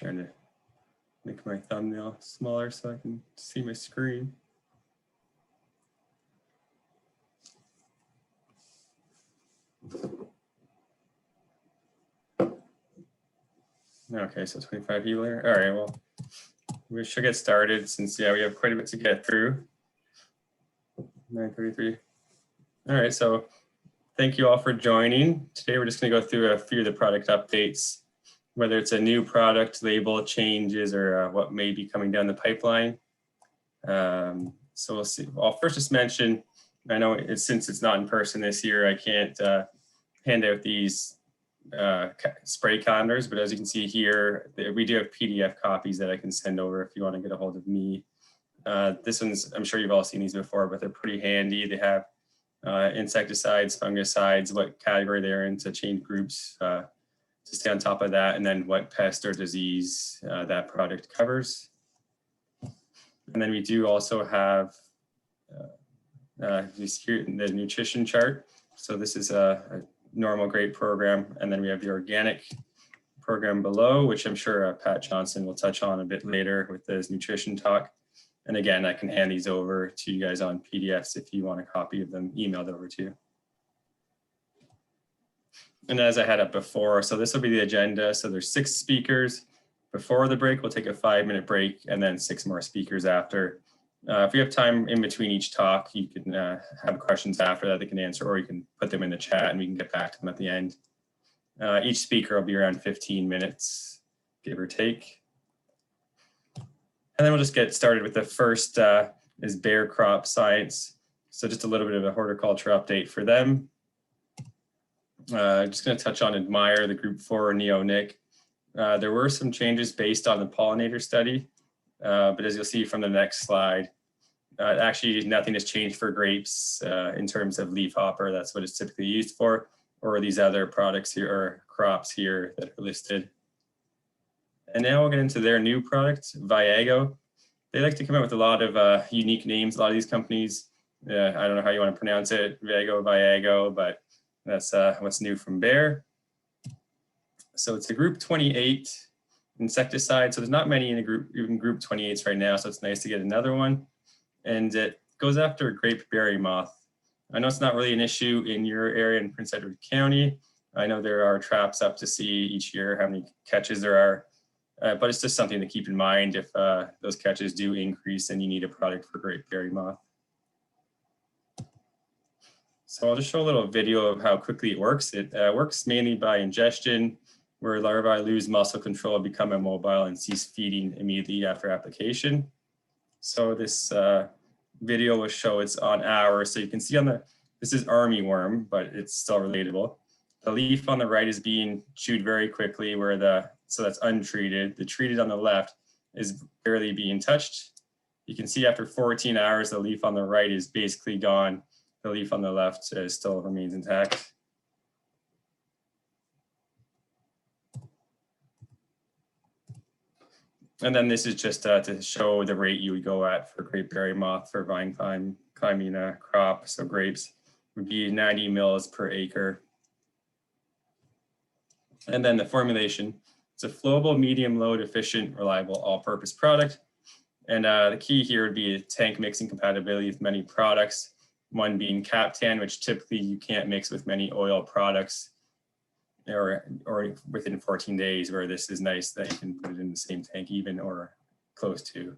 Trying to make my thumbnail smaller so I can see my screen. Okay, so 25 Euler. All right, well, we should get started since, yeah, we have quite a bit to get through. 9:33. All right, so thank you all for joining. Today, we're just going to go through a few of the product updates, whether it's a new product label changes or what may be coming down the pipeline. So we'll see. I'll first just mention, I know since it's not in person this year, I can't hand out these spray calendars, but as you can see here, we do have PDF copies that I can send over if you want to get a hold of me. This one's, I'm sure you've all seen these before, but they're pretty handy. They have insecticides, fungicides, what category they're in to change groups to stay on top of that, and then what pest or disease that product covers. And then we do also have here the nutrition chart. So this is a normal grade program, and then we have the organic program below, which I'm sure Pat Johnson will touch on a bit later with his nutrition talk. And again, I can hand these over to you guys on PDFs if you want a copy of them emailed over to you. And as I had up before, so this will be the agenda. So there's 6 speakers. Before the break, we'll take a 5-minute break and then 6 more speakers after. If we have time in between each talk, you can have questions after that they can answer, or you can put them in the chat and we can get back to them at the end. Each speaker will be around 15 minutes, give or take. And then we'll just get started with the first is Bayer Crop Science. So just a little bit of a horticulture update for them. Just going to touch on Admire, the group 4 neonic. There were some changes based on the pollinator study, but as you'll see from the next slide, actually nothing has changed for grapes in terms of leafhopper. That's what it's typically used for, or these other products here or crops here that are listed. And now we'll get into their new product, Veilleux. They like to come out with a lot of unique names, a lot of these companies. I don't know how you want to pronounce it, Veilleux, but that's what's new from Bayer. So it's a group 28 insecticide. So there's not many in a group, even group 28s right now. So it's nice to get another one. And it goes after grape berry moth. I know it's not really an issue in your area in Prince Edward County. I know there are traps up to see each year how many catches there are. But it's just something to keep in mind if those catches do increase and you need a product for grape berry moth. So I'll just show a little video of how quickly it works. It works mainly by ingestion, where larvae lose muscle control, become immobile, and cease feeding immediately after application. So this video will show it's on hours. So you can see on this is armyworm, but it's still relatable. The leaf on the right is being chewed very quickly, where so that's untreated. The treated on the left is barely being touched. You can see after 14 hours, the leaf on the right is basically gone. The leaf on the left still remains intact. And then this is just to show the rate you would go at for grape berry moth for vine climbing crop. So grapes would be 90 mils per acre. And then the formulation, it's a flowable, medium load, efficient, reliable, all-purpose product. And the key here would be tank mixing compatibility with many products. One being Captan, which typically you can't mix with many oil products or within 14 days, where this is nice that you can put it in the same tank even or close to.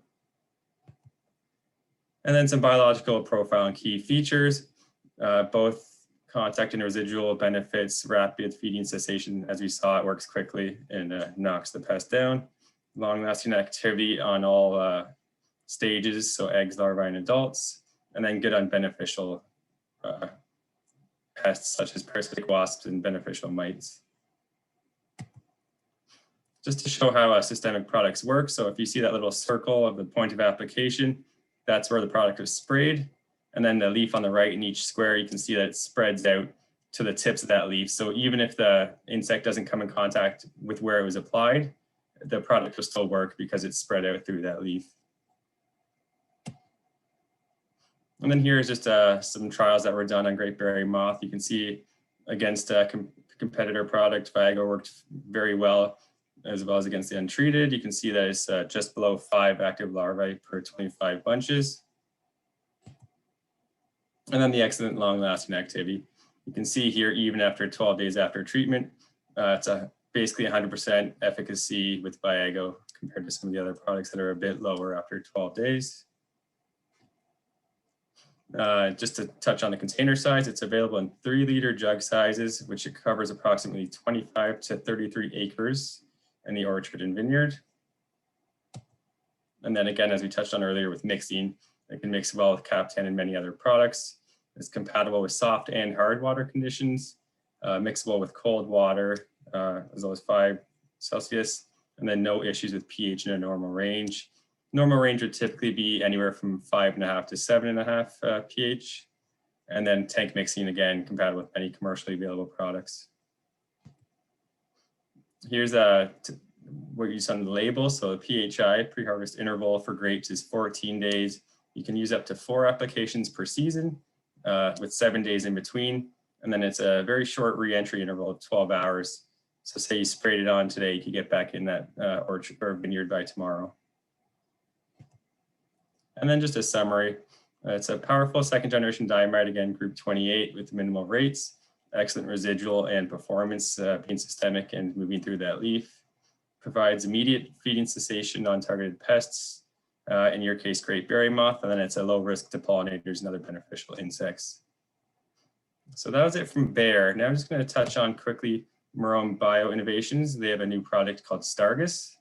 And then some biological profile and key features, both contact and residual benefits, rapid feeding cessation. As we saw, it works quickly and knocks the pest down. Long-lasting activity on all stages, so eggs, larvae, and adults. And then good on beneficial pests such as parasitic wasps and beneficial mites. Just to show how systemic products work. So if you see that little circle of the point of application, that's where the product is sprayed. And then the leaf on the right in each square, you can see that it spreads out to the tips of that leaf. So even if the insect doesn't come in contact with where it was applied, the product will still work because it's spread out through that leaf. And then here's just some trials that were done on grape berry moth. You can see against a competitor product, Veilleux worked very well. as well as against the untreated. You can see that it's just below 5 active larvae per 25 bunches. And then the excellent long-lasting activity. You can see here, even after 12 days after treatment, it's basically 100% efficacy with Veilleux compared to some of the other products that are a bit lower after 12 days. Just to touch on the container size, it's available in 3-liter jug sizes, which it covers approximately 25 to 33 acres in the orchard and vineyard. And then again, as we touched on earlier with mixing, it can mix well with Cap10 and many other products. It's compatible with soft and hard water conditions, mixable with cold water, as low as 5 Celsius, and then no issues with pH in a normal range. Normal range would typically be anywhere from 5.5 to 7.5 pH. And then tank mixing, again, compatible with many commercially available products. Here's what you see on the label. So the PHI, pre-harvest interval for grapes, is 14 days. You can use up to 4 applications per season with 7 days in between. And then it's a very short re-entry interval of 12 hours. So say you sprayed it on today, you could get back in that orchard or vineyard by tomorrow. And then just a summary. It's a powerful second generation diamide, again, group 28 with minimal rates, excellent residual and performance, being systemic and moving through that leaf. Provides immediate feeding cessation on targeted pests, in your case, grape berry moth, and then it's a low risk to pollinators and other beneficial insects. So that was it from Bayer. Now I'm just going to touch on quickly Marome Bio Innovations. They have a new product called Stargus.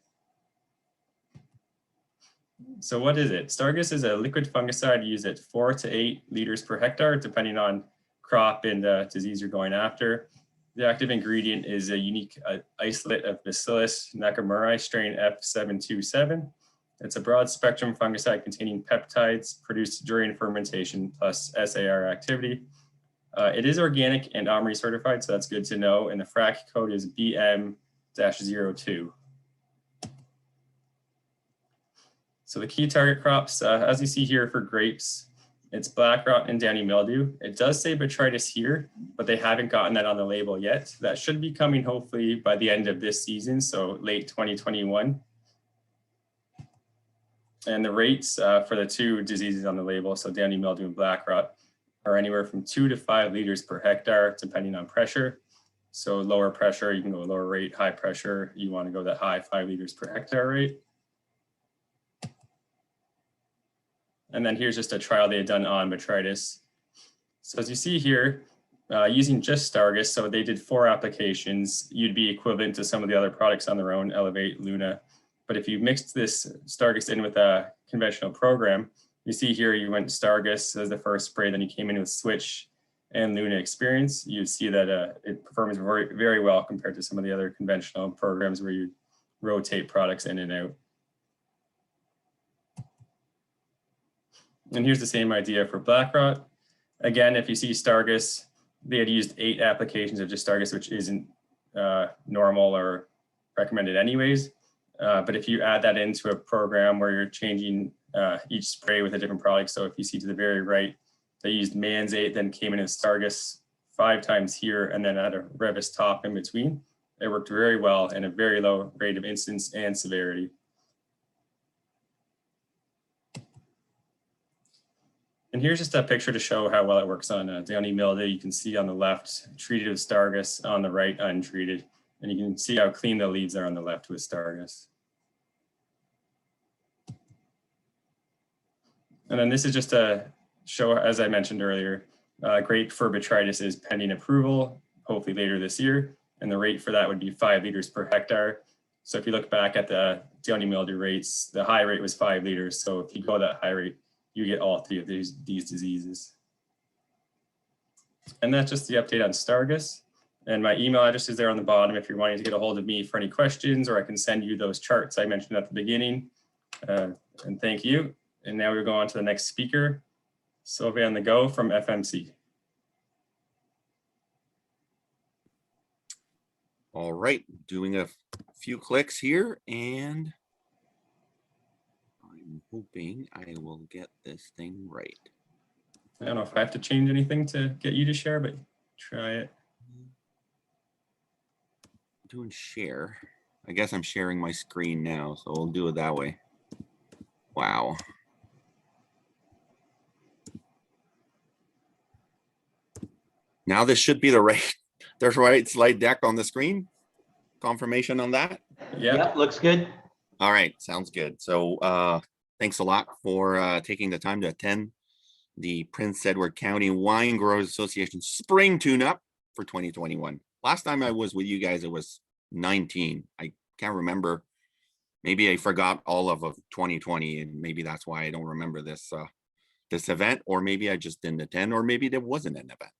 So what is it? Stargus is a liquid fungicide used at 4 to 8 liters per hectare, depending on crop and disease you're going after. The active ingredient is a unique isolate of Bacillus nakamura strain F727. It's a broad spectrum fungicide containing peptides produced during fermentation plus SAR activity. It is organic and OMRI certified, so that's good to know. And the FRAC code is BM-02. So the key target crops, as you see here for grapes, it's black rot and downy mildew. It does say botrytis here, but they haven't gotten that on the label yet. That should be coming hopefully by the end of this season, so late 2021. And the rates for the 2 diseases on the label, so downy mildew and black rot, are anywhere from 2 to 5 liters per hectare, depending on pressure. So lower pressure, you can go lower rate. High pressure, you want to go that high 5 liters per hectare rate. And then here's just a trial they had done on botrytis. So as you see here, using just Stargus, so they did 4 applications, you'd be equivalent to some of the other products on their own, Elevate, Luna. But if you mixed this Stargus in with a conventional program, you see here you went Stargus as the first spray, then you came in with Switch and Luna Experience. You'd see that it performs very, very well compared to some of the other conventional programs where you rotate products in and out. And here's the same idea for black rot. Again, if you see Stargus, they had used 8 applications of just Stargus, which isn't normal or recommended anyways. But if you add that into a program where you're changing each spray with a different product, so if you see to the very right, they used Manzate, then came in as Stargus 5 times here, and then had a Revis top in between. It worked very well and a very low rate of incidence and severity. And here's just a picture to show how well it works on downy mildew. You can see on the left, treated with Stargus, on the right, untreated. And you can see how clean the leaves are on the left with Stargus. And then this is just a show, as I mentioned earlier, grape for botrytis is pending approval, hopefully later this year. And the rate for that would be 5 liters per hectare. So if you look back at the downy mildew rates, the high rate was 5 liters. So if you go that high rate, you get all 3 of these diseases. And that's just the update on Stargus. And my email address is there on the bottom if you're wanting to get a hold of me for any questions, or I can send you those charts I mentioned at the beginning. And thank you. And now we'll go on to the next speaker, Sylvain Legault from FMC. All right, doing a few clicks here, and I'm hoping I will get this thing right. I don't know if I have to change anything to get you to share, but try it. Doing share. I guess I'm sharing my screen now, so we'll do it that way. Wow. Now this should be the right slide deck on the screen. Confirmation on that? Yeah. Yep, looks good. All right, sounds good. So thanks a lot for taking the time to attend the Prince Edward County Wine Growers Association Spring Tune-Up for 2021. Last time I was with you guys, it was 19. I can't remember. Maybe I forgot all of 2020, and maybe that's why I don't remember this this event, or maybe I just didn't attend, or maybe there wasn't an event.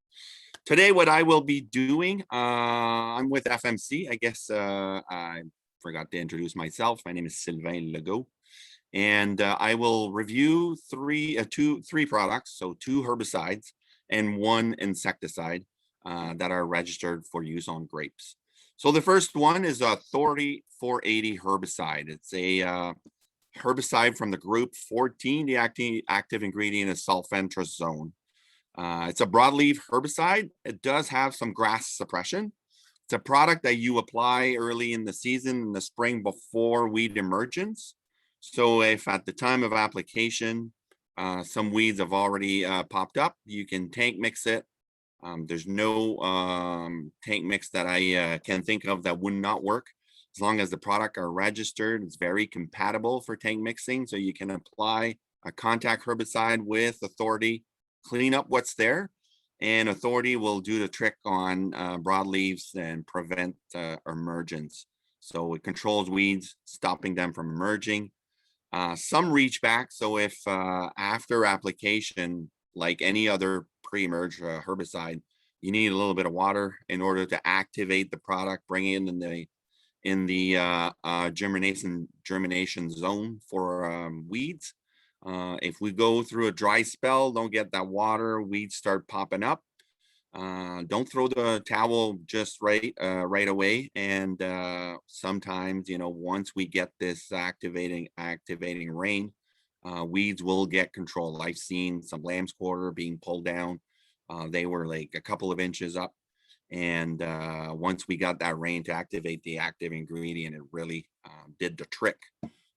Today, what I will be doing, I'm with FMC. I guess I forgot to introduce myself. My name is Sylvain Legault, and I will review three products, so 2 herbicides and 1 insecticide that are registered for use on grapes. So the first one is Authority 480 herbicide. It's a herbicide from the group 14. The active ingredient is sulfentrazone. It's a broadleaf herbicide. It does have some grass suppression. It's a product that you apply early in the season, in the spring, before weed emergence. So if at the time of application, some weeds have already popped up, you can tank mix it. There's no tank mix that I can think of that would not work. As long as the product are registered, it's very compatible for tank mixing. So you can apply a contact herbicide with Authority, clean up what's there, and Authority will do the trick on broadleaves and prevent emergence. So it controls weeds, stopping them from emerging. Some reach back. So if after application, like any other pre-emerge herbicide, you need a little bit of water in order to activate the product, bring it in the germination zone for weeds. If we go through a dry spell, don't get that water, weeds start popping up. Don't throw the towel just right away. And sometimes, once we get this activating rain, weeds will get control. I've seen some lamb's quarter being pulled down. They were like a couple of inches up. And once we got that rain to activate the active ingredient, it really did the trick.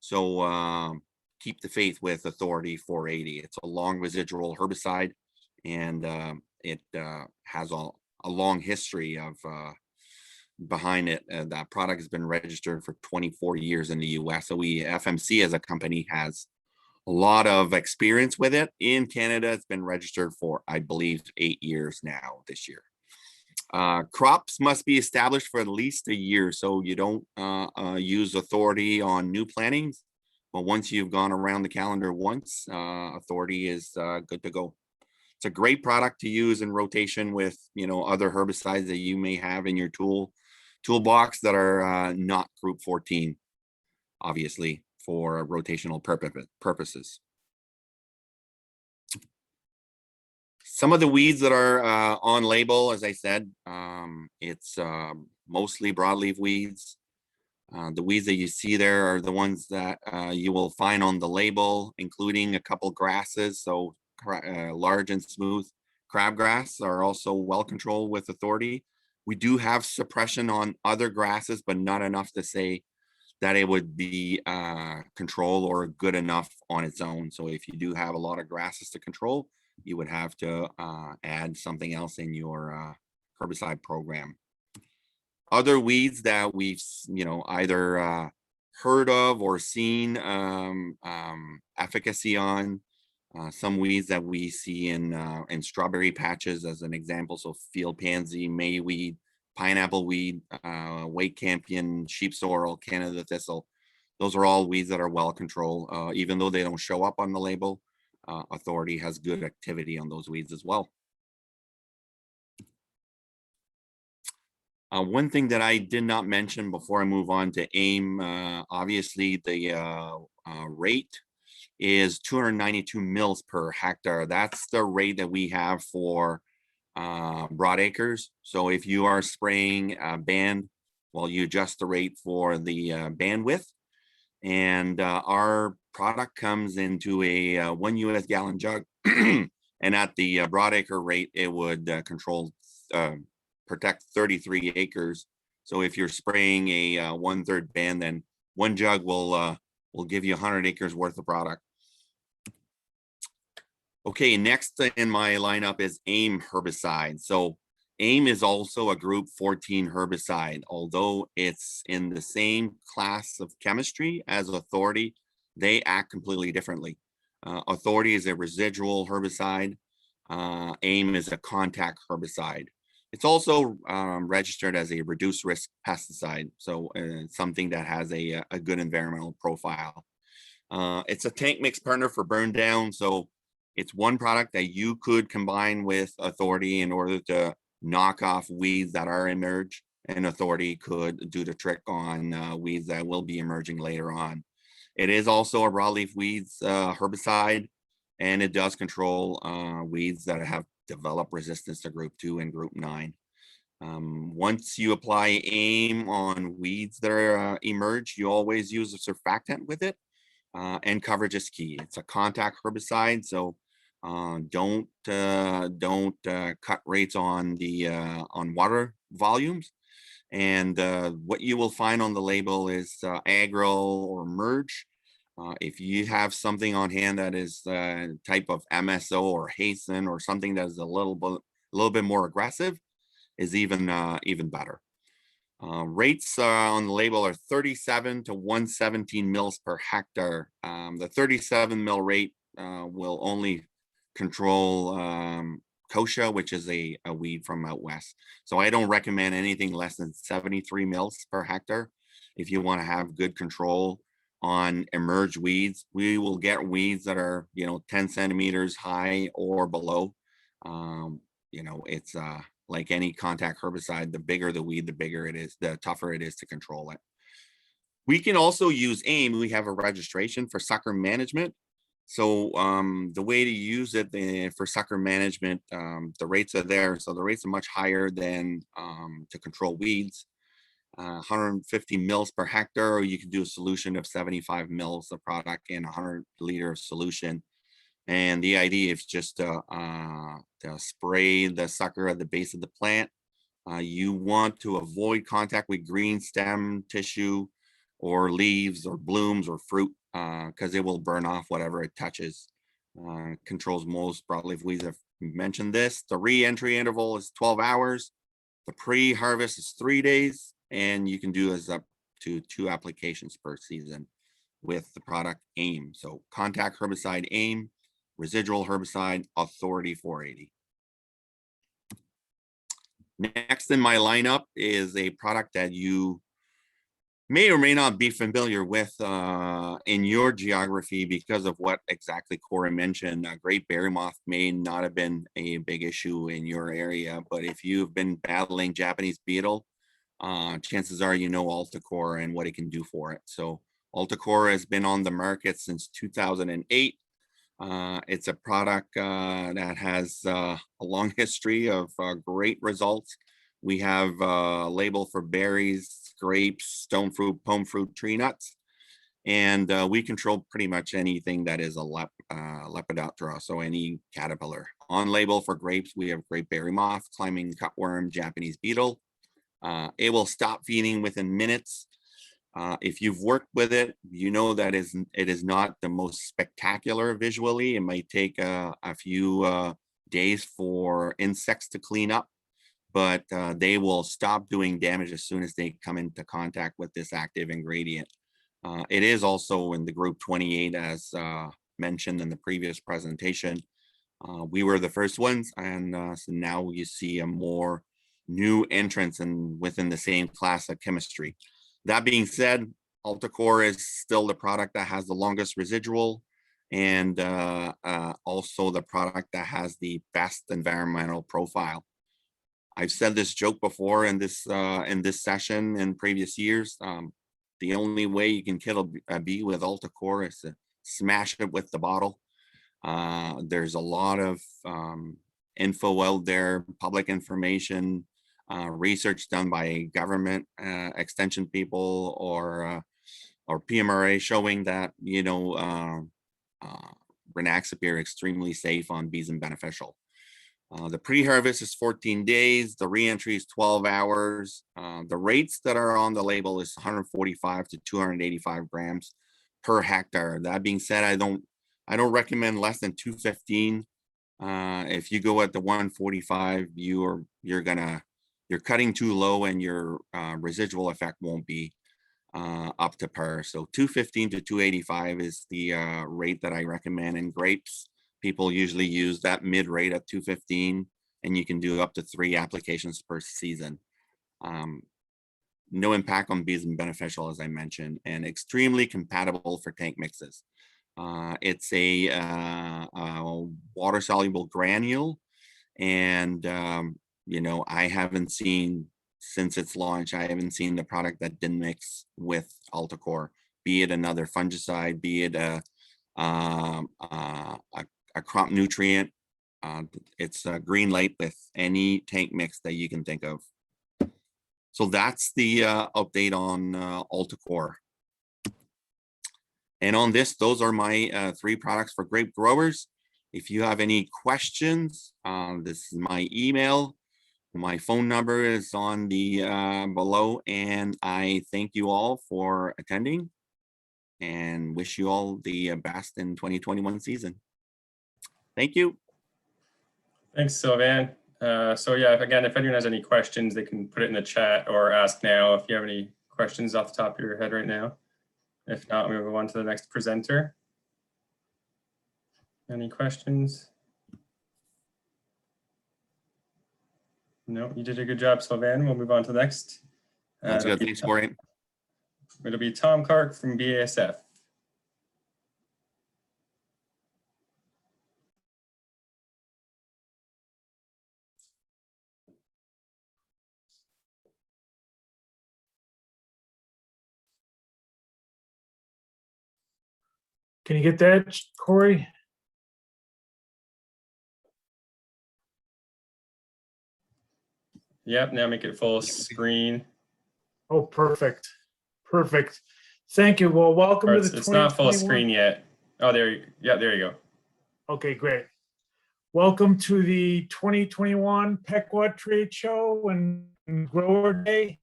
So keep the faith with Authority 480. It's a long residual herbicide, and it has a long history of behind it. That product has been registered for 24 years in the US. So FMC as a company has a lot of experience with it. In Canada, it's been registered for, I believe, 8 years now this year. Crops must be established for at least a year. So you don't use Authority on new plantings. But once you've gone around the calendar once, Authority is good to go. It's a great product to use in rotation with, other herbicides that you may have in your toolbox that are not group 14, obviously, for rotational purposes. Some of the weeds that are on label, as I said, it's mostly broadleaf weeds. The weeds that you see there are the ones that you will find on the label, including a couple grasses. So large and smooth crabgrass are also well controlled with Authority. We do have suppression on other grasses, but not enough to say that it would be control or good enough on its own. So if you do have a lot of grasses to control, you would have to add something else in your herbicide program. Other weeds that we've either heard of or seen efficacy on, some weeds that we see in strawberry patches as an example. So field pansy, mayweed, pineapple weed, white campion, sheep sorrel, Canada thistle. Those are all weeds that are well controlled, even though they don't show up on the label. Authority has good activity on those weeds as well. One thing that I did not mention before I move on to AIM, obviously the rate is 292 mils per hectare. That's the rate that we have for broad acres. So if you are spraying band, well, you adjust the rate for the bandwidth. And our product comes into a 1 US gallon jug. And at the broadacre rate, it would protect 33 acres So if you're spraying a 1/3 ban, then one jug will give you 100 acres worth of product. Okay, next in my lineup is AIM herbicide. So AIM is also a group 14 herbicide, although it's in the same class of chemistry as Authority, they act completely differently. Authority is a residual herbicide. AIM is a contact herbicide. It's also registered as a reduced risk pesticide, so something that has a good environmental profile. It's a tank mix partner for burn down, so it's one product that you could combine with Authority in order to knock off weeds that are emerge, and Authority could do the trick on weeds that will be emerging later on. It is also a broadleaf weeds herbicide, and it does control weeds that have developed resistance to group 2 and group 9. Once you apply AIM on weeds that are emerge, you always use a surfactant with it, and coverage is key. It's a contact herbicide, so don't cut rates on the on water volumes. And what you will find on the label is Agro or Merge. If you have something on hand that is type of MSO or Hasten or something that is a little bit more aggressive, is even better. Rates on the label are 37 to 117 mils per hectare. The 37 mil rate will only control kochia, which is a weed from out west. So I don't recommend anything less than 73 mils per hectare. If you want to have good control on emerge weeds, we will get weeds that are 10 centimeters high or below. It's like any contact herbicide, the bigger the weed, the bigger it is, the tougher it is to control it. We can also use AIM. We have a registration for sucker management. So the way to use it for sucker management, the rates are there. So the rates are much higher than to control weeds. 150 mils per hectare, or you can do a solution of 75 mils of product in 100 liter of solution. And the idea is just to spray the sucker at the base of the plant. You want to avoid contact with green stem tissue or leaves or blooms or fruit, because it will burn off whatever it touches. Controls most broadleaf weeds. I've mentioned this. The re-entry interval is 12 hours. The pre-harvest is 3 days, and you can do as up to 2 applications per season with the product AIM. So contact herbicide AIM, residual herbicide Authority 480. Next in my lineup is a product that you may or may not be familiar with in your geography because of what exactly Corey mentioned. Great berry moth may not have been a big issue in your area, but if you've been battling Japanese beetle, chances are Altacor and what it can do for it. So Altacor has been on the market since 2008. It's a product that has a long history of great results. We have a label for berries, grapes, stone fruit, pome fruit, tree nuts, and we control pretty much anything that is a Lepidoptera, so any caterpillar. On label for grapes, we have grape berry moth, climbing cutworm, Japanese beetle. It will stop feeding within minutes. If you've worked with it, you know that it is not the most spectacular visually. It might take a few days for insects to clean up, but they will stop doing damage as soon as they come into contact with this active ingredient. It is also in the group 28, as mentioned in the previous presentation. We were the first ones, and so now you see a more new entrants within the same class of chemistry. That being said, Altacor is still the product that has the longest residual, and also the product that has the best environmental profile. I've said this joke before in this session in previous years. The only way you can kill a bee with Altacor is to smash it with the bottle. There's a lot of info out there, public information, research done by government extension people or PMRA showing that Rynaxypyr extremely safe on bees and beneficial. The pre-harvest is 14 days. The re-entry is 12 hours. The rates that are on the label is 145 to 285 grams per hectare. That being said, I don't recommend less than 215. If you go at the 145, you're cutting too low, and your residual effect won't be up to par. So 215 to 285 is the rate that I recommend in grapes. People usually use that mid rate at 215, and you can do up to 3 applications per season. No impact on bees and beneficial, as I mentioned, and extremely compatible for tank mixes. It's a water soluble granule, and I haven't seen, since its launch, I haven't seen the product that didn't mix with Alticore, be it another fungicide, be it a crop nutrient. It's a green light with any tank mix that you can think of. So that's the update on Alticore. And on this, those are my 3 products for grape growers. If you have any questions, this is my email. My phone number is on the below, and I thank you all for attending and wish you all the best in 2021 season. Thank you. Thanks, Sylvain. So yeah, again, if anyone has any questions, they can put it in the chat or ask now if you have any questions off the top of your head right now. If not, we will move on to the next presenter. Any questions? No, you did a good job, Sylvain. We'll move on to the next. That's good. Thanks, Corey. It'll be Tom Clarke from BASF. Can you get that, Corey? Yep, now make it full screen. Oh, perfect. Perfect. Thank you. Well, welcome to the It's not full 2021 screen yet. Oh, there you go. Okay, great. Welcome to the 2021 Pequot Trade Show and Grower Day.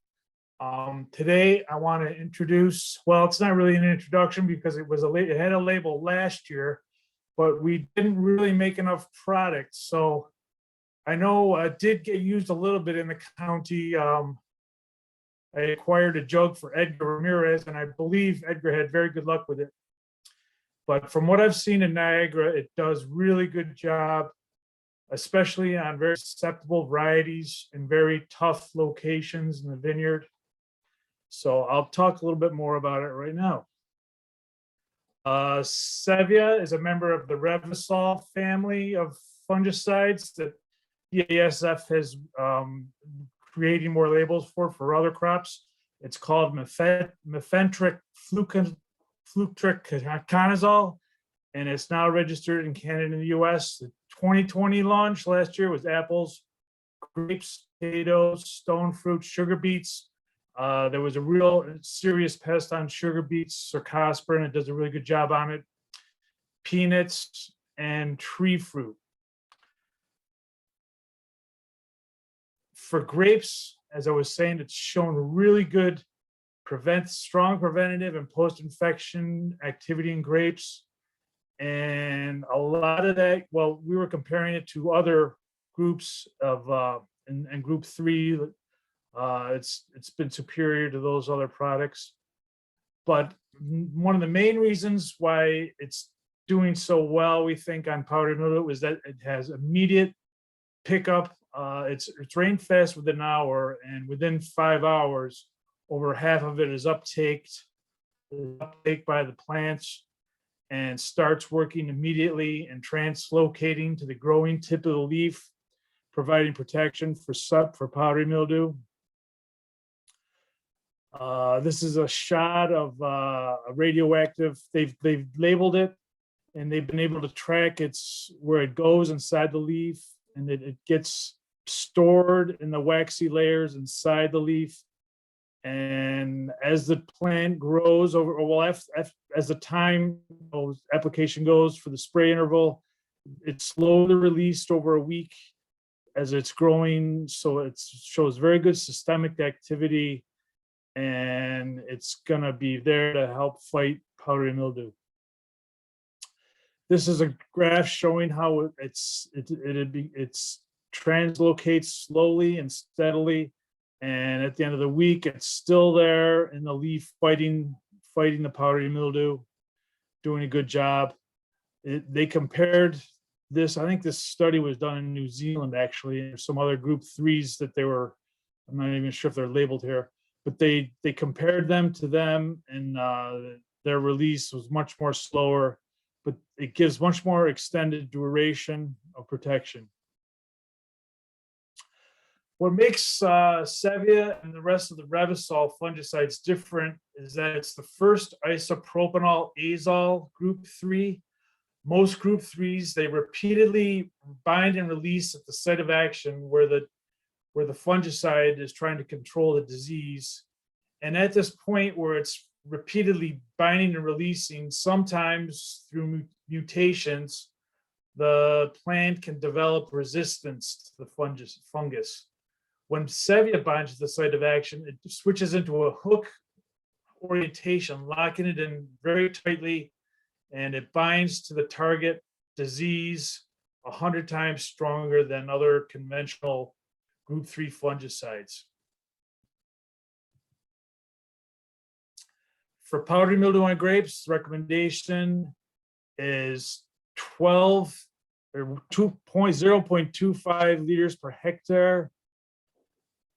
Today, I want to introduce, well, it's not really an introduction because it had a label last year, but we didn't really make enough product. So I know it did get used a little bit in the county. I acquired a jug for Edgar Ramirez, and I believe Edgar had very good luck with it. But from what I've seen in Niagara, it does really good job, especially on very susceptible varieties in very tough locations in the vineyard. So I'll talk a little bit more about it right now. Sevia is a member of the Revysol family of fungicides that BASF has creating more labels for other crops. It's called mefentric fluticasol, and it's now registered in Canada and the US. The 2020 launch last year was apples, grapes, potatoes, stone fruit, sugar beets. There was a real serious pest on sugar beets, cercospora, it does a really good job on it. Peanuts and tree fruit. For grapes, as I was saying, it's shown really good strong preventative and post-infection activity in grapes. And a lot of that, well, we were comparing it to other groups of, in group 3, it's been superior to those other products. But one of the main reasons why it's doing so well, we think, on powdered mildew is that it has immediate pickup. It's rained fast within an hour, and within 5 hours, over half of it is uptaked by the plants and starts working immediately and translocating to the growing tip of the leaf, providing protection for powdery mildew. This is a shot of a radioactive. They've labeled it, and they've been able to track where it goes inside the leaf, and it gets stored in the waxy layers inside the leaf. And as the plant grows as the time application goes for the spray interval, it's slowly released over a week, as it's growing. So it shows very good systemic activity, and it's gonna be there to help fight powdery mildew. This is a graph showing how it's translocates slowly and steadily, and at the end of the week, it's still there in the leaf fighting the powdery mildew, doing a good job. They compared this, I think this study was done in New Zealand, actually, and some other group 3s that they were, I'm not even sure if they're labeled here, but they compared them to them, and their release was much more slower, but it gives much more extended duration of protection. What makes Sevia and the rest of the Revysol fungicides different is that it's the first isopropanol azole group 3. Most group 3s, they repeatedly bind and release at the site of action where the fungicide is trying to control the disease. And at this point where it's repeatedly binding and releasing, sometimes through mutations, the plant can develop resistance to the fungus. When Sevia binds to the site of action, it switches into a hook orientation, locking it in very tightly, and it binds to the target disease 100 times stronger than other conventional group 3 fungicides. For powdery mildew on grapes, the recommendation is 12 or 0.25 liters per hectare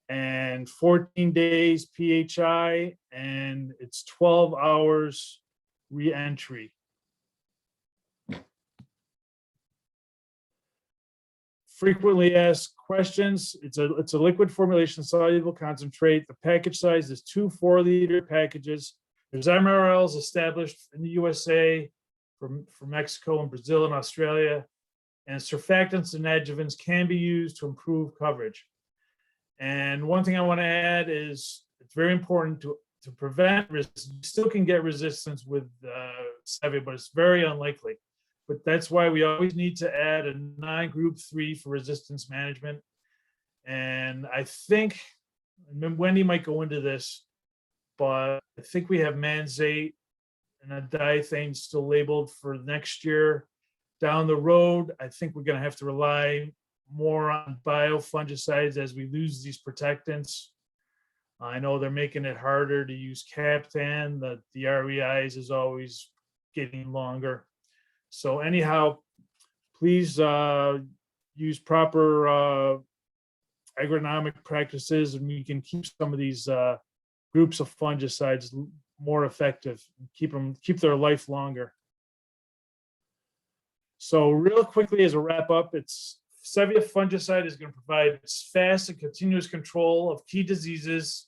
and 14 days PHI, and it's 12 hours re-entry. Frequently asked questions. It's a liquid formulation, soluble concentrate. The package size is 2 4-liter packages. There's MRLs established in the USA, for Mexico and Brazil and Australia, and surfactants and adjuvants can be used to improve coverage. And one thing I want to add is it's very important to prevent resistance. You still can get resistance with Sevia, but it's very unlikely. But that's why we always need to add a non-group 3 for resistance management. And I think Wendy might go into this, but I think we have manzate and a diethane still labeled for next year. Down the road, I think we're going to have to rely more on biofungicides as we lose these protectants. I know they're making it harder to use Captan. The REIs is always getting longer. So anyhow, please use proper agronomic practices, and we can keep some of these groups of fungicides more effective, keep their life longer. So real quickly as a wrap up, Sevia fungicide is going to provide fast and continuous control of key diseases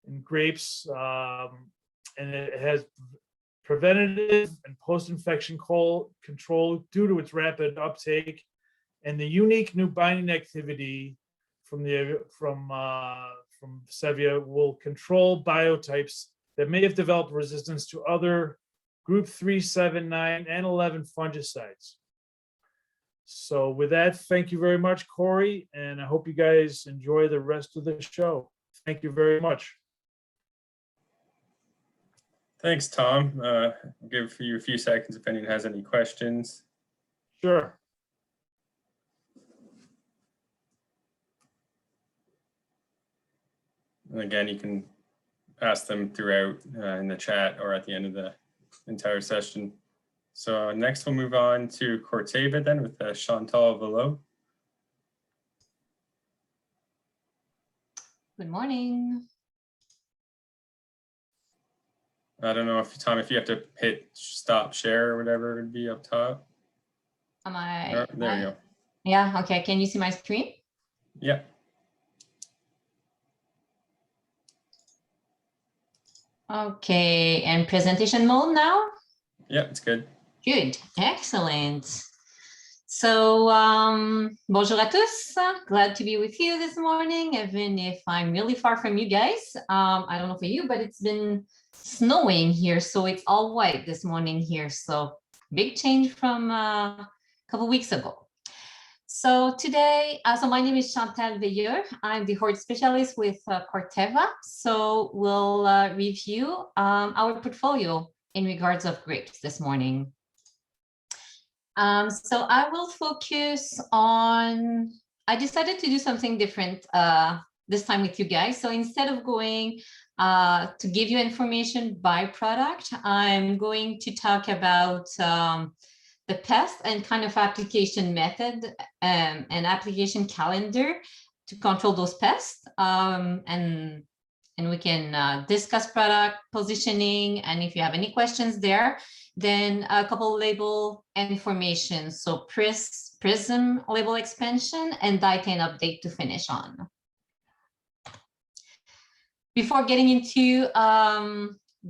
in grapes, and it has preventative and post-infection control due to its rapid uptake and the unique new binding activity from Sevia will control biotypes that may have developed resistance to other group 3, 7, 9, and 11 fungicides. So with that, thank you very much, Corey, and I hope you guys enjoy the rest of the show. Thank you very much. Thanks, Tom. I'll give you a few seconds if anyone has any questions. Sure. And again, you can ask them throughout in the chat or at the end of the entire session. So next we'll move on to Corteva then with Chantal Veilleux. Good morning. I don't know if Tom, if you have to hit stop share or whatever it would be up top. Am I? Oh, there we go. Yeah, okay. Can you see my screen? Yeah. Okay, and presentation mode now? Yeah, it's good. Good, excellent. So, bonjour à tous. Glad to be with you this morning, even if I'm really far from you guys. I don't know for you, but it's been snowing here, so it's all white this morning here. So big change from a couple weeks ago. So today, so my name is Chantal Veilleux. I'm the hort specialist with Corteva. So we'll review our portfolio in regards of grapes this morning. So I will focus on, I decided to do something different this time with you guys. So instead of going to give you information by product, I'm going to talk about the pest and kind of application method and application calendar to control those pests. And we can discuss product positioning. And if you have any questions there, then a couple label information. So prism label expansion and dietane update to finish on. Before getting into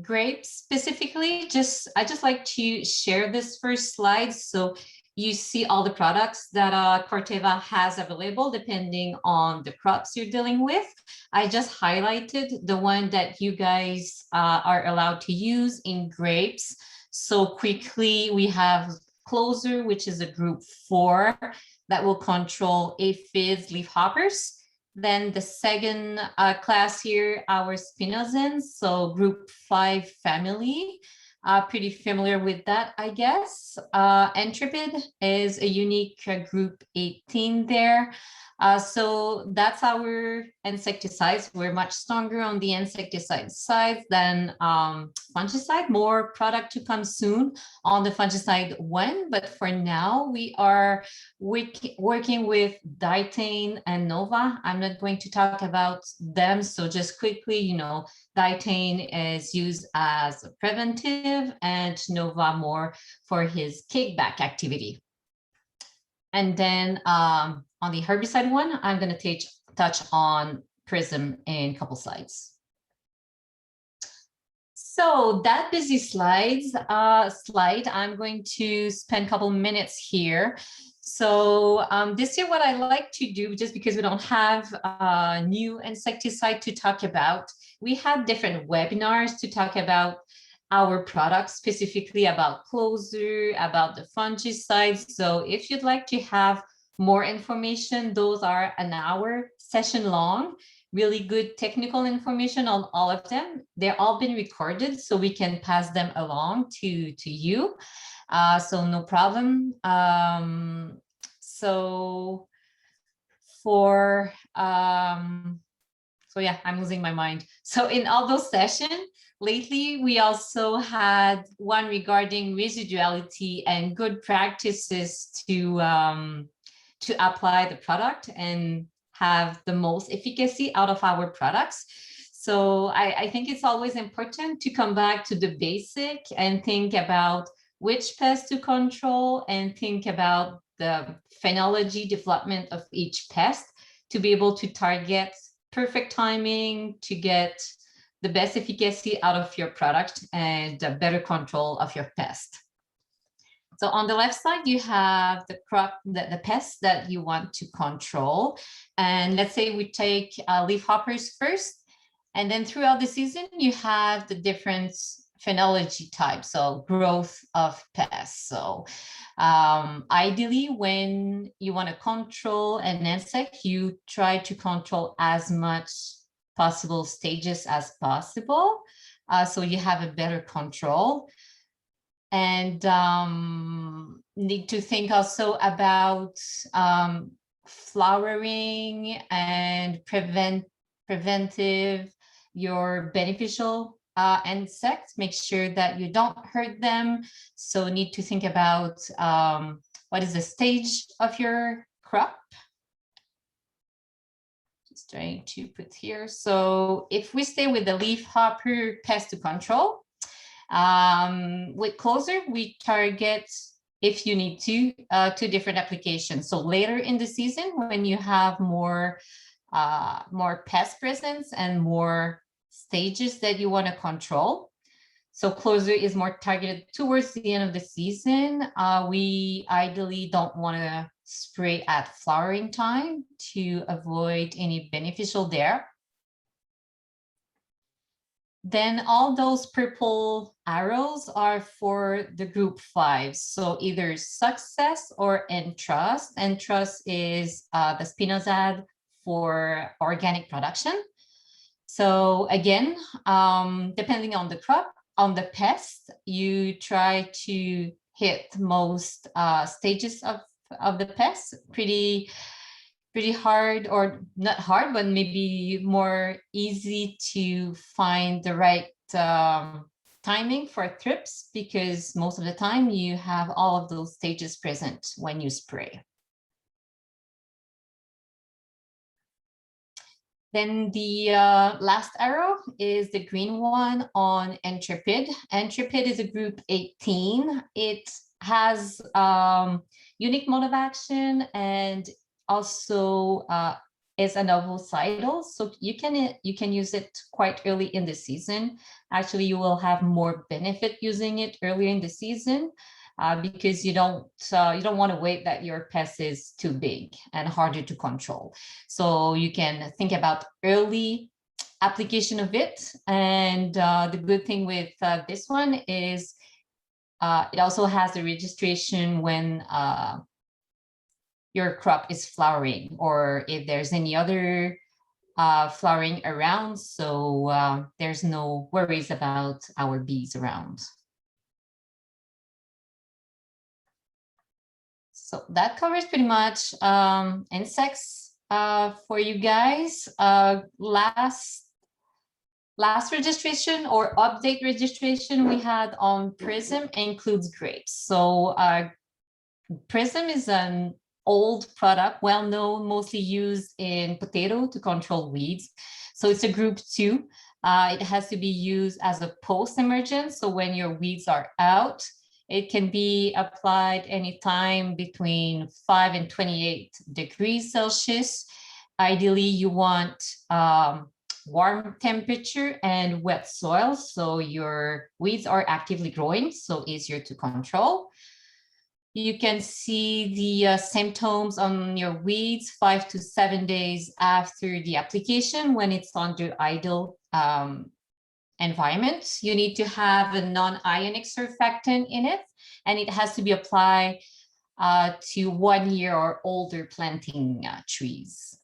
grapes specifically, I just like to share this first slide so you see all the products that Corteva has available depending on the crops you're dealing with. I just highlighted the one that you guys are allowed to use in grapes. So quickly, we have Closer, which is a group 4 that will control aphids, leafhoppers. Then the second class here, our spinosins, so group 5 family. Pretty familiar with that, I guess. Entrapid is a unique group 18 there. So that's our insecticides. We're much stronger on the insecticide side than fungicide. More product to come soon on the fungicide one, but for now we are working with dietane and Nova. I'm not going to talk about them, so just quickly, you know, dietane is used as a preventive and Nova more for his kickback activity. And then on the herbicide one, I'm going to touch on Prism in a couple slides. So that busy slide, I'm going to spend a couple minutes here. So this year, what I like to do, just because we don't have a new insecticide to talk about, we had different webinars to talk about our products, specifically about Closer, about the fungicides. So if you'd like to have more information, those are an hour session long, really good technical information on all of them. They're all been recorded, so we can pass them along to you. So no problem. So yeah, I'm losing my mind. So in all those sessions, lately, we also had one regarding residuality and good practices to apply the product and have the most efficacy out of our products. So I think it's always important to come back to the basic and think about which pest to control and think about the phenology development of each pest to be able to target perfect timing to get the best efficacy out of your product and the better control of your pest. So on the left side, you have the crop, the pests that you want to control. And let's say we take leafhoppers first, and then throughout the season, you have the different phenology types, so growth of pests. So ideally, when you want to control an insect, you try to control as much possible stages as possible, so you have a better control. And need to think also about flowering and preventive your beneficial insects. Make sure that you don't hurt them. So need to think about what is the stage of your crop. Just trying to put here. So if we stay with the leafhopper pest to control, with Closer, we target, if you need to, 2 different applications. So later in the season, when you have more pest presence and more stages that you want to control. So Closer is more targeted towards the end of the season. We ideally don't want to spray at flowering time to avoid any beneficial there. Then all those purple arrows are for the group 5. So either success or entrust. Entrust is the spinosad for organic production. So again, depending on the crop, on the pest, you try to hit most stages of the pest pretty hard, or not hard, but maybe more easy to find the right timing for thrips, because most of the time you have all of those stages present when you spray. Then the last arrow is the green one on Intrepid. Intrepid is a group 18. It has unique mode of action and also is an ovocidal, so you can use it quite early in the season. Actually, you will have more benefit using it earlier in the season because you don't want to wait that your pest is too big and harder to control. So you can think about early application of it. And the good thing with this one is it also has the registration when your crop is flowering, or if there's any other flowering around. So there's no worries about our bees around. So that covers pretty much insects for you guys. Last registration or update registration we had on Prism includes grapes. So Prism is an old product, well known, mostly used in potato to control weeds. So it's a group 2. It has to be used as a post-emergence. So when your weeds are out, it can be applied anytime between 5 and 28 degrees Celsius. Ideally, you want warm temperature and wet soil, so your weeds are actively growing, so easier to control. You can see the symptoms on your weeds 5 to 7 days after the application when it's under idle environment. You need to have a non-ionic surfactant in it, and it has to be applied to 1 year or older planting trees.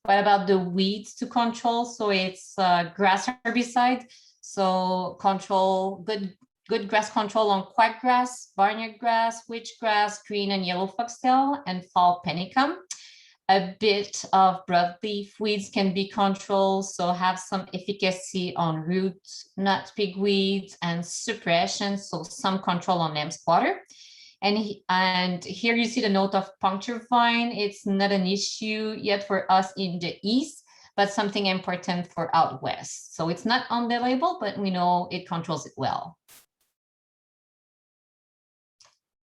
What about the weeds to control? So it's grass herbicide. So control, good grass control on quackgrass, barnyard grass, witchgrass, green and yellow foxtail, and fall panicum. A bit of broadleaf weeds can be controlled, so have some efficacy on root, nut pigweeds, and suppression, so some control on lamb squatter. And here you see the note of puncture vine. It's not an issue yet for us in the east, but something important for out west. So it's not on the label, but we know it controls it well.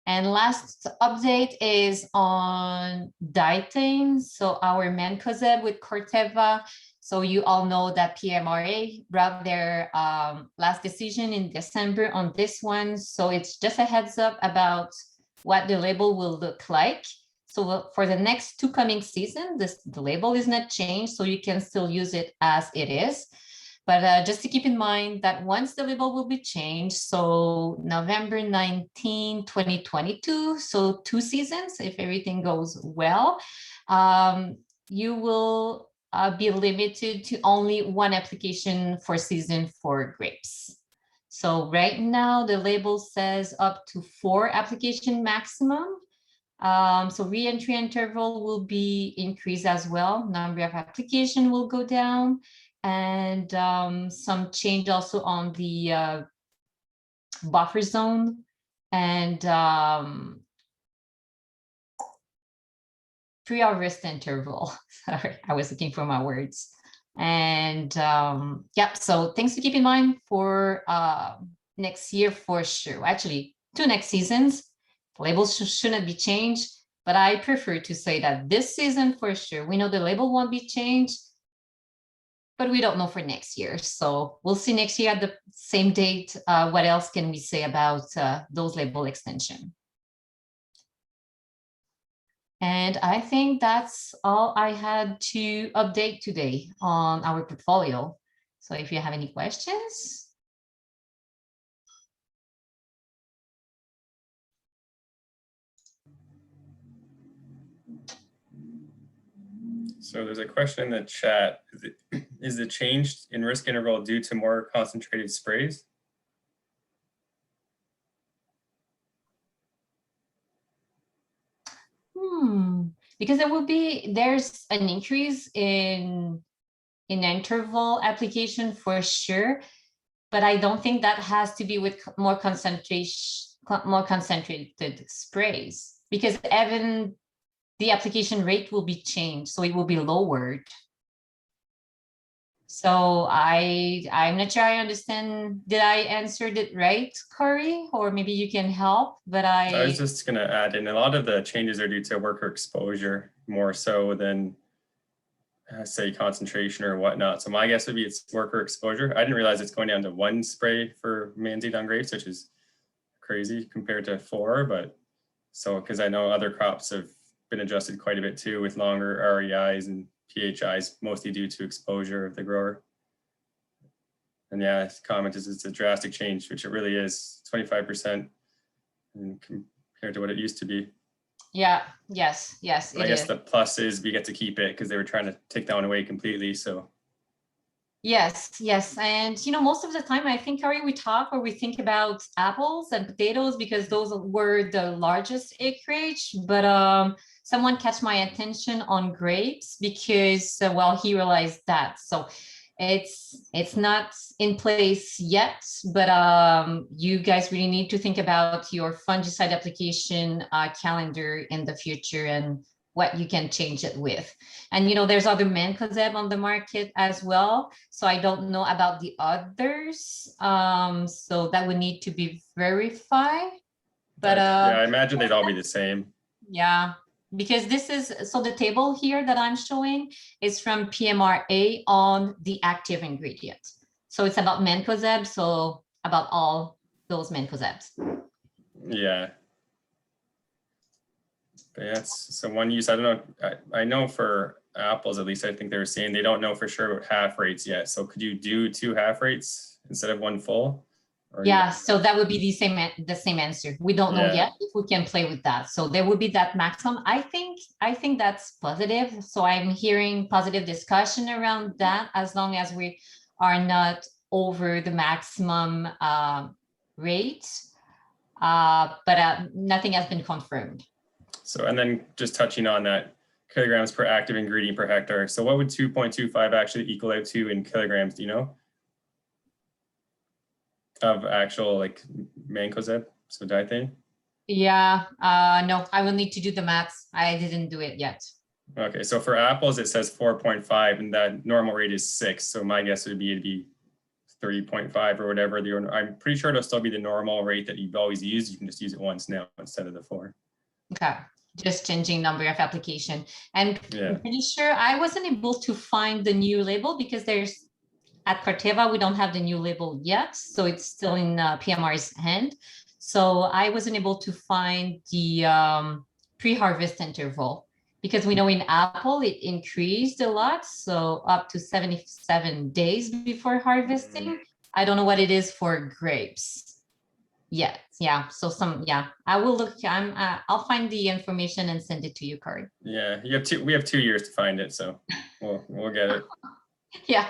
And last update is on dietane. So our mancozeb with Corteva. So you all know that PMRA brought their last decision in December on this one. So it's just a heads up about what the label will look like. So for the next 2 coming seasons, the label is not changed, so you can still use it as it is. But just to keep in mind that once the label will be changed, so November 19, 2022, so 2 seasons, if everything goes well, you will be limited to only 1 application for season for grapes. So right now the label says up to 4 application maximum. So re-entry interval will be increased as well. Number of application will go down. And some change also on the buffer zone and pre-harvest interval. Sorry, I was looking for my words. And yep, so things to keep in mind for next year for sure. Actually, 2 next seasons. Labels shouldn't be changed, but I prefer to say that this season for sure. We know the label won't be changed, but we don't know for next year. So we'll see next year at the same date. What else can we say about those label extension? And I think that's all I had to update today on our portfolio. So if you have any questions. So there's a question in the chat. Is the change in risk interval due to more concentrated sprays? Because there's an increase in interval application for sure, but I don't think that has to be with more concentrated sprays, because even the application rate will be changed, so it will be lowered. So I'm not sure I understand. Did I answer it right, Corey? Or maybe you can help, but I was just going to add in, a lot of the changes are due to worker exposure more so than say concentration or whatnot. So my guess would be it's worker exposure. I didn't realize it's going down to 1 spray for manzanite on grapes, which is crazy compared to 4, but so because I know other crops have been adjusted quite a bit too with longer REIs and PHIs, mostly due to exposure of the grower. And yeah, his comment is it's a drastic change, which it really is, 25% compared to what it used to be. Yeah, yes, I guess the plus is we get to keep it because they were trying to take that one away completely. So yes. And most of the time I think, Corey, we talk or we think about apples and potatoes because those were the largest acreage, but someone catch my attention on grapes because he realized that. So it's not in place yet, but you guys really need to think about your fungicide application calendar in the future and what you can change it with. And there's other mancozeb on the market as well, so I don't know about the others, so that would need to be verified, but yeah, I imagine they'd all be the same. Yeah, because the table here that I'm showing is from PMRA on the active ingredient. So it's about mancozeb, so about all those mancozebs. Yeah. But yeah, so one use, I don't know, I know for apples, at least I think they were saying they don't know for sure about half rates yet. So could you do 2 half rates instead of 1 full? Yeah, so that would be the same answer. We don't know yet if we can play with that. So there would be that maximum. I think that's positive. So I'm hearing positive discussion around that as long as we are not over the maximum rate. But nothing has been confirmed. So, and then just touching on that, kilograms per active ingredient per hectare. So what would 2.25 actually equal out to in kilograms, do you know? Of actual like mancozeb, so diethane? Yeah, no, I will need to do the maths. I didn't do it yet. Okay, so for apples, it says 4.5 and that normal rate is 6. So my guess would be it'd be 3.5 or whatever. I'm pretty sure it'll still be the normal rate that you've always used. You can just use it once now instead of the 4. Okay, just changing number of application. And I'm pretty sure I wasn't able to find the new label because at Corteva, we don't have the new label yet. So it's still in PMR's hand. So I wasn't able to find the pre-harvest interval because we know in apple, it increased a lot. So up to 77 days before harvesting. I don't know what it is for grapes yet. Yeah. So I will look. I'll find the information and send it to you, Corey. Yeah, we have 2 years to find it. So we'll get it. Yeah.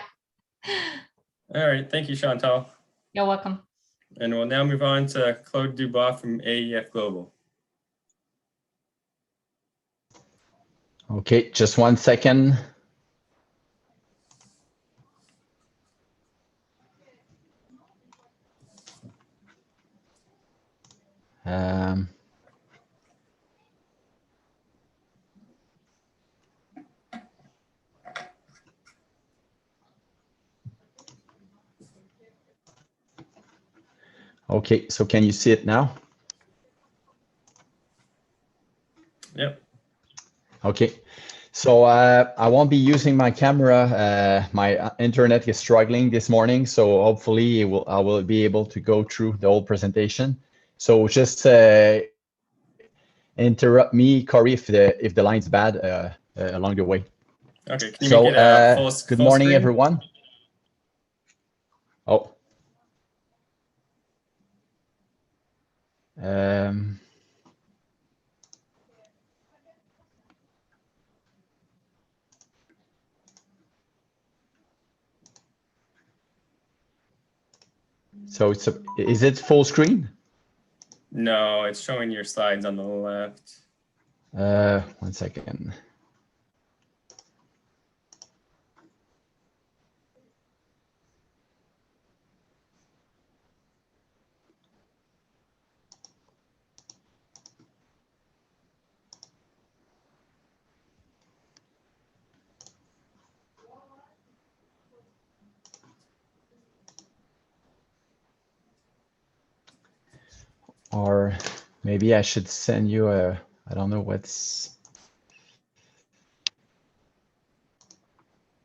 All right. Thank you, Chantal. You're welcome. And we'll now move on to Claude Dubois from AEF Global. Okay, just 1 second. Okay, so can you see it now? Yep. Okay, so I won't be using my camera. My internet is struggling this morning, so hopefully I will be able to go through the whole presentation. So just interrupt me, Corey, if the line's bad along the way. Okay. Can you So make it good morning, screen? everyone. Oh. Um, so is it full screen? No, it's showing your slides on the left. 1 second. Or maybe I should send you I don't know what's.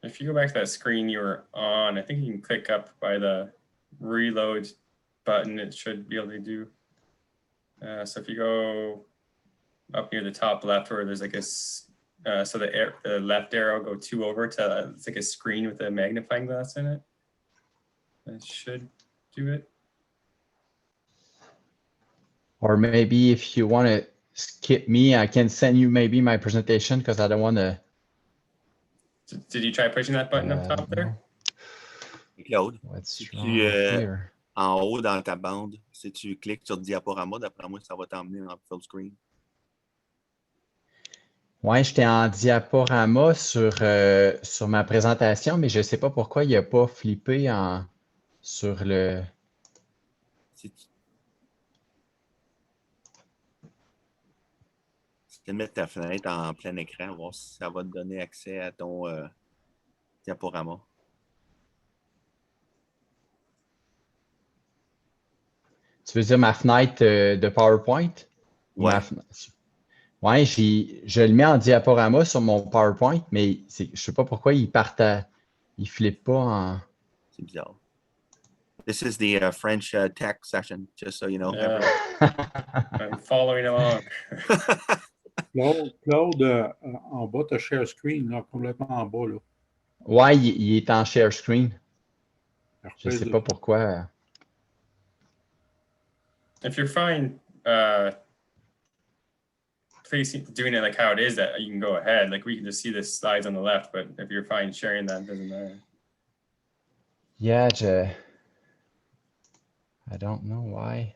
If you go back to that screen you were on, I think you can click up by the reload button. It should be able to do. So if you go up near the top left where there's like a, so the left arrow, go 2 over to, it's like a screen with a magnifying glass in it. That should do it. Or maybe if you want to skip me, I can send you maybe my presentation because I don't want to. Did you try pushing that button up top there? Claude, What's si wrong tu, here? en haut dans ta bande, si tu cliques sur diaporama, d'après moi, ça va t'emmener en full screen. Ouais, j'étais en diaporama sur ma présentation, mais je ne sais pas pourquoi il n'a pas flippé sur le. Si tu peux mettre ta fenêtre en plein écran, voir si ça va te donner accès à ton diaporama. Tu veux dire ma fenêtre de PowerPoint? Ouais. Ouais, je le mets en diaporama sur mon PowerPoint, mais je ne sais pas pourquoi il flippe pas en. C'est bizarre. This is the French tech session, just so you know. Yeah. I'm following along. Claude, en bas, tu as share screen, là, complètement en bas. Là. Ouais, il est en share screen. Je ne sais pas Repèse pourquoi. If you're fine, facing doing it like how it is, that you can go ahead. Like we can just see the slides on the left, but if you're fine sharing that, it doesn't matter. Yeah, I don't know why.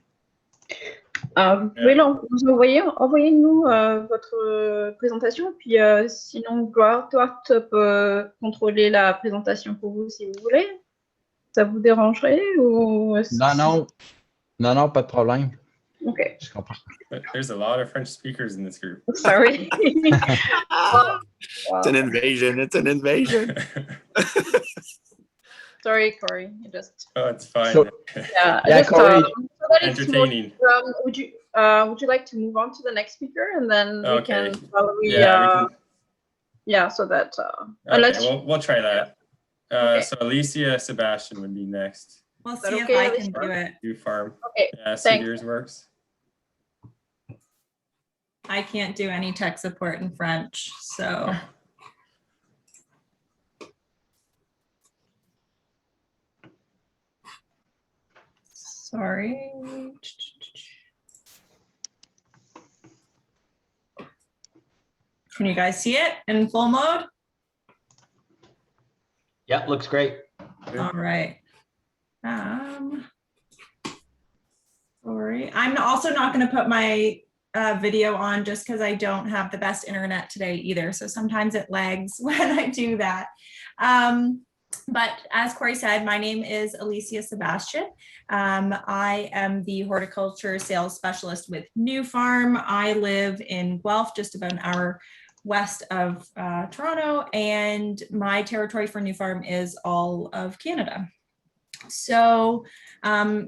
Vous pouvez nous envoyez-nous votre présentation, puis sinon Dubois peut contrôler la présentation pour vous si vous voulez. Ça vous dérangerait ou... Non, pas de problème. Ok. Je comprends. But there's a lot of French speakers in this group. Sorry. Wow. It's an invasion. It's an invasion. Sorry, Corey. Oh, it's fine. So, Yeah, Corey. So that it's more, Entertaining. would you like to move on to the next speaker and then we Okay. can probably so that unless Okay, we'll try that. Okay. So Alicia, Sebastian would be next. We'll Is that see okay, if I Alicia? can do it. Nufarm. Okay, Yeah, see thanks. yours works. I can't do any tech support in French, so. Sorry. Can you guys see it in full mode? Yeah, looks great. All right. Sorry, I'm also not going to put my video on just because I don't have the best internet today either. So sometimes it lags when I do that. But as Corey said, my name is Alicia Sebastian. I am the horticulture sales specialist with Nufarm. I live in Guelph, just about an hour west of Toronto, and my territory for Nufarm is all of Canada. So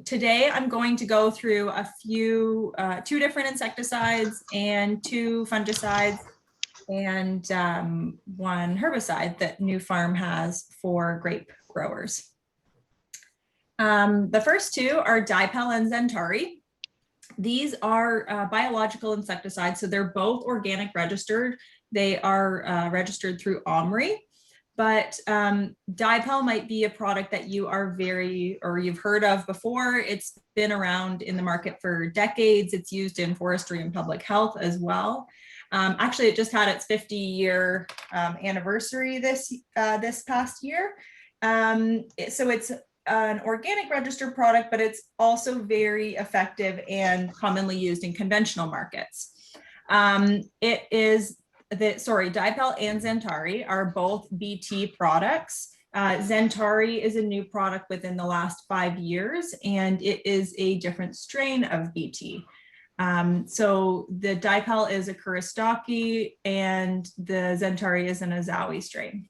today I'm going to go through a few, 2 different insecticides and 2 fungicides and 1 herbicide that Nufarm has for grape growers. The first 2 are Dipel and Zentari. These are biological insecticides, so they're both organic registered. They are registered through OMRI. But Dipel might be a product that you are you've heard of before. It's been around in the market for decades. It's used in forestry and public health as well. Actually, it just had its 50-year anniversary this past year. So it's an organic registered product, but it's also very effective and commonly used in conventional markets. Dipel and Zentari are both BT products. Zentari is a new product within the last 5 years, and it is a different strain of BT. So the Dipel is a Kurostaki and the Zentari is an Azawi strain.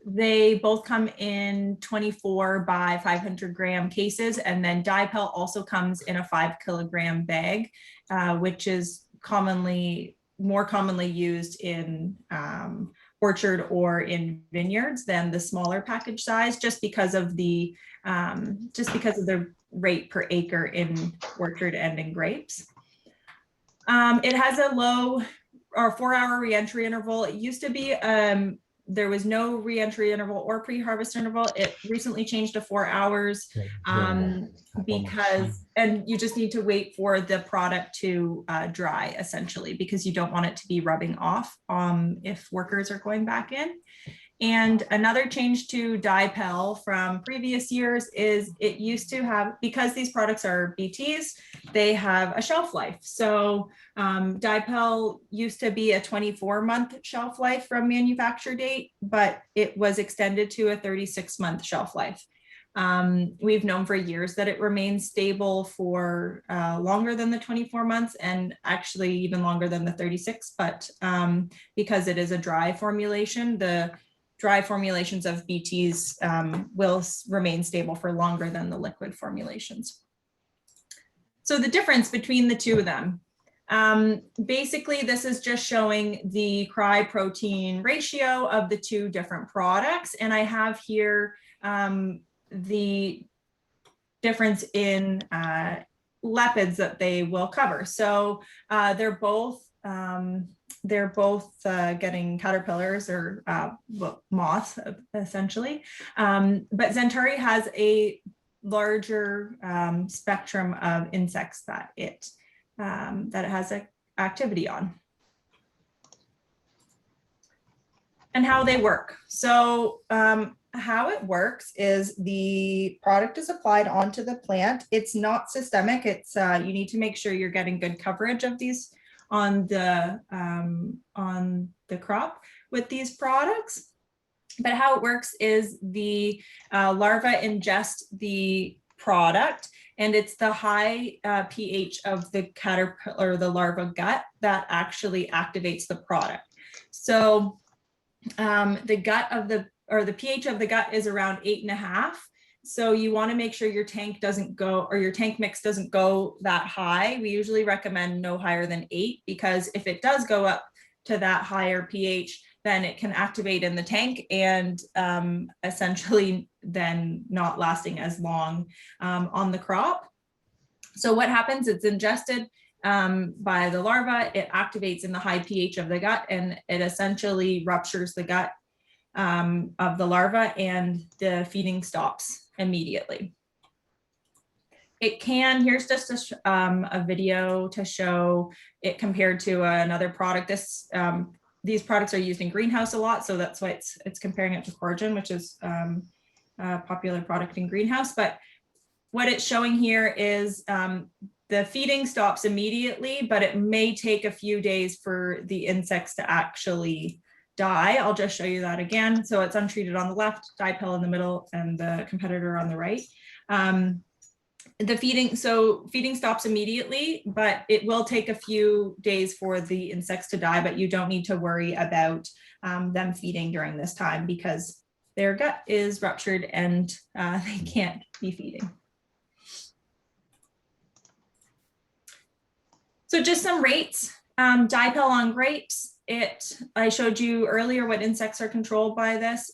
They both come in 24 by 500 gram cases, and then Dipel also comes in a 5 kilogram bag, which is more commonly used in orchard or in vineyards than the smaller package size, just because of the rate per acre in orchard and in grapes. It has a low or 4-hour reentry interval. It used to be there was no reentry interval or pre-harvest interval. It recently changed to 4 hours because you just need to wait for the product to dry, essentially, because you don't want it to be rubbing off if workers are going back in. And another change to Dipel from previous years is it used to have, because these products are BTs, they have a shelf life. So Dipel used to be a 24-month shelf life from manufacture date, but it was extended to a 36-month shelf life. We've known for years that it remains stable for longer than the 24 months and actually even longer than the 36, but because it is a dry formulation, the dry formulations of BTs will remain stable for longer than the liquid formulations. So the difference between the two of them, basically this is just showing the cry protein ratio of the two different products. And I have here the difference in lepids that they will cover. So they're both getting caterpillars or moths, essentially. But Zentari has a larger spectrum of insects that it has activity on. And how they work. So how it works is the product is applied onto the plant. It's not systemic. It's you need to make sure you're getting good coverage of these on the crop with these products. But how it works is the larva ingest the product, and it's the high pH of the caterpillar, the larva gut, that actually activates the product. So the pH of the gut is around 8.5. So you want to make sure your tank doesn't go, or your tank mix doesn't go that high. We usually recommend no higher than 8, because if it does go up to that higher pH, then it can activate in the tank and essentially then not lasting as long on the crop. So what happens, it's ingested by the larva, it activates in the high pH of the gut, and it essentially ruptures the gut of the larva, and the feeding stops immediately. It can, here's just a video to show it compared to another product. These products are used in greenhouse a lot, so that's why it's comparing it to Coragen, which is a popular product in greenhouse. But what it's showing here is the feeding stops immediately, but it may take a few days for the insects to actually die. I'll just show you that again. So it's untreated on the left, Dipel in the middle, and the competitor on the right. Feeding stops immediately, but it will take a few days for the insects to die, but you don't need to worry about them feeding during this time, because their gut is ruptured and they can't be feeding. So just some rates. Dipel on grapes. I showed you earlier what insects are controlled by this.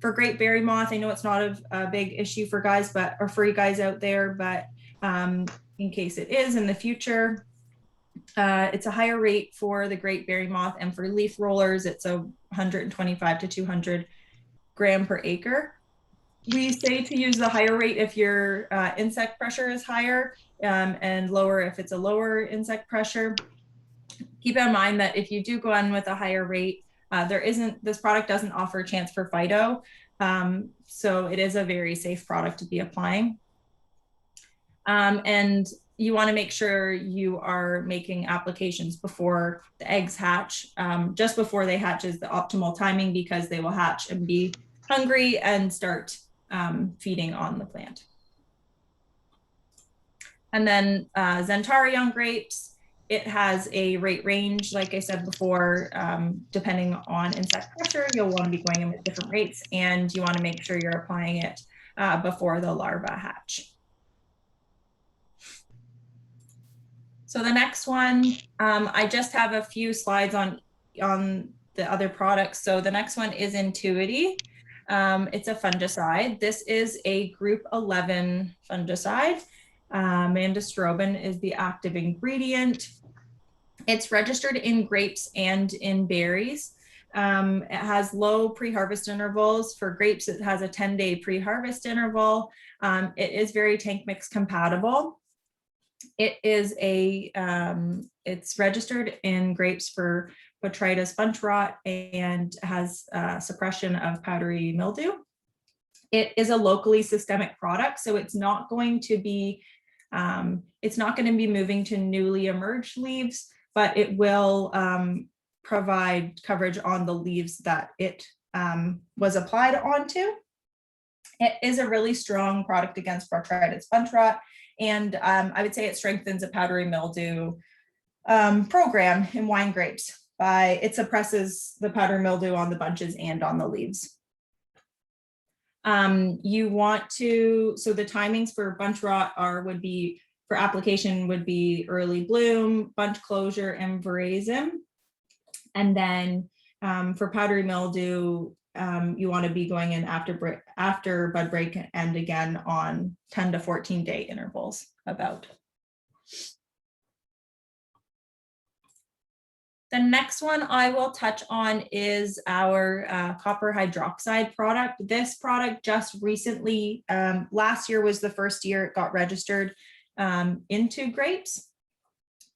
For grape berry moth, I know it's not a big issue for guys, or for you guys out there, but in case it is in the future, it's a higher rate for the grape berry moth, and for leaf rollers, it's a 125 to 200 gram per acre. We say to use the higher rate if your insect pressure is higher, and lower if it's a lower insect pressure. Keep in mind that if you do go on with a higher rate, this product doesn't offer a chance for phyto. So it is a very safe product to be applying. And you want to make sure you are making applications before the eggs hatch. Just before they hatch is the optimal timing, because they will hatch and be hungry and start feeding on the plant. And then Zentari on grapes, it has a rate range, like I said before, depending on insect pressure, you'll want to be going in with different rates, and you want to make sure you're applying it before the larvae hatch. So the next one, I just have a few slides on the other products. So the next one is Intuity. It's a fungicide. This is a group 11 fungicide. Mandostrobin is the active ingredient. It's registered in grapes and in berries. It has low pre-harvest intervals. For grapes, it has a 10-day pre-harvest interval. It is very tank mix compatible. It is it's registered in grapes for botrytis bunch rot and has suppression of powdery mildew. It is a locally systemic product, so it's not going to be moving to newly emerged leaves, but it will provide coverage on the leaves that it was applied onto. It is a really strong product against botrytis bunch rot, and I would say it strengthens a powdery mildew program in wine grapes by it suppresses the powdery mildew on the bunches and on the leaves. You want to, so the timings for bunch rot for application would be early bloom, bunch closure, and verism. And then for powdery mildew, you want to be going in after bud break and again on 10 to 14 day intervals about. The next one I will touch on is our copper hydroxide product. This product just recently, last year was the first year it got registered into grapes.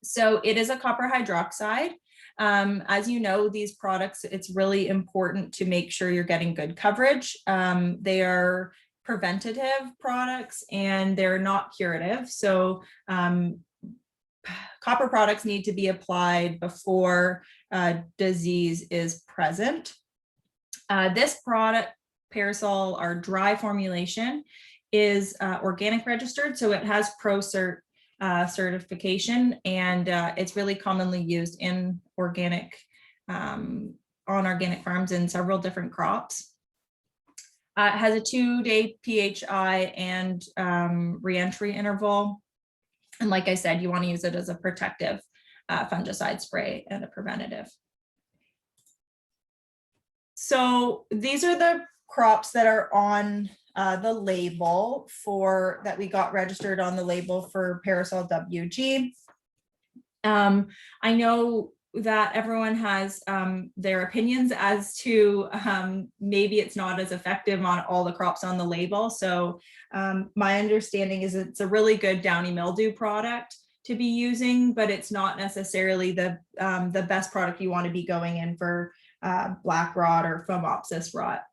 So it is a copper hydroxide. As you know, these products, it's really important to make sure you're getting good coverage. They are preventative products and they're not curative. So copper products need to be applied before disease is present. This product, Parasol, our dry formulation, is organic registered, so it has ProCert certification, and it's really commonly used in organic on organic farms in several different crops. It has a 2-day PHI and reentry interval. And like I said, you want to use it as a protective fungicide spray and a preventative. So these are the crops that are on the label that we got registered on the label for Parasol WG. I know that everyone has their opinions as to maybe it's not as effective on all the crops on the label. So my understanding is it's a really good downy mildew product to be using, but it's not necessarily the best product you want to be going in for black rot or phomopsis rot.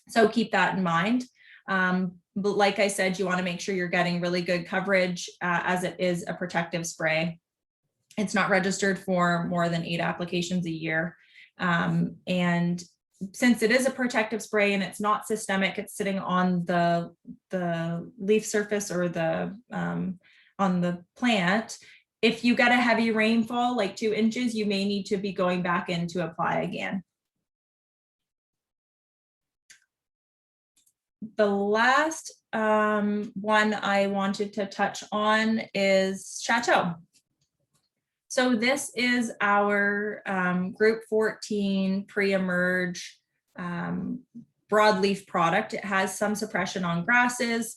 So keep that in mind. But like I said, you want to make sure you're getting really good coverage as it is a protective spray. It's not registered for more than 8 applications a year. And since it is a protective spray and it's not systemic, it's sitting on the leaf surface or on the plant. If you get a heavy rainfall, like 2 inches, you may need to be going back in to apply again. The last one I wanted to touch on is Chateau. So this is our group 14 pre-emerge broadleaf product. It has some suppression on grasses.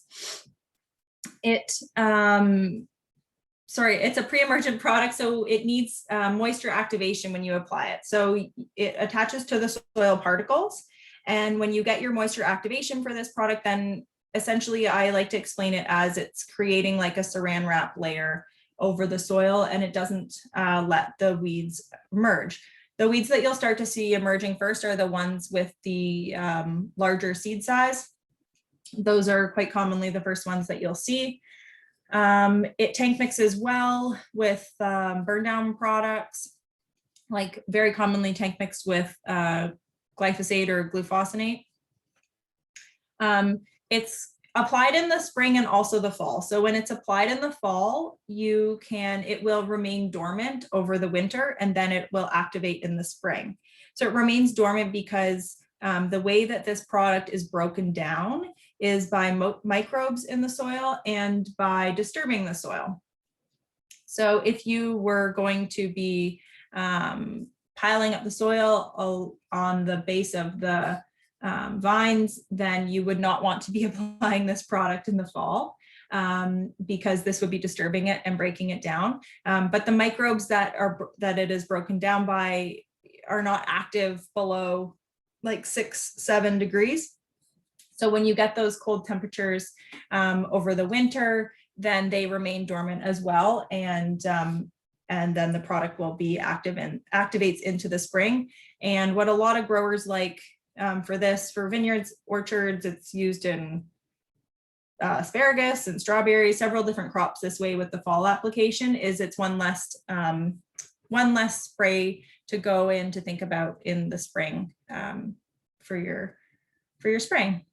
sorry, it's a pre-emergent product, so it needs moisture activation when you apply it. So it attaches to the soil particles. And when you get your moisture activation for this product, then essentially I like to explain it as it's creating like a saran wrap layer over the soil, and it doesn't let the weeds emerge. The weeds that you'll start to see emerging first are the ones with the larger seed size. Those are quite commonly the first ones that you'll see. It tank mixes well with burn down products, like very commonly tank mixed with glyphosate or glufosinate. It's applied in the spring and also the fall. So when it's applied in the fall, it will remain dormant over the winter, and then it will activate in the spring. So it remains dormant because the way that this product is broken down is by microbes in the soil and by disturbing the soil. So if you were going to be piling up the soil on the base of the vines, then you would not want to be applying this product in the fall because this would be disturbing it and breaking it down. But the microbes that it is broken down by are not active below like 6-7 degrees. So when you get those cold temperatures over the winter, then they remain dormant as well. And then the product will be active and activates into the spring. And what a lot of growers like for vineyards, orchards, it's used in asparagus and strawberries, several different crops this way with the fall application, is it's one less spray to go in to think about in the spring for your spraying.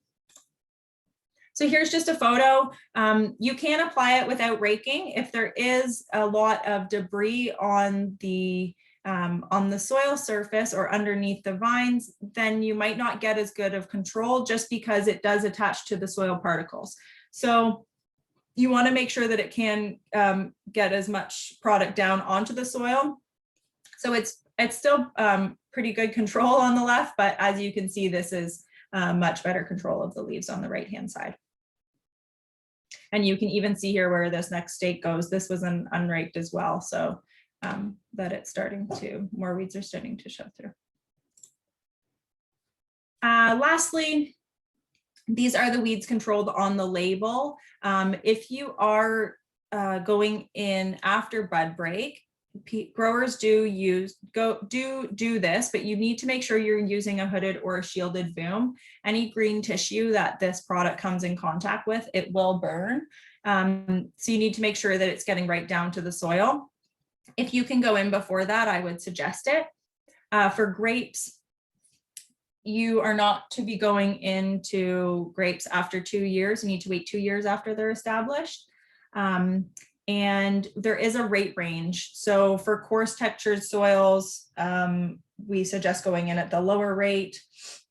So here's just a photo. You can apply it without raking. If there is a lot of debris on the soil surface or underneath the vines, then you might not get as good of control just because it does attach to the soil particles. So you want to make sure that it can get as much product down onto the soil. So it's still pretty good control on the left, but as you can see, this is much better control of the leaves on the right-hand side. And you can even see here where this next stake goes. This was an unraked as well, so that it's starting to, more weeds are starting to show through. Lastly, these are the weeds controlled on the label. If you are going in after bud break, growers do this, but you need to make sure you're using a hooded or a shielded boom. Any green tissue that this product comes in contact with, it will burn. So you need to make sure that it's getting right down to the soil. If you can go in before that, I would suggest it. For grapes, you are not to be going into grapes after 2 years. You need to wait 2 years after they're established. And there is a rate range. So for coarse textured soils, we suggest going in at the lower rate,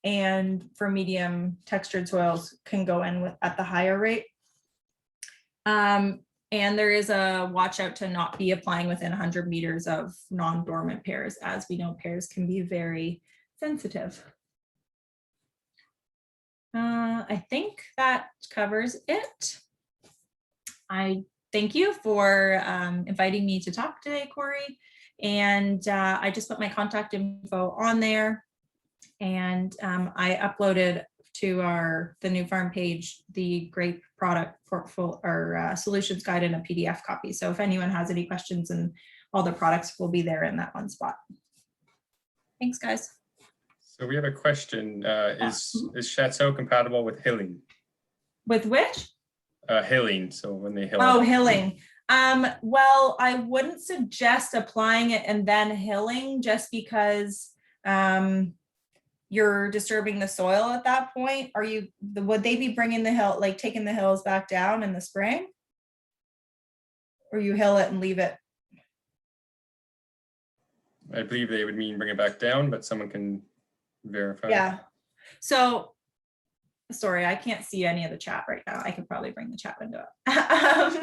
and for medium textured soils can go in at the higher rate. And there is a watch out to not be applying within 100 meters of non-dormant pears, as we know pears can be very sensitive. I think that covers it. I thank you for inviting me to talk today, Corey. And I just put my contact info on there. And I uploaded to the Nufarm page the grape product portfolio or solutions guide in a PDF copy. So if anyone has any questions, and all the products will be there in that one spot. Thanks, guys. So we have a question. Is Chateau compatible with hilling? With which? Hilling. So when they hill. Oh, hilling. Well, I wouldn't suggest applying it and then hilling, just because you're disturbing the soil at that point. Would they be bringing the hill, like taking the hills back down in the spring? Or you hill it and leave it? I believe they would mean bring it back down, but someone can verify. Yeah. So, sorry, I can't see any of the chat right now. I could probably bring the chat window up.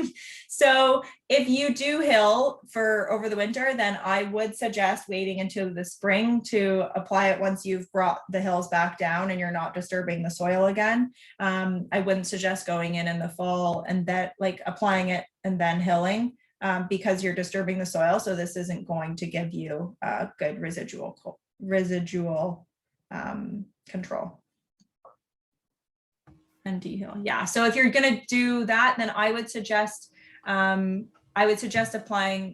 So if you do hill for over the winter, then I would suggest waiting until the spring to apply it once you've brought the hills back down and you're not disturbing the soil again. I wouldn't suggest going in the fall and that, like, applying it and then hilling. because you're disturbing the soil. So this isn't going to give you a good residual control. And dehill. Yeah. So if you're going to do that, then I would suggest applying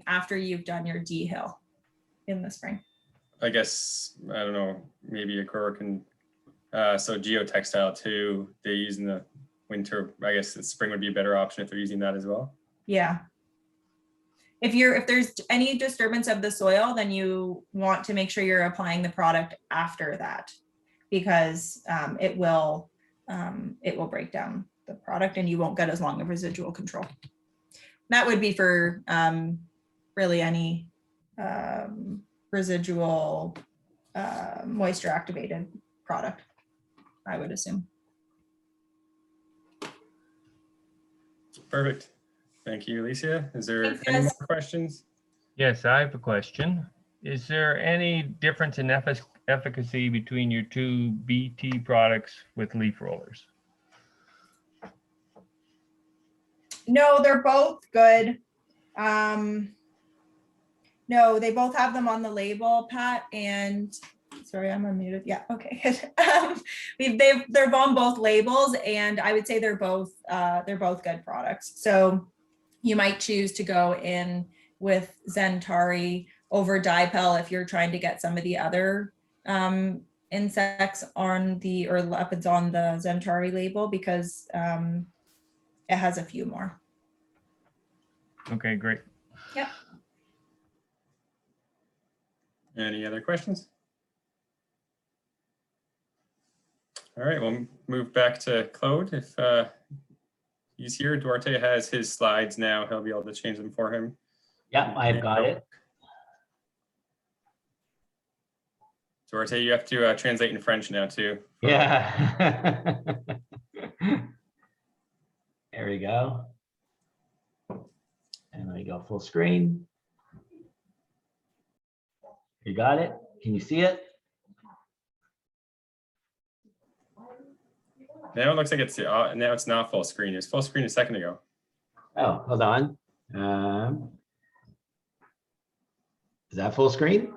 after you've done your dehill in the spring. I guess, I don't know, maybe a grower can, so geotextile too, they use in the winter. I guess the spring would be a better option if they're using that as well. Yeah. If there's any disturbance of the soil, then you want to make sure you're applying the product after that, because it will break down the product and you won't get as long of residual control. That would be for really any residual moisture activated product, I would assume. Perfect. Thank you, Alicia. Is there Thanks, any guys. more questions? Yes, I have a question. Is there any difference in efficacy between your two BT products with leaf rollers? No, they're both good. No, they both have them on the label, Pat, and sorry, I'm unmuted. Yeah, okay. They're on both labels, and I would say they're both good products. So you might choose to go in with Zentari over Dipel if you're trying to get some of the other insects on the, or leopards on the Zentari label, because it has a few more. Okay, great. Yep. Any other questions? All right, we'll move back to Claude. If he's here, Duarte has his slides now. He'll be able to change them for him. Yeah, I've got it. Duarte, you have to translate in French now too. Yeah. There we go. And let me go full screen. You got it? Can you see it? Now it looks like it's now it's not full screen. It was full screen a second ago. Oh, hold on. Is that full screen?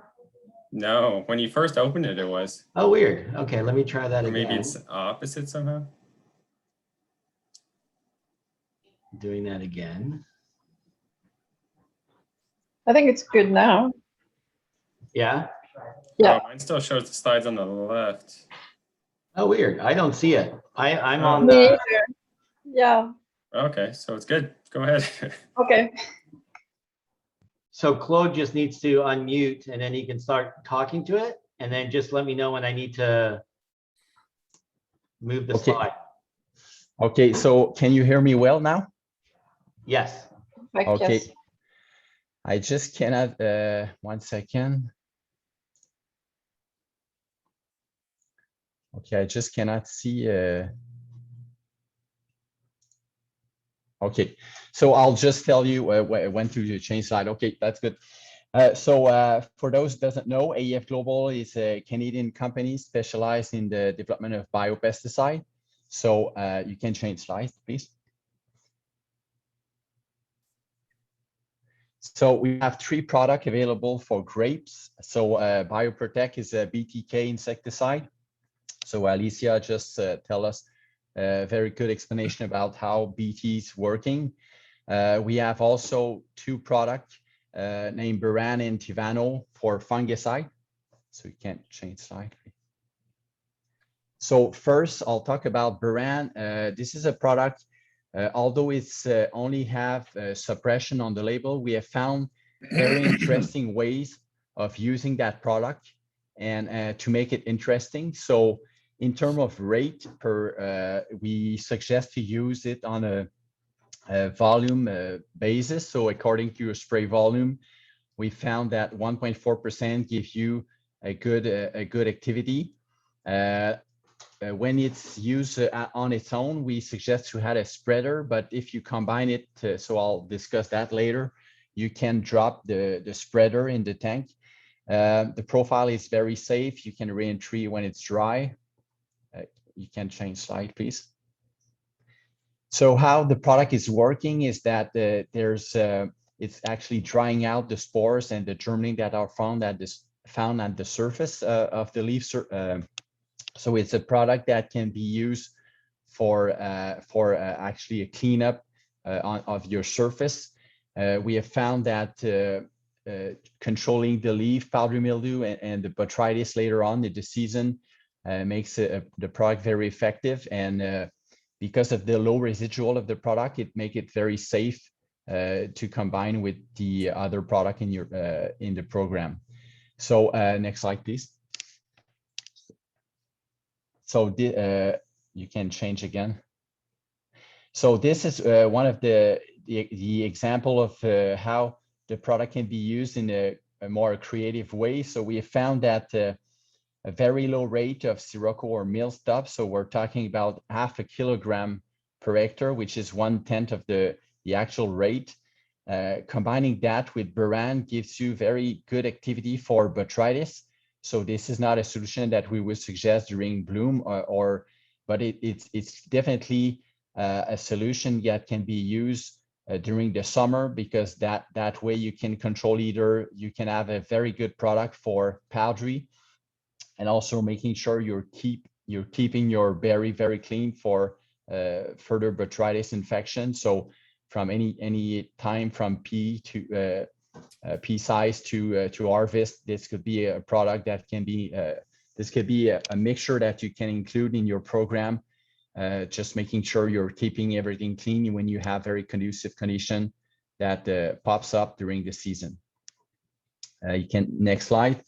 No, when you first opened it, it was. Oh, weird. Okay, let me try that Or again. maybe it's opposite somehow. Doing that again. I think it's good now. Yeah. Yeah. Oh, mine still shows the slides on the left. Oh, weird. I don't see it. I'm on Me the. either. Yeah. Okay, so it's good. Go ahead. Okay. So Claude just needs to unmute and then he can start talking to it. And then just let me know when I need to move the Okay. slide. Okay, so can you hear me well now? Yes. Like, Okay. yes. I just cannot, 1 second. Okay, I just cannot see. Okay, so I'll just tell you when to change slide. Okay, that's good. So for those who doesn't know, AEF Global is a Canadian company specialized in the development of biopesticide. So you can change slides, please. So we have 3 products available for grapes. So BioProtect is a BTK insecticide. So Alicia just tell us a very good explanation about how BT is working. We have also 2 products named Buran and Tivano for fungicide. So you can't change slide. So first, I'll talk about Buran. This is a product, although it's only have suppression on the label, we have found very interesting ways of using that product and to make it interesting. So in terms of rate per, we suggest to use it on a volume basis. So according to your spray volume, we found that 1.4% gives you a good activity. When it's used on its own, we suggest to have a spreader, but if you combine it, so I'll discuss that later, you can drop the spreader in the tank. The profile is very safe. You can re-entry when it's dry. You can change slide, please. So how the product is working is that there's it's actually drying out the spores and the germline that are found at the surface of the leaf. So it's a product that can be used for actually a cleanup of your surface. We have found that controlling the leaf powdery mildew and the botrytis later on in the season makes the product very effective. And because of the low residual of the product, it makes it very safe to combine with the other product in your in the program. So next slide, please. So you can change again. So this is one of the example of how the product can be used in a more creative way. So we have found that a very low rate of sirocco or meal stop. So we're talking about 0.5 kilogram per hectare, which is 1/10 of the actual rate. Combining that with boran gives you very good activity for botrytis. So this is not a solution that we would suggest during bloom, but it's definitely a solution that can be used during the summer, because that way you can control either, you can have a very good product for powdery, and also making sure you're keeping your berry very clean for further botrytis infection. So from any time from pea size to harvest, this could be a product that can be this could be a mixture that you can include in your program, just making sure you're keeping everything clean when you have very conducive condition that pops up during the season. You can next slide.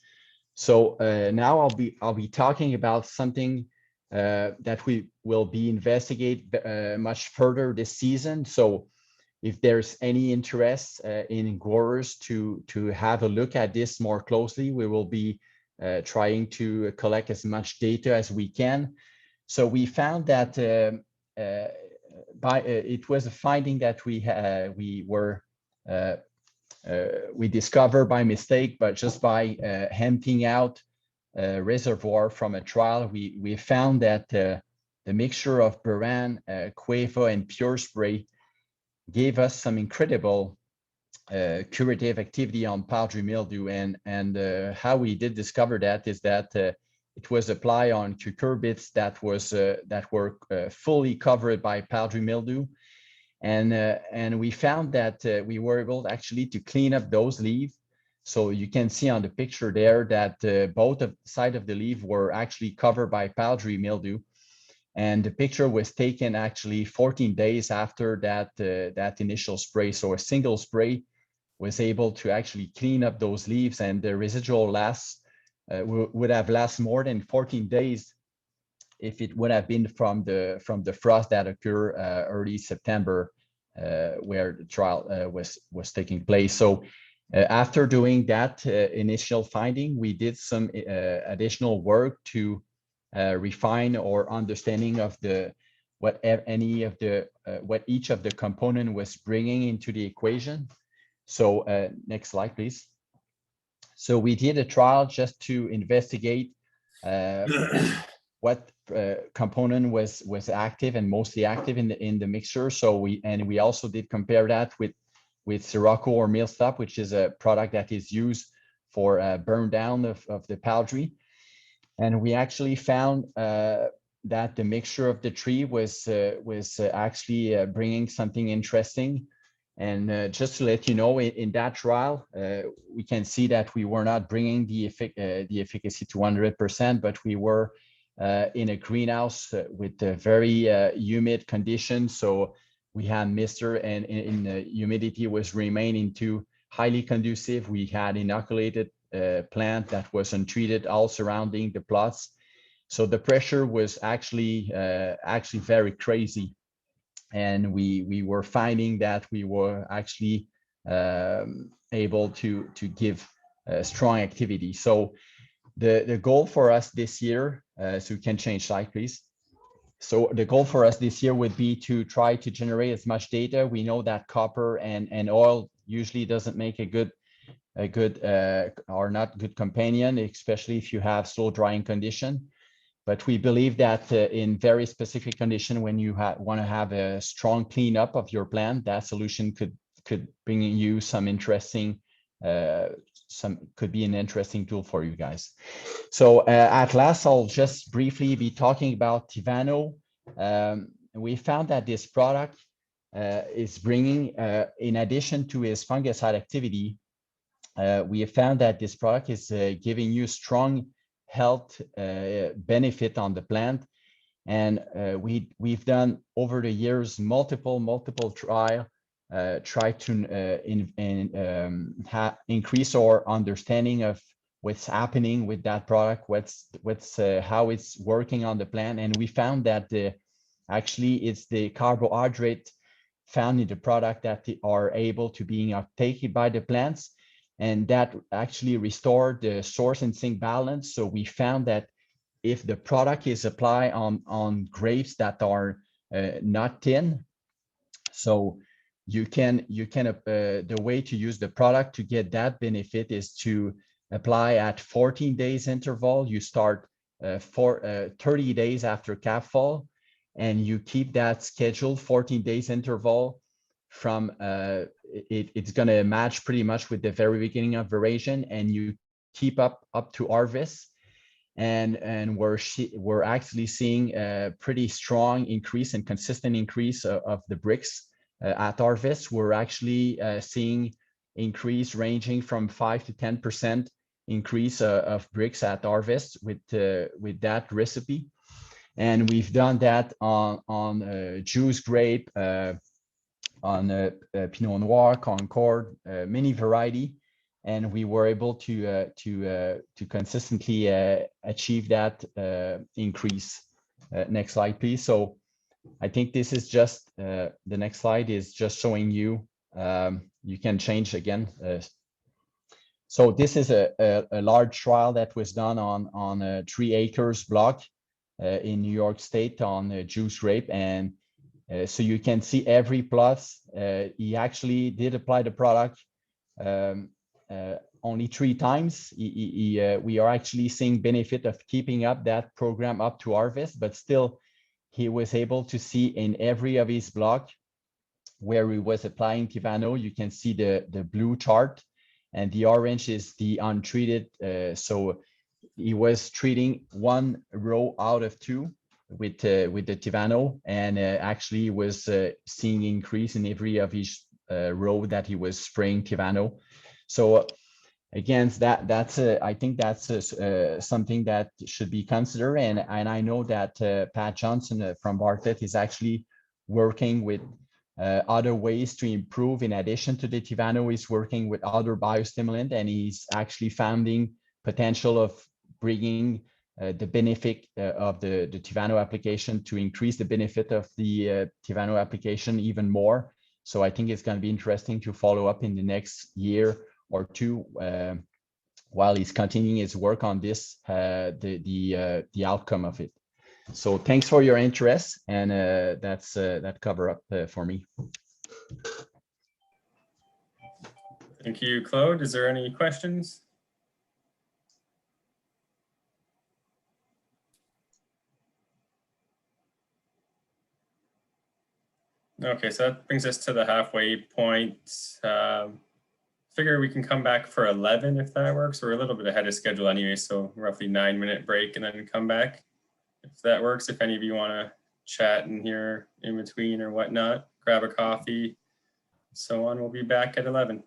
So now I'll be talking about something that we will be investigate much further this season. So if there's any interest in growers to have a look at this more closely, we will be trying to collect as much data as we can. So we found that it was a finding that we discovered by mistake, but just by emptying out a reservoir from a trial, we found that the mixture of boran, Corteva, and PureSpray gave us some incredible curative activity on powdery mildew. And how we did discover that is that it was applied on cucurbits that were fully covered by powdery mildew. And we found that we were able actually to clean up those leaves. So you can see on the picture there that both sides of the leaf were actually covered by powdery mildew. And the picture was taken actually 14 days after that initial spray. So a single spray was able to actually clean up those leaves, and the residual would have lasted more than 14 days if it would have been from the frost that occurred early September, where the trial was taking place. So after doing that initial finding, we did some additional work to refine our understanding of what each of the component was bringing into the equation. So next slide, please. So we did a trial just to investigate what component was active and mostly active in the mixture. So we also did compare that with sirocco or meal stop, which is a product that is used for burn down of the powdery. And we actually found that the mixture of the three was actually bringing something interesting. And just to let you know, in that trial, we can see that we were not bringing the efficacy to 100%, but we were in a greenhouse with very humid conditions. So we had moisture, and humidity was remaining to highly conducive. We had inoculated plant that was untreated all surrounding the plots. So the pressure was actually very crazy. And we were finding that we were actually able to give strong activity. So the goal for us this year, so you can change slide, please. So the goal for us this year would be to try to generate as much data. We know that copper and oil usually doesn't make a good or not good companion, especially if you have slow drying condition. But we believe that in very specific condition, when you want to have a strong cleanup of your plant, that solution could bring you some interesting, could be an interesting tool for you guys. So at last, I'll just briefly be talking about Tivano. We found that this product is bringing, in addition to its fungicide activity, we have found that this product is giving you strong health benefit on the plant. And we've done over the years multiple trial, try to increase our understanding of what's happening with that product, how it's working on the plant. And we found that actually it's the carbohydrate found in the product that are able to being uptaken by the plants, and that actually restored the source and sink balance. So we found that if the product is applied on grapes that are not thin, so you can the way to use the product to get that benefit is to apply at 14 days interval. You start 30 days after cap fall, and you keep that scheduled 14 days interval from it's going to match pretty much with the very beginning of veraison, and you keep up to harvest. And we're actually seeing a pretty strong increase and consistent increase of the bricks at harvest. We're actually seeing increase ranging from 5 to 10% increase of bricks at harvest with that recipe. And we've done that on juice grape, on Pinot Noir, Concord, many variety. And we were able to consistently achieve that increase. Next slide, please. So I think this is just the next slide is just showing you. You can change again. So this is a large trial that was done on a 3 acres block in New York State on juice grape, and so you can see every plot. He actually did apply the product. Only 3 times. We are actually seeing benefit of keeping up that program up to harvest, but still he was able to see in every of his block where he was applying Tivano. You can see the blue chart, and the orange is the untreated. So he was treating 1 row out of 2 with the Tivano, and actually was seeing increase in every of his row that he was spraying Tivano. So again, I think that's something that should be considered. And I know that Pat Johnson from Bartlett is actually working with other ways to improve. In addition to the Tivano, he's working with other biostimulant, and he's actually finding potential of bringing the benefit of the Tivano application to increase the benefit of the Tivano application even more. So I think it's going to be interesting to follow up in the next year or 2 while he's continuing his work on this, the outcome of it. So thanks for your interest, and that cover up for me. Thank you, Claude. Is there any questions? Okay, so that brings us to the halfway point. Figure we can come back for 11 if that works. We're a little bit ahead of schedule anyway, so roughly 9-minute break and then come back if that works. If any of you want to chat in here in between or whatnot, grab a coffee, so on. We'll be back at 11.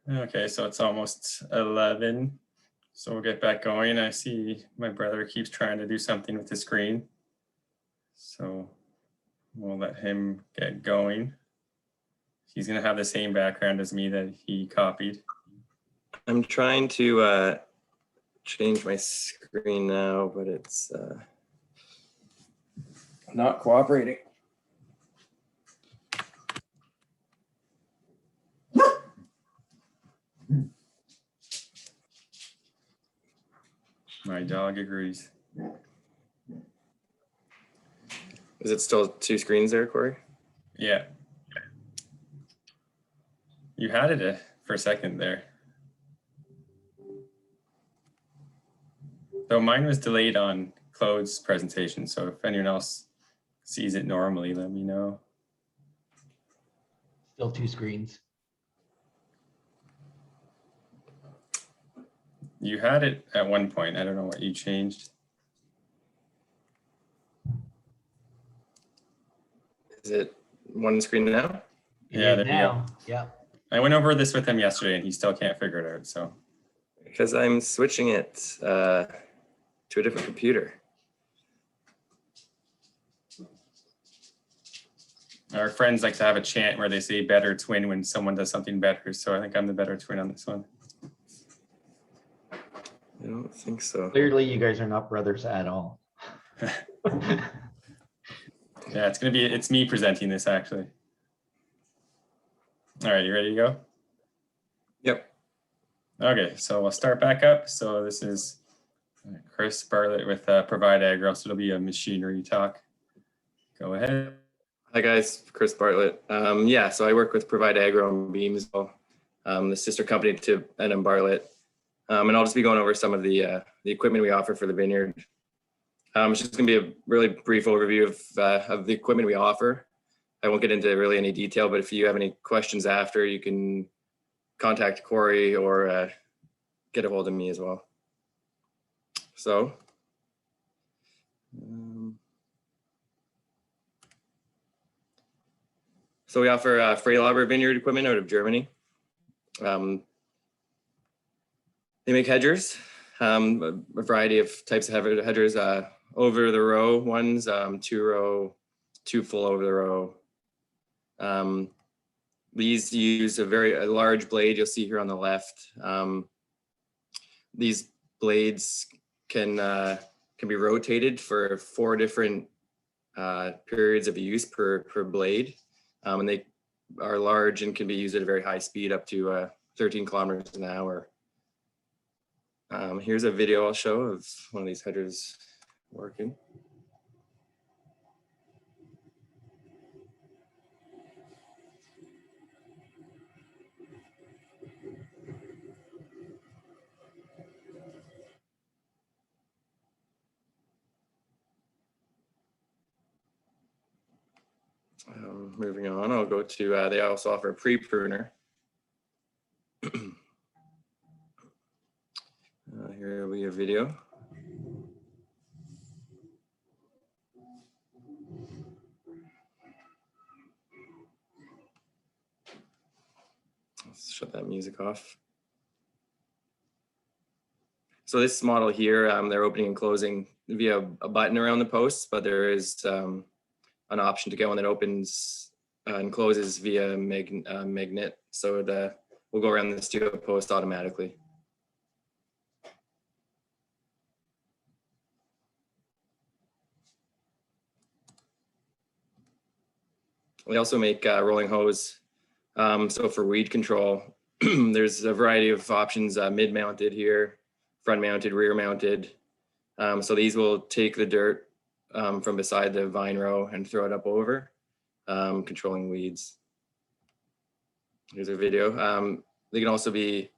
Okay, so it's almost 11. So we'll get back going. I see my brother keeps trying to do something with the screen. So we'll let him get going. He's gonna have the same background as me that he copied. I'm trying to change my screen now, but it's not cooperating. My dog agrees. Is it still 2 screens there, Corey? Yeah. You had it for a second there. So mine was delayed on Claude's presentation. So if anyone else sees it normally, let me know. Still 2 screens. You had it at one point. I don't know what you changed. Is it 1 screen now? Yeah, there you go. Now, yeah. I went over this with him yesterday and he still can't figure it out. So Because I'm switching it to a different computer. our friends like to have a chant where they say better twin when someone does something better. So I think I'm the better twin on this one. I don't think so. Clearly, you guys are not brothers at all. Yeah, it's me presenting this actually. All right, you ready to go? Yep. Okay, so we'll start back up. So this is Chris Bartlett with Provide Agro. So it'll be a machinery talk. Go ahead. Hi guys, Chris Bartlett. Yeah, so I work with Provide Agro and Beamsville, the sister company to N.M. Bartlett. And I'll just be going over some of the equipment we offer for the vineyard. It's just going to be a really brief overview of the equipment we offer. I won't get into really any detail, but if you have any questions after, you can contact Corey or get a hold of me as well. So, we offer Freilhaber vineyard equipment out of Germany. They make hedgers, a variety of types of hedgers, over the row ones, 2 full over the row. These use a very large blade you'll see here on the left. These blades can be rotated for 4 different periods of use per blade. And they are large and can be used at a very high speed, up to 13 kilometers an hour. Here's a video I'll show of one of these hedgers working. Moving on, I'll go to, they also offer a pre-pruner. Here will be a video. Let's shut that music off. So this model here, they're opening and closing via a button around the posts, but there is an option to get one that opens and closes via magnet. So we'll go around the steel post automatically. We also make rolling hose. So for weed control, there's a variety of options, mid-mounted here, front-mounted, rear-mounted. So these will take the dirt from beside the vine row and throw it up over, controlling weeds. Here's a video. They can also be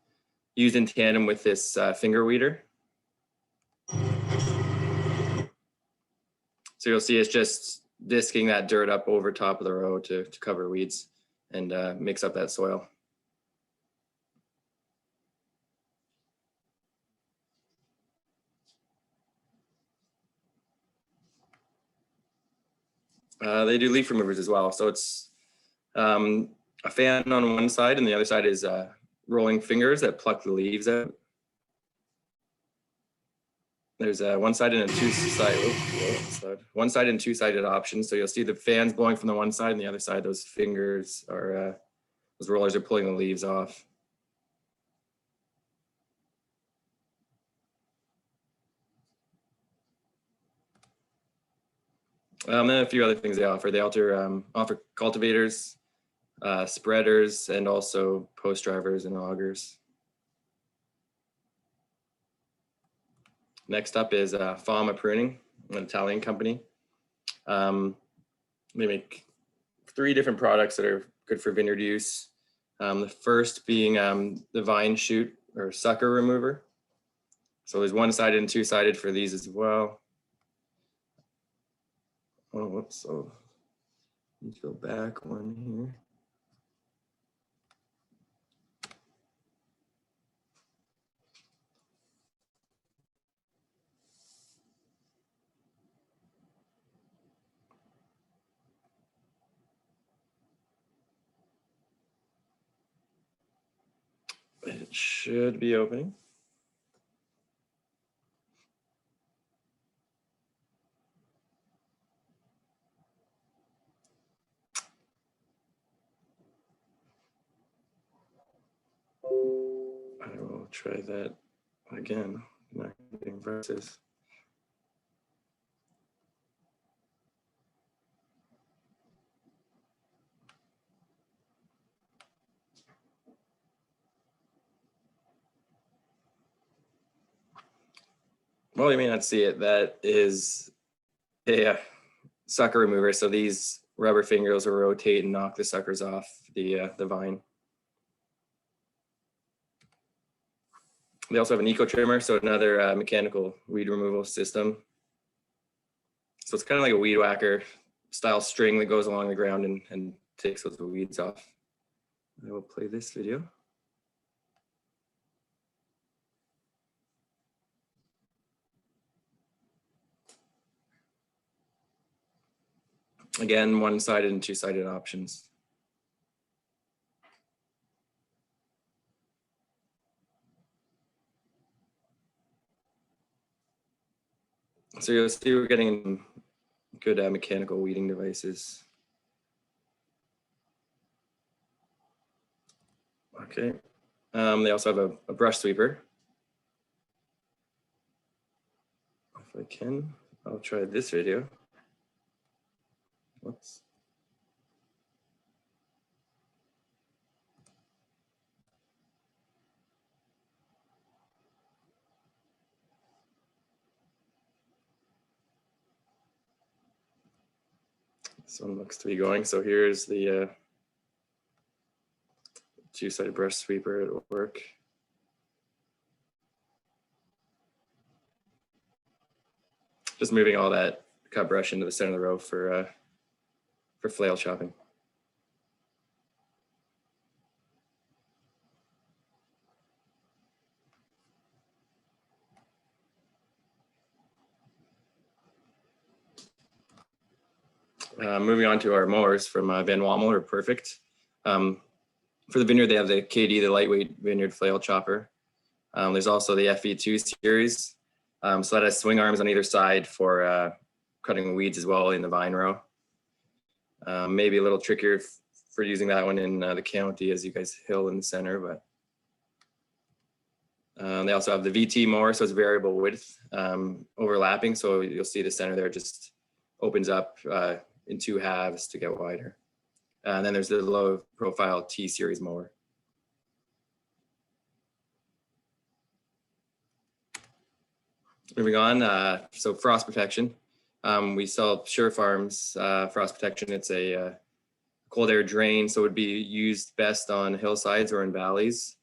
used in tandem with this finger weeder. So you'll see it's just disking that dirt up over top of the row to cover weeds and mix up that soil. They do leaf removers as well. So it's a fan on one side and the other side is rolling fingers that pluck the leaves out. There's a one-sided and a two-sided, one-sided and two-sided option. So you'll see the fans blowing from the one side, and the other side, those fingers are, those rollers are pulling the leaves off. And a few other things they offer. They offer cultivators, spreaders, and also post drivers and augers. Next up is Fama Pruning, an Italian company. They make 3 different products that are good for vineyard use. The first being the vine shoot or sucker remover. So there's one-sided and two-sided for these as well. Oh, whoops, so need to go back one here. It should be opening. I will try that again. Not getting verses. Well, you may not see it. That is a sucker remover. So these rubber fingers will rotate and knock the suckers off the vine. They also have an eco trimmer, so another mechanical weed removal system. So it's kind of like a weed whacker style string that goes along the ground and takes those weeds off. I will play this video. Again, one-sided and two-sided options. So you'll see we're getting good mechanical weeding devices. Okay. They also have a brush sweeper. If I can, I'll try this video. Whoops. This one looks to be going. So here's the two-sided brush sweeper at work. Just moving all that cut brush into the center of the row for flail chopping. Moving on to our mowers from Van Wammel are perfect. For the vineyard, they have the KD, the lightweight vineyard flail chopper. There's also the FE2 series. So that has swing arms on either side for cutting weeds as well in the vine row. Maybe a little trickier for using that one in the county as you guys hill in the center, but they also have the VT mower, so it's variable width overlapping. So you'll see the center there just opens up in 2 halves to get wider. And then there's the low profile T series mower. Moving on, so frost protection. We sell Sure Farms frost protection. It's a cold air drain, so it would be used best on hillsides or in valleys.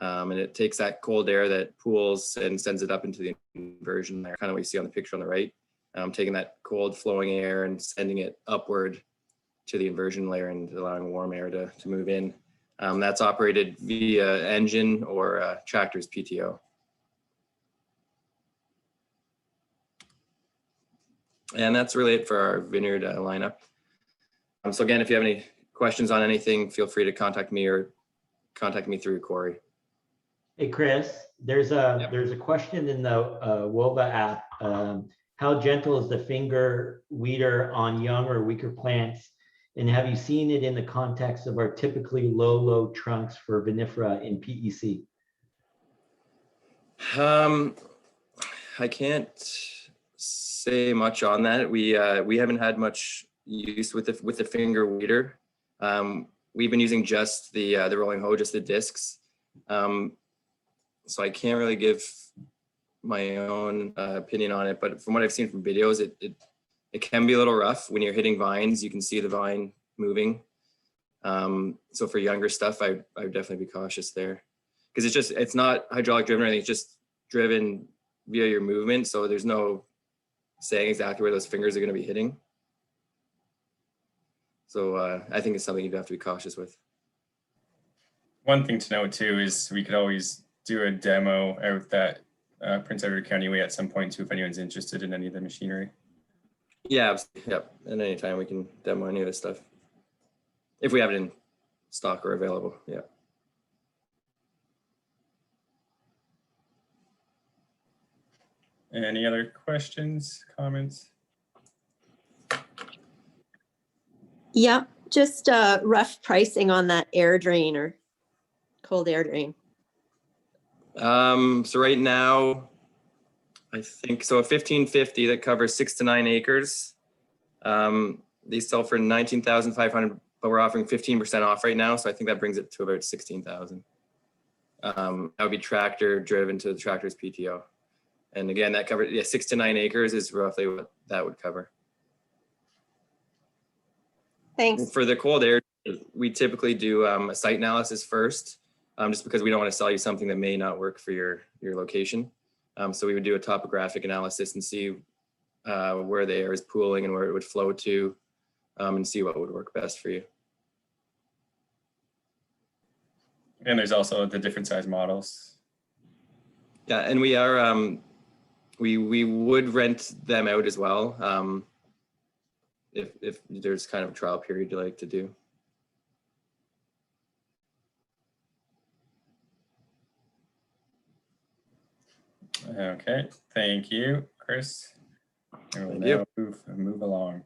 And it takes that cold air that pools and sends it up into the inversion layer, kind of what you see on the picture on the right. Taking that cold flowing air and sending it upward to the inversion layer and allowing warm air to move in. That's operated via engine or tractor's PTO. And that's really it for our vineyard lineup. So again, if you have any questions on anything, feel free to contact me or contact me through Corey. Hey, Chris, there's a question in the WOBA app. How gentle is the finger weeder on young or weaker plants? And have you seen it in the context of our typically low trunks for vinifera in PEC? I can't say much on that. We haven't had much use with the finger weeder. We've been using just the rolling hoe, just the discs. So I can't really give my own opinion on it, but from what I've seen from videos, it can be a little rough when you're hitting vines. You can see the vine moving. So for younger stuff, I would definitely be cautious there, because it's not hydraulic driven or anything. It's just driven via your movement. So there's no saying exactly where those fingers are going to be hitting. So I think it's something you'd have to be cautious with. One thing to note too is we could always do a demo out that Prince Edward County Way at some point too, if anyone's interested in any of the machinery. Yeah, yep. And anytime we can demo any of this stuff, if we have it in stock or available. Yeah. Any other questions, comments? Yeah, just rough pricing on that air drain or cold air drain. So right now, I think so. A 1550 that covers 6 to 9 acres. These sell for 19,500, but we're offering 15% off right now. So I think that brings it to about 16,000. That would be tractor driven to the tractor's PTO. And again, that covers 6 to 9 acres is roughly what that would cover. Thanks. For the cold air, we typically do a site analysis first, just because we don't want to sell you something that may not work for your location. So we would do a topographic analysis and see where the air is pooling and where it would flow to, and see what would work best for you. And there's also the different size models. Yeah, and we are we would rent them out as well, if there's kind of a trial period you like to do. Okay, thank you, Chris. And we'll Thank now move along.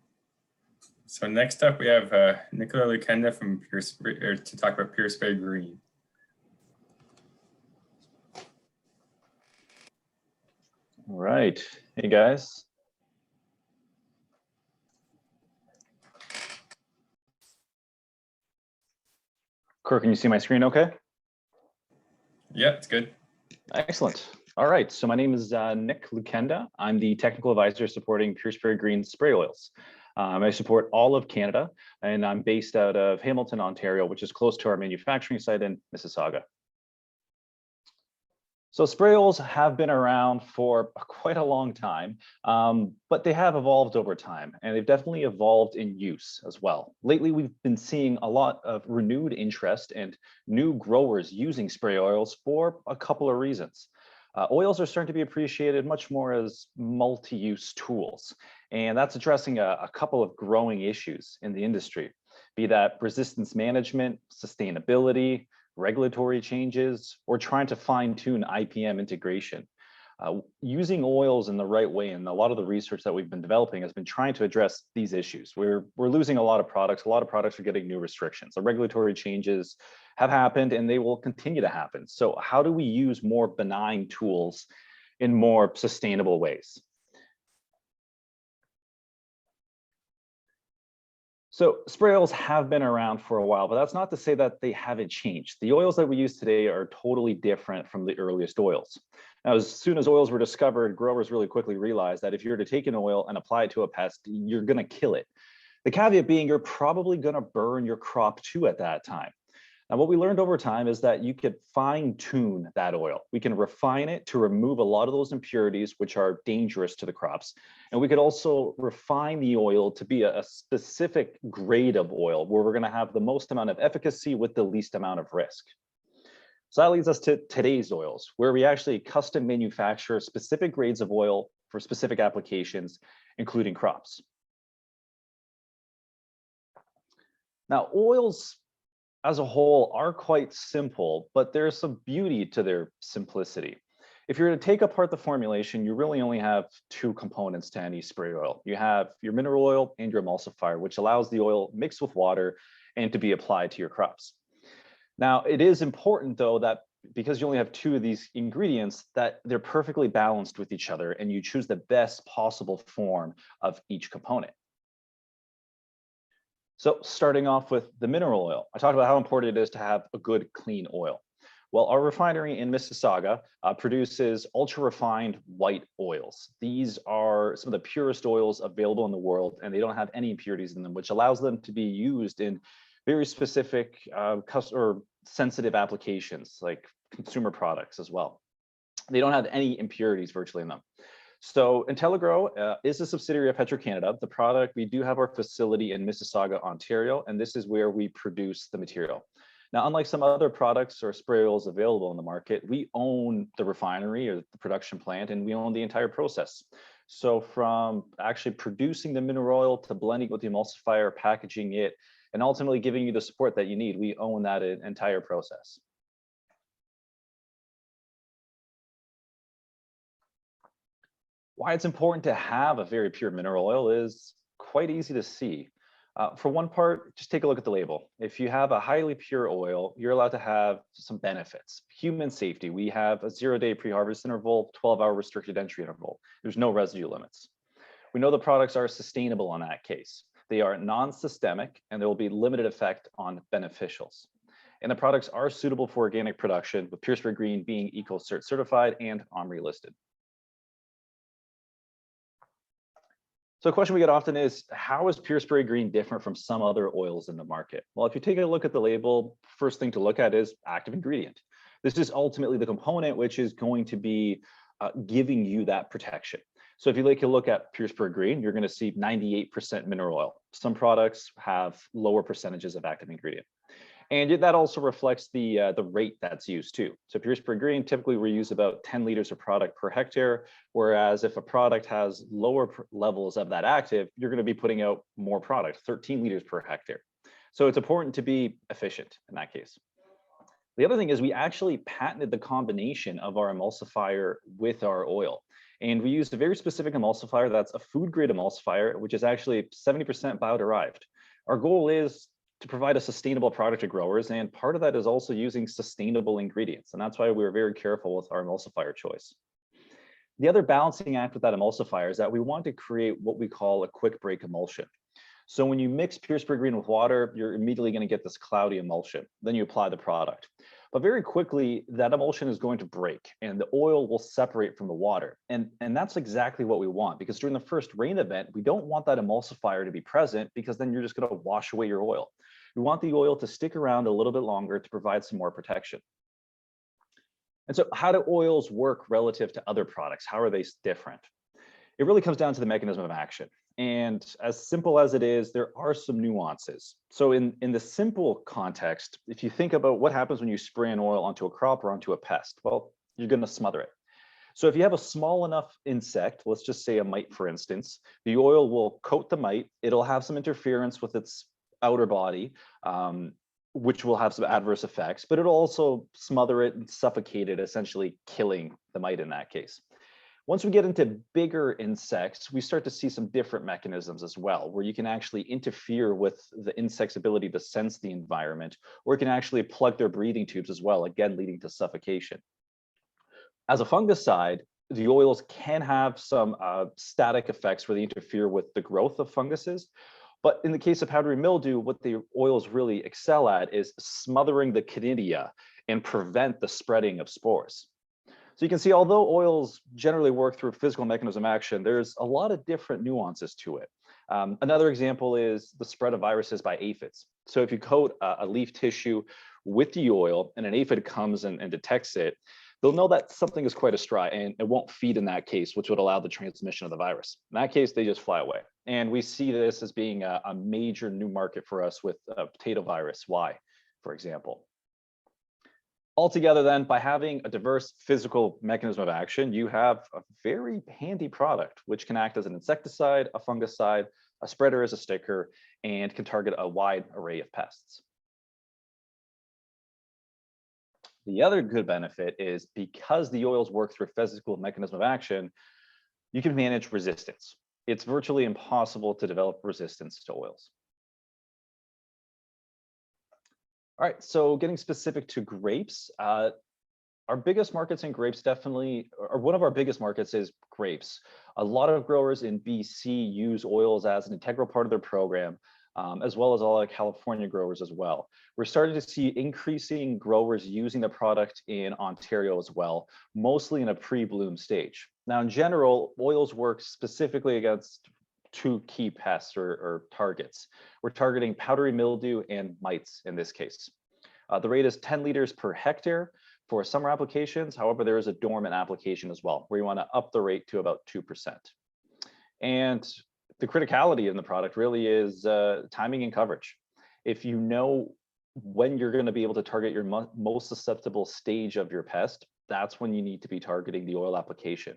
So next up, we have Nikola Lukenda from PureSpray to talk about PureSpray Green. All right. Hey, guys. Kirk, can you see my screen okay? Yeah, it's good. Excellent. All right. So my name is Nick Lukenda. I'm the technical advisor supporting PureSpray Green spray oils. I support all of Canada, and I'm based out of Hamilton, Ontario, which is close to our manufacturing site in Mississauga. So spray oils have been around for quite a long time, but they have evolved over time, and they've definitely evolved in use as well. Lately, we've been seeing a lot of renewed interest and new growers using spray oils for a couple of reasons. Oils are starting to be appreciated much more as multi-use tools, and that's addressing a couple of growing issues in the industry, be that resistance management, sustainability, regulatory changes, or trying to fine-tune IPM integration. Using oils in the right way, and a lot of the research that we've been developing has been trying to address these issues. We're losing a lot of products. A lot of products are getting new restrictions. The regulatory changes have happened, and they will continue to happen. So how do we use more benign tools in more sustainable ways? So spray oils have been around for a while, but that's not to say that they haven't changed. The oils that we use today are totally different from the earliest oils. Now, as soon as oils were discovered, growers really quickly realized that if you were to take an oil and apply it to a pest, you're going to kill it. The caveat being you're probably going to burn your crop too at that time. Now, what we learned over time is that you could fine tune that oil. We can refine it to remove a lot of those impurities, which are dangerous to the crops. And we could also refine the oil to be a specific grade of oil where we're going to have the most amount of efficacy with the least amount of risk. So that leads us to today's oils, where we actually custom manufacture specific grades of oil for specific applications, including crops. Now, oils as a whole are quite simple, but there's some beauty to their simplicity. If you're to take apart the formulation, you really only have two components to any spray oil. You have your mineral oil and your emulsifier, which allows the oil mixed with water and to be applied to your crops. Now, it is important though that because you only have two of these ingredients, that they're perfectly balanced with each other and you choose the best possible form of each component. So starting off with the mineral oil, I talked about how important it is to have a good clean oil. Well, our refinery in Mississauga produces ultra refined white oils. These are some of the purest oils available in the world, and they don't have any impurities in them, which allows them to be used in very specific customer sensitive applications like consumer products as well. They don't have any impurities virtually in them. So Intelligro is a subsidiary of Petro-Canada. The product, we do have our facility in Mississauga, Ontario, and this is where we produce the material. Now, unlike some other products or spray oils available in the market, we own the refinery or the production plant, and we own the entire process. So from actually producing the mineral oil to blending with the emulsifier, packaging it, and ultimately giving you the support that you need, we own that entire process. Why it's important to have a very pure mineral oil is quite easy to see. For one part, just take a look at the label. If you have a highly pure oil, you're allowed to have some benefits. Human safety, we have a 0-day pre-harvest interval, 12-hour restricted entry interval. There's no residue limits. We know the products are sustainable in that case. They are non-systemic and there will be limited effect on beneficials. And the products are suitable for organic production, with PureSpray Green being EcoCert certified and OMRI listed. So a question we get often is, how is PureSpray Green different from some other oils in the market? Well, if you take a look at the label, first thing to look at is active ingredient. This is ultimately the component which is going to be giving you that protection. So if you take a look at PureSpray Green, you're going to see 98% mineral oil. Some products have lower percentages of active ingredient. And that also reflects the rate that's used too. So PureSpray Green, typically we use about 10 liters of product per hectare, whereas if a product has lower levels of that active, you're going to be putting out more product, 13 liters per hectare. So it's important to be efficient in that case. The other thing is we actually patented the combination of our emulsifier with our oil. And we used a very specific emulsifier that's a food grade emulsifier, which is actually 70% bio-derived. Our goal is to provide a sustainable product to growers, and part of that is also using sustainable ingredients, and that's why we were very careful with our emulsifier choice. The other balancing act with that emulsifier is that we want to create what we call a quick break emulsion. So when you mix PureSpray Green with water, you're immediately going to get this cloudy emulsion. Then you apply the product. But very quickly, that emulsion is going to break and the oil will separate from the water. And that's exactly what we want, because during the first rain event, we don't want that emulsifier to be present, because then you're just going to wash away your oil. We want the oil to stick around a little bit longer to provide some more protection. And so how do oils work relative to other products? How are they different? It really comes down to the mechanism of action. And as simple as it is, there are some nuances. So in the simple context, if you think about what happens when you spray an oil onto a crop or onto a pest, well, you're going to smother it. So if you have a small enough insect, let's just say a mite, for instance, the oil will coat the mite. It'll have some interference with its outer body, which will have some adverse effects, but it'll also smother it and suffocate it, essentially killing the mite in that case. Once we get into bigger insects, we start to see some different mechanisms as well, where you can actually interfere with the insect's ability to sense the environment, or it can actually plug their breathing tubes as well, again, leading to suffocation. As a fungicide, the oils can have some static effects where they interfere with the growth of funguses. But in the case of powdery mildew, what the oils really excel at is smothering the canidia and prevent the spreading of spores. So you can see, although oils generally work through physical mechanism action, there's a lot of different nuances to it. Another example is the spread of viruses by aphids. So if you coat a leaf tissue with the oil and an aphid comes and detects it, they'll know that something is quite astray and it won't feed in that case, which would allow the transmission of the virus. In that case, they just fly away. And we see this as being a major new market for us with potato virus Y, for example. Altogether then, by having a diverse physical mechanism of action, you have a very handy product, which can act as an insecticide, a fungicide, a spreader as a sticker, and can target a wide array of pests. The other good benefit is because the oils work through a physical mechanism of action, you can manage resistance. It's virtually impossible to develop resistance to oils. All right, so getting specific to grapes, our biggest markets in grapes definitely, or one of our biggest markets is grapes. A lot of growers in BC use oils as an integral part of their program, as well as all the California growers as well. We're starting to see increasing growers using the product in Ontario as well, mostly in a pre-bloom stage. Now, in general, oils work specifically against two key pests or targets. We're targeting powdery mildew and mites in this case. The rate is 10 liters per hectare for summer applications. However, there is a dormant application as well, where you want to up the rate to about 2%. And the criticality in the product really is timing and coverage. If you know when you're going to be able to target your most susceptible stage of your pest, that's when you need to be targeting the oil application.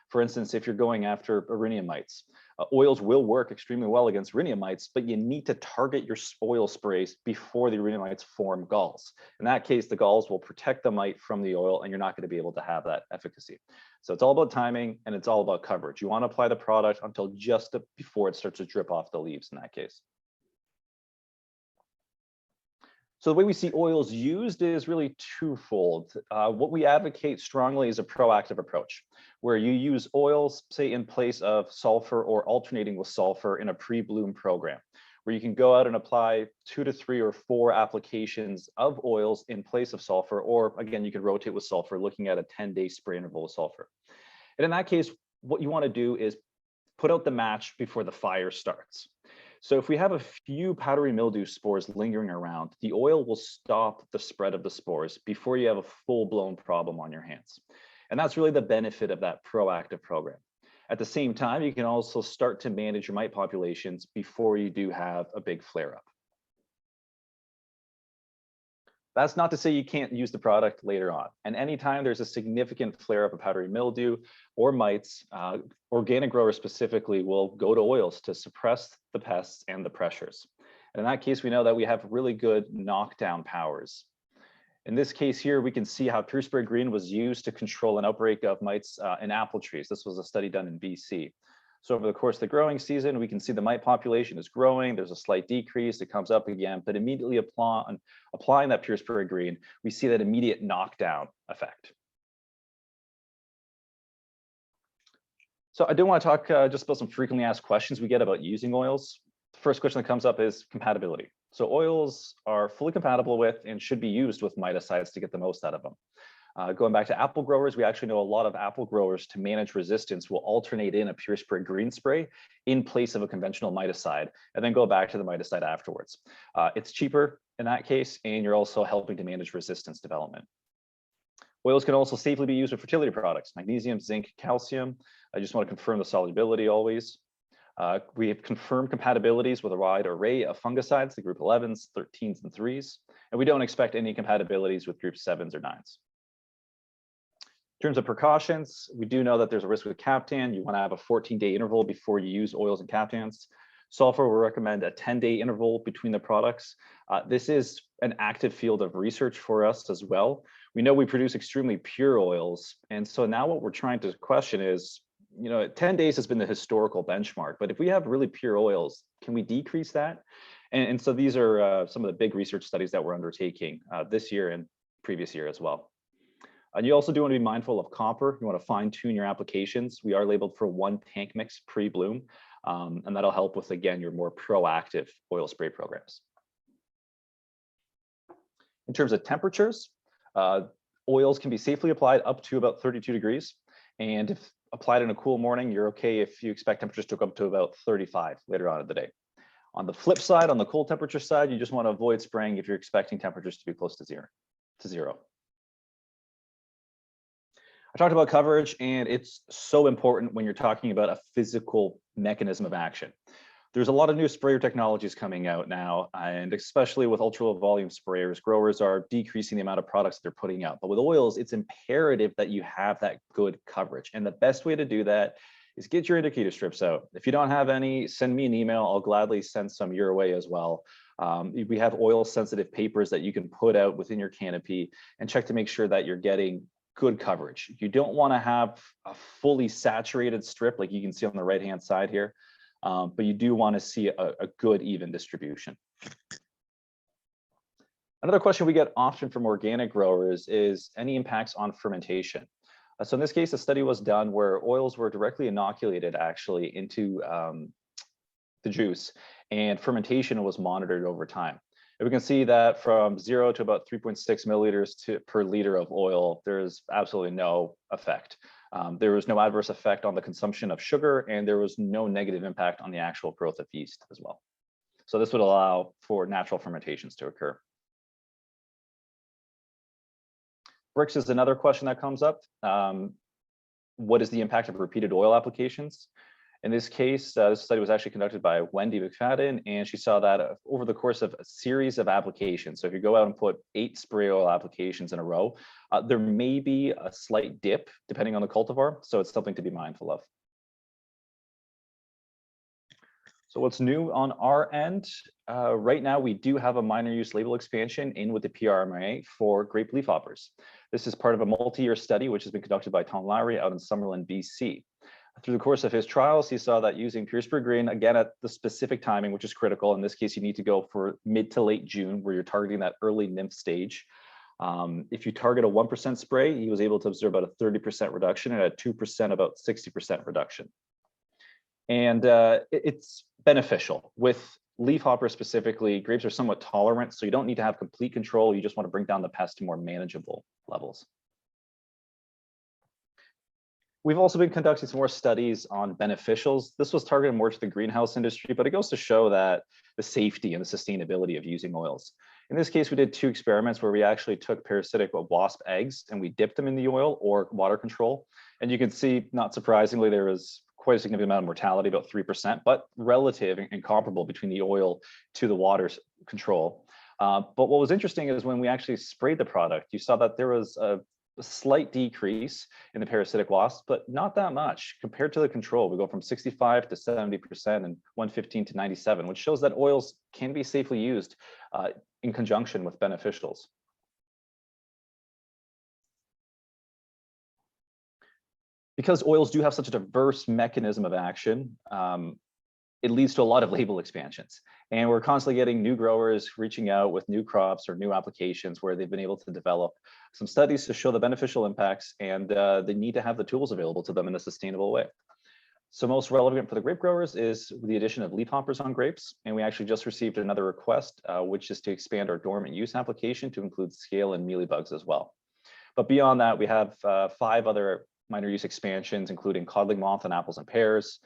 For instance, if you're going after Erinia mites, oils will work extremely well against Erinia mites, but you need to target your oil sprays before the Erinia mites form galls. In that case, the galls will protect the mite from the oil, and you're not going to be able to have that efficacy. So it's all about timing, and it's all about coverage. You want to apply the product until just before it starts to drip off the leaves in that case. So the way we see oils used is really twofold. What we advocate strongly is a proactive approach, where you use oils, say, in place of sulfur or alternating with sulfur in a pre-bloom program, where you can go out and apply 2 to 3 or 4 applications of oils in place of sulfur, or again, you can rotate with sulfur, looking at a 10-day spray interval of sulfur. And in that case, what you want to do is put out the match before the fire starts. So if we have a few powdery mildew spores lingering around, the oil will stop the spread of the spores before you have a full-blown problem on your hands. And that's really the benefit of that proactive program. At the same time, you can also start to manage your mite populations before you do have a big flare-up. That's not to say you can't use the product later on. And anytime there's a significant flare-up of powdery mildew or mites, organic growers specifically will go to oils to suppress the pests and the pressures. And in that case, we know that we have really good knockdown powers. In this case here, we can see how PureSpray Green was used to control an outbreak of mites in apple trees. This was a study done in BC. So over the course of the growing season, we can see the mite population is growing. There's a slight decrease. It comes up again, but immediately applying that PureSpray Green, we see that immediate knockdown effect. So I do want to talk just about some frequently asked questions we get about using oils. The first question that comes up is compatibility. So oils are fully compatible with and should be used with miticides to get the most out of them. Going back to apple growers, we actually know a lot of apple growers, to manage resistance, will alternate in a PureSpray Green spray in place of a conventional miticide, and then go back to the miticide afterwards. It's cheaper in that case, and you're also helping to manage resistance development. Oils can also safely be used with fertility products, magnesium, zinc, calcium. I just want to confirm the solubility always. We have confirmed compatibilities with a wide array of fungicides, the group 11s, 13s, and 3s, and we don't expect any compatibilities with group 7s or 9s. In terms of precautions, we do know that there's a risk with Captan. You want to have a 14-day interval before you use oils and Captans. Sulfur will recommend a 10-day interval between the products. This is an active field of research for us as well. We know we produce extremely pure oils. And so now what we're trying to question is, 10 days has been the historical benchmark, but if we have really pure oils, can we decrease that? And so these are some of the big research studies that we're undertaking this year and previous year as well. And you also do want to be mindful of copper. You want to fine tune your applications. We are labeled for 1 tank mix pre-bloom, and that'll help with, again, your more proactive oil spray programs. In terms of temperatures, oils can be safely applied up to about 32 degrees. And if applied in a cool morning, you're okay if you expect temperatures to go up to about 35 later on in the day. On the flip side, on the cold temperature side, you just want to avoid spraying if you're expecting temperatures to be close to zero. I talked about coverage, and it's so important when you're talking about a physical mechanism of action. There's a lot of new sprayer technologies coming out now, and especially with ultra low volume sprayers, growers are decreasing the amount of products they're putting out. But with oils, it's imperative that you have that good coverage. And the best way to do that is get your indicator strips out. If you don't have any, send me an email. I'll gladly send some your way as well. We have oil sensitive papers that you can put out within your canopy and check to make sure that you're getting good coverage. You don't want to have a fully saturated strip like you can see on the right hand side here, but you do want to see a good even distribution. Another question we get often from organic growers is any impacts on fermentation. So in this case, a study was done where oils were directly inoculated actually into the juice, and fermentation was monitored over time. And we can see that from 0 to about 3.6 milliliters per liter of oil, there is absolutely no effect. There was no adverse effect on the consumption of sugar, and there was no negative impact on the actual growth of yeast as well. So this would allow for natural fermentations to occur. Bricks is another question that comes up. What is the impact of repeated oil applications? In this case, this study was actually conducted by Wendy McFadden, and she saw that over the course of a series of applications. So if you go out and put 8 spray oil applications in a row, there may be a slight dip depending on the cultivar. So it's something to be mindful of. So what's new on our end? Right now, we do have a minor use label expansion in with the PRMA for grape leafhoppers. This is part of a multi-year study, which has been conducted by Tom Lowry out in Summerlin, BC. Through the course of his trials, he saw that using PureSpray Green, again, at the specific timing, which is critical. In this case, you need to go for mid to late June, where you're targeting that early nymph stage. If you target a 1% spray, he was able to observe about a 30% reduction, and at 2%, about 60% reduction. And it's beneficial. With leafhopper specifically, grapes are somewhat tolerant, so you don't need to have complete control. You just want to bring down the pest to more manageable levels. We've also been conducting some more studies on beneficials. This was targeted more to the greenhouse industry, but it goes to show that the safety and the sustainability of using oils. In this case, we did 2 experiments where we actually took parasitic wasp eggs and we dipped them in the oil or water control. And you can see, not surprisingly, there was quite a significant amount of mortality, about 3%, but relative and comparable between the oil to the water control. But what was interesting is when we actually sprayed the product, you saw that there was a slight decrease in the parasitic wasps, but not that much compared to the control. We go from 65 to 70% and 115 to 97, which shows that oils can be safely used in conjunction with beneficials. Because oils do have such a diverse mechanism of action, it leads to a lot of label expansions. And we're constantly getting new growers reaching out with new crops or new applications where they've been able to develop some studies to show the beneficial impacts, and they need to have the tools available to them in a sustainable way. So most relevant for the grape growers is the addition of leafhoppers on grapes. And we actually just received another request, which is to expand our dormant use application to include scale and mealybugs as well. But beyond that, we have 5 other minor use expansions, including codling moth on apples and pears,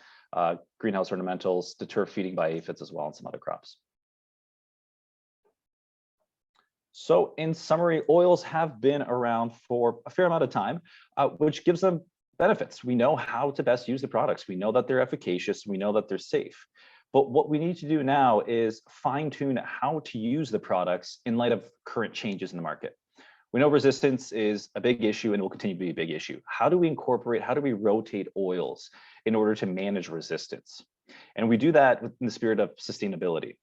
greenhouse ornamentals, deter feeding by aphids as well, and some other crops. So in summary, oils have been around for a fair amount of time, which gives them benefits. We know how to best use the products. We know that they're efficacious. We know that they're safe. But what we need to do now is fine tune how to use the products in light of current changes in the market. We know resistance is a big issue and will continue to be a big issue. How do we incorporate, how do we rotate oils in order to manage resistance? And we do that in the spirit of sustainability.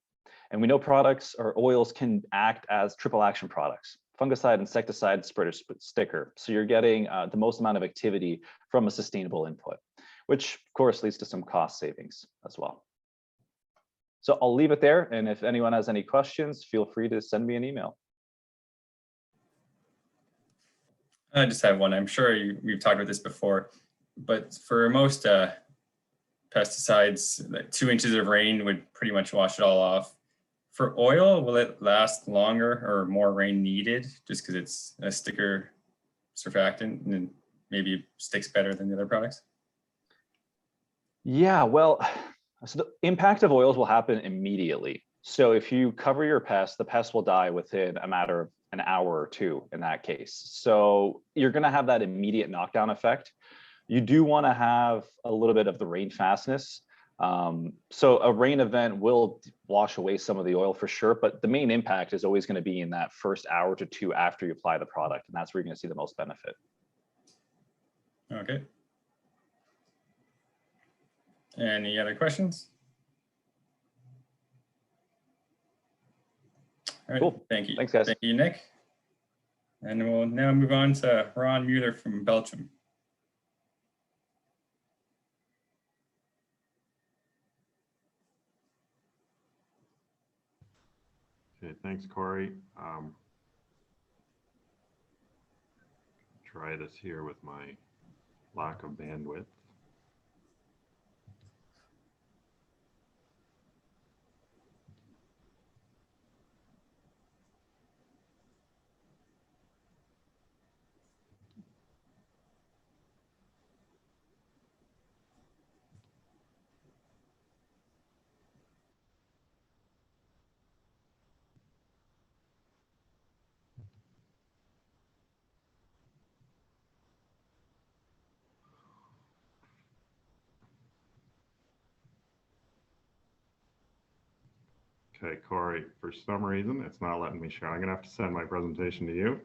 And we know products or oils can act as triple action products: fungicide, insecticide, spreader, sticker. So you're getting the most amount of activity from a sustainable input, which of course leads to some cost savings as well. So I'll leave it there. And if anyone has any questions, feel free to send me an email. I just have one. I'm sure we've talked about this before, but for most pesticides, like 2 inches of rain would pretty much wash it all off. For oil, will it last longer or more rain needed just because it's a sticker surfactant and maybe sticks better than the other products? Yeah, well, so the impact of oils will happen immediately. So if you cover your pest, the pest will die within a matter of an hour or 2 in that case. So you're going to have that immediate knockdown effect. You do want to have a little bit of the rain fastness. So a rain event will wash away some of the oil for sure, but the main impact is always going to be in that first hour to 2 after you apply the product. And that's where you're going to see the most benefit. Okay. Any other questions? All right, Cool. thank you. Thanks, guys. Thank you, Nick. And we'll now move on to Ron Mueller from Belchim. Okay, thanks, Corey. Try this here with my lack of bandwidth. Okay, Corey, for some reason, it's not letting me share. I'm gonna have to send my presentation to you.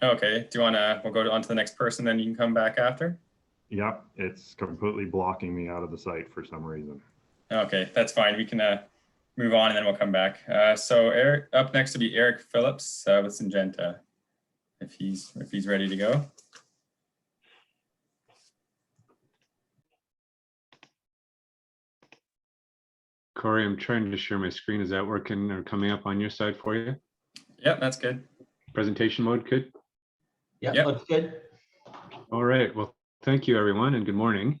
Okay, do you wanna, we'll go on to the next person, then you can come back after? Yep, it's completely blocking me out of the site for some reason. Okay, that's fine. We can move on and then we'll come back. So Eric, up next to be Eric Phillips with Syngenta, if he's ready to go. Corey, I'm trying to share my screen. Is that working or coming up on your side for you? Yep, that's good. Presentation mode, good? Yeah, Yep. looks good. All right, well, thank you everyone and good morning.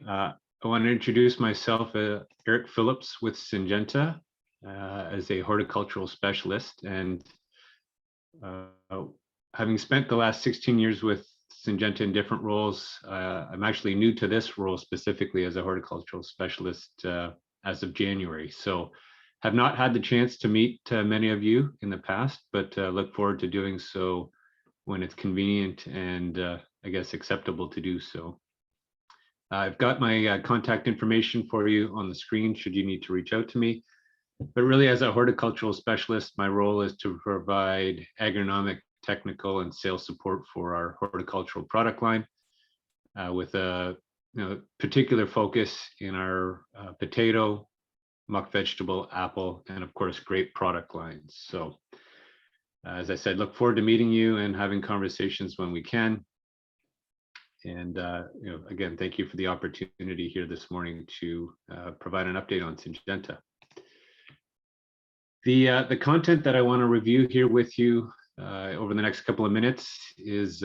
I want to introduce myself, Eric Phillips with Syngenta as a horticultural specialist, and having spent the last 16 years with Syngenta in different roles, I'm actually new to this role specifically as a horticultural specialist as of January. So have not had the chance to meet many of you in the past, but look forward to doing so when it's convenient and I guess acceptable to do so. I've got my contact information for you on the screen should you need to reach out to me. But really, as a horticultural specialist, my role is to provide agronomic, technical, and sales support for our horticultural product line with a particular focus in our potato, muck vegetable, apple, and of course, grape product lines. So as I said, look forward to meeting you and having conversations when we can. And again, thank you for the opportunity here this morning to provide an update on Syngenta. The content that I want to review here with you over the next couple of minutes is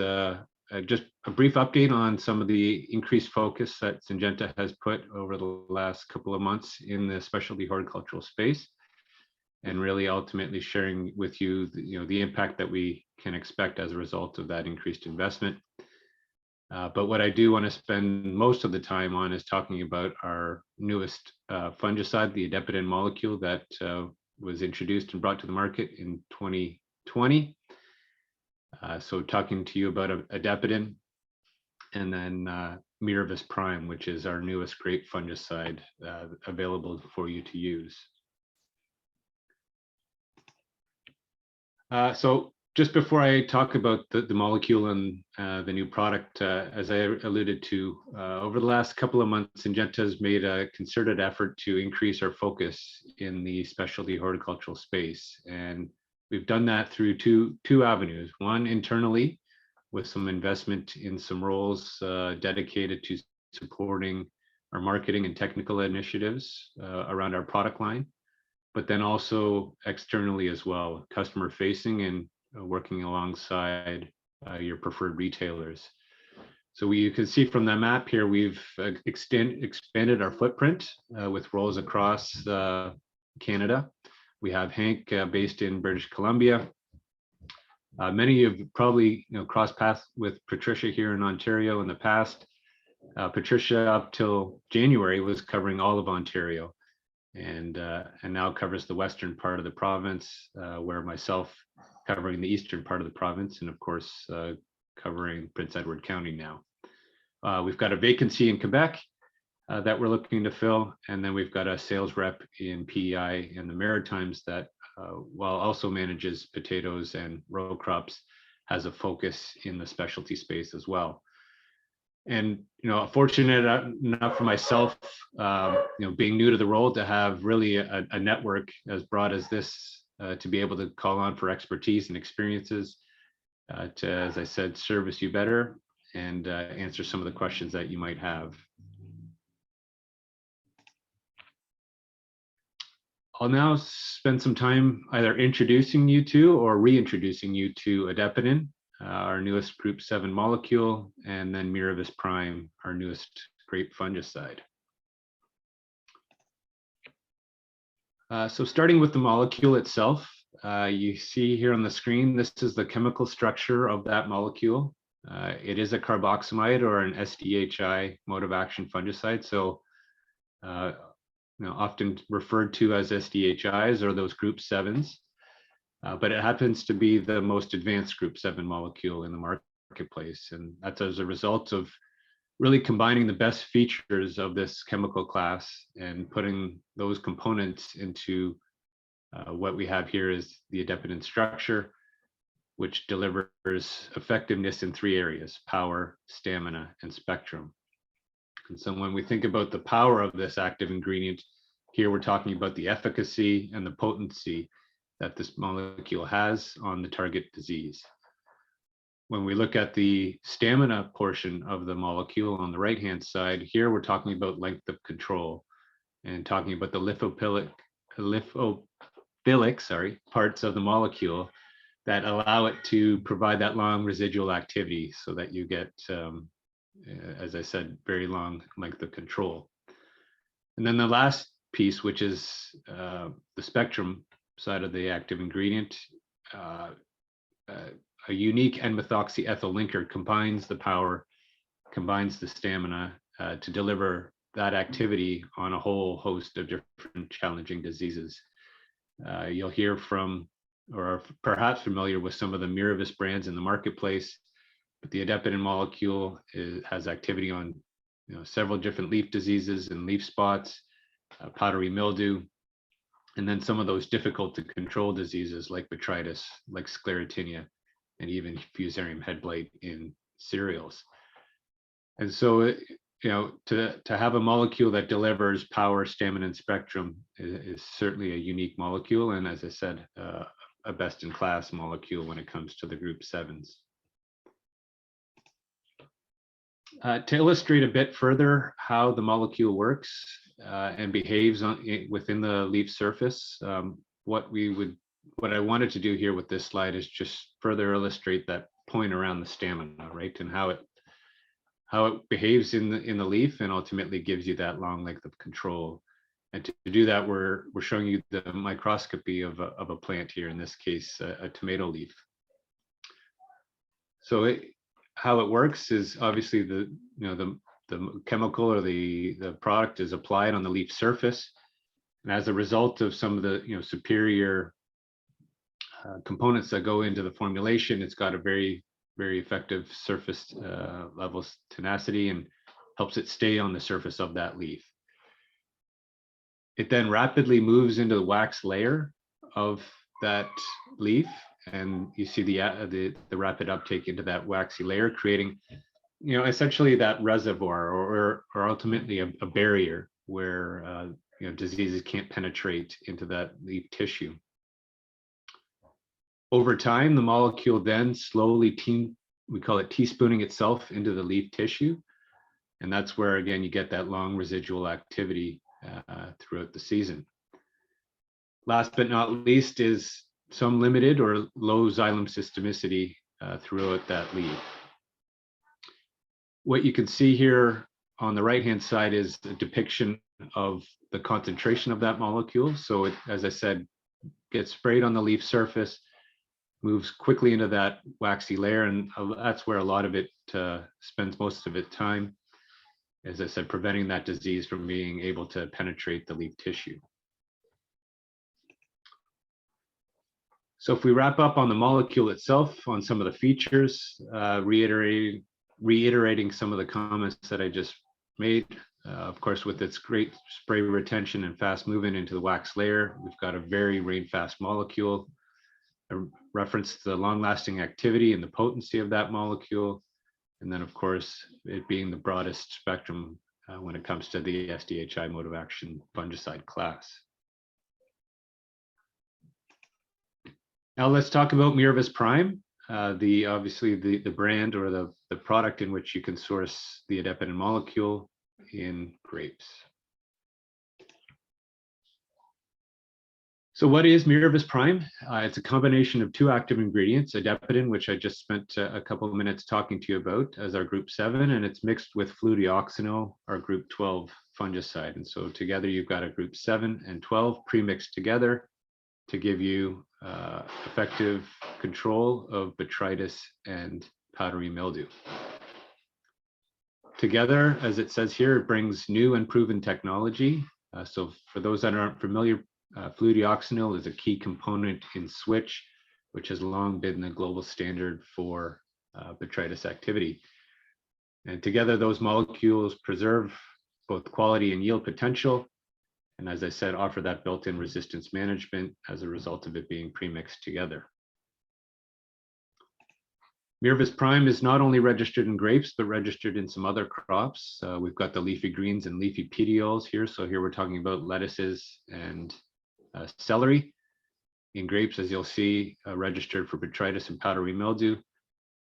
just a brief update on some of the increased focus that Syngenta has put over the last couple of months in the specialty horticultural space, and really ultimately sharing with you the impact that we can expect as a result of that increased investment. But what I do want to spend most of the time on is talking about our newest fungicide, the Adepidin molecule that was introduced and brought to the market in 2020. So talking to you about Adepidin, and then Miravis Prime, which is our newest grape fungicide available for you to use. So just before I talk about the molecule and the new product, as I alluded to, over the last couple of months, Syngenta has made a concerted effort to increase our focus in the specialty horticultural space. And we've done that through two avenues. One, internally, with some investment in some roles dedicated to supporting our marketing and technical initiatives around our product line, but then also externally as well, customer facing and working alongside your preferred retailers. So you can see from the map here, we've expanded our footprint with roles across Canada. We have Hank based in British Columbia. Many of you probably crossed paths with Patricia here in Ontario in the past. Patricia up till January was covering all of Ontario, and now covers the western part of the province, where myself covering the eastern part of the province, and of course covering Prince Edward County now. We've got a vacancy in Quebec that we're looking to fill, and then we've got a sales rep in PEI in the Maritimes that, while also manages potatoes and row crops, has a focus in the specialty space as well. And, fortunate enough for myself, being new to the role, to have really a network as broad as this, to be able to call on for expertise and experiences, to, as I said, service you better and answer some of the questions that you might have. I'll now spend some time either introducing you to or reintroducing you to Adepidin, our newest Group 7 molecule, and then Miravis Prime, our newest grape fungicide. So starting with the molecule itself, you see here on the screen, this is the chemical structure of that molecule. It is a carboxamide or an SDHI mode of action fungicide. So often referred to as SDHIs or those group 7s, but it happens to be the most advanced group 7 molecule in the marketplace. And that's as a result of really combining the best features of this chemical class and putting those components into what we have here is the Adepidin structure, which delivers effectiveness in 3 areas: power, stamina, and spectrum. And so when we think about the power of this active ingredient, here we're talking about the efficacy and the potency that this molecule has on the target disease. When we look at the stamina portion of the molecule on the right-hand side, here we're talking about length of control and talking about the lipophilic parts of the molecule that allow it to provide that long residual activity so that you get, as I said, very long length of control. And then the last piece, which is the spectrum side of the active ingredient, a unique N-methoxyethyl linker combines the power, combines the stamina to deliver that activity on a whole host of different challenging diseases. You'll hear from, or are perhaps familiar with, some of the Miravis brands in the marketplace, but the Adepidin molecule has activity on several different leaf diseases and leaf spots, powdery mildew, and then some of those difficult to control diseases like botrytis, like sclerotinia, and even fusarium head blight in cereals. And so, to have a molecule that delivers power, stamina, and spectrum is certainly a unique molecule, and as I said, a best-in-class molecule when it comes to the group 7s. To illustrate a bit further how the molecule works and behaves within the leaf surface, what I wanted to do here with this slide is just further illustrate that point around the stamina, right, and how it behaves in the leaf and ultimately gives you that long length of control. And to do that, we're showing you the microscopy of a plant here, in this case, a tomato leaf. So how it works is obviously the chemical or the product is applied on the leaf surface, and as a result of some of the superior components that go into the formulation, it's got a very, very effective surface level tenacity and helps it stay on the surface of that leaf. It then rapidly moves into the wax layer of that leaf, and you see the rapid uptake into that waxy layer, creating essentially that reservoir or ultimately a barrier where diseases can't penetrate into that leaf tissue. Over time, the molecule then slowly we call it teaspooning itself into the leaf tissue, and that's where again you get that long residual activity throughout the season. Last but not least is some limited or low xylem systemicity throughout that leaf. What you can see here on the right-hand side is a depiction of the concentration of that molecule. So it, as I said, gets sprayed on the leaf surface, moves quickly into that waxy layer, and that's where a lot of it spends most of its time, as I said, preventing that disease from being able to penetrate the leaf tissue. So if we wrap up on the molecule itself, on some of the features, reiterating some of the comments that I just made, of course, with its great spray retention and fast movement into the wax layer, we've got a very rain-fast molecule. A reference to the long-lasting activity and the potency of that molecule, And then of course, it being the broadest spectrum when it comes to the SDHI mode of action fungicide class. Now let's talk about Miravis Prime, obviously the brand or the product in which you can source the adapalene molecule in grapes. So what is Miravis Prime? It's a combination of two active ingredients, adapalene, which I just spent a couple of minutes talking to you about as our group 7, and it's mixed with fludeoxonil, our group 12 fungicide. And so together you've got a group 7 and 12 pre-mixed together to give you effective control of botrytis and powdery mildew. Together, as it says here, it brings new and proven technology. So for those that aren't familiar, fludeoxonil is a key component in switch, which has long been the global standard for botrytis activity. And together, those molecules preserve both quality and yield potential. And as I said, offer that built-in resistance management as a result of it being premixed together. Miravis Prime is not only registered in grapes, but registered in some other crops. We've got the leafy greens and leafy petioles here. So here we're talking about lettuces and celery. In grapes, as you'll see, registered for botrytis and powdery mildew.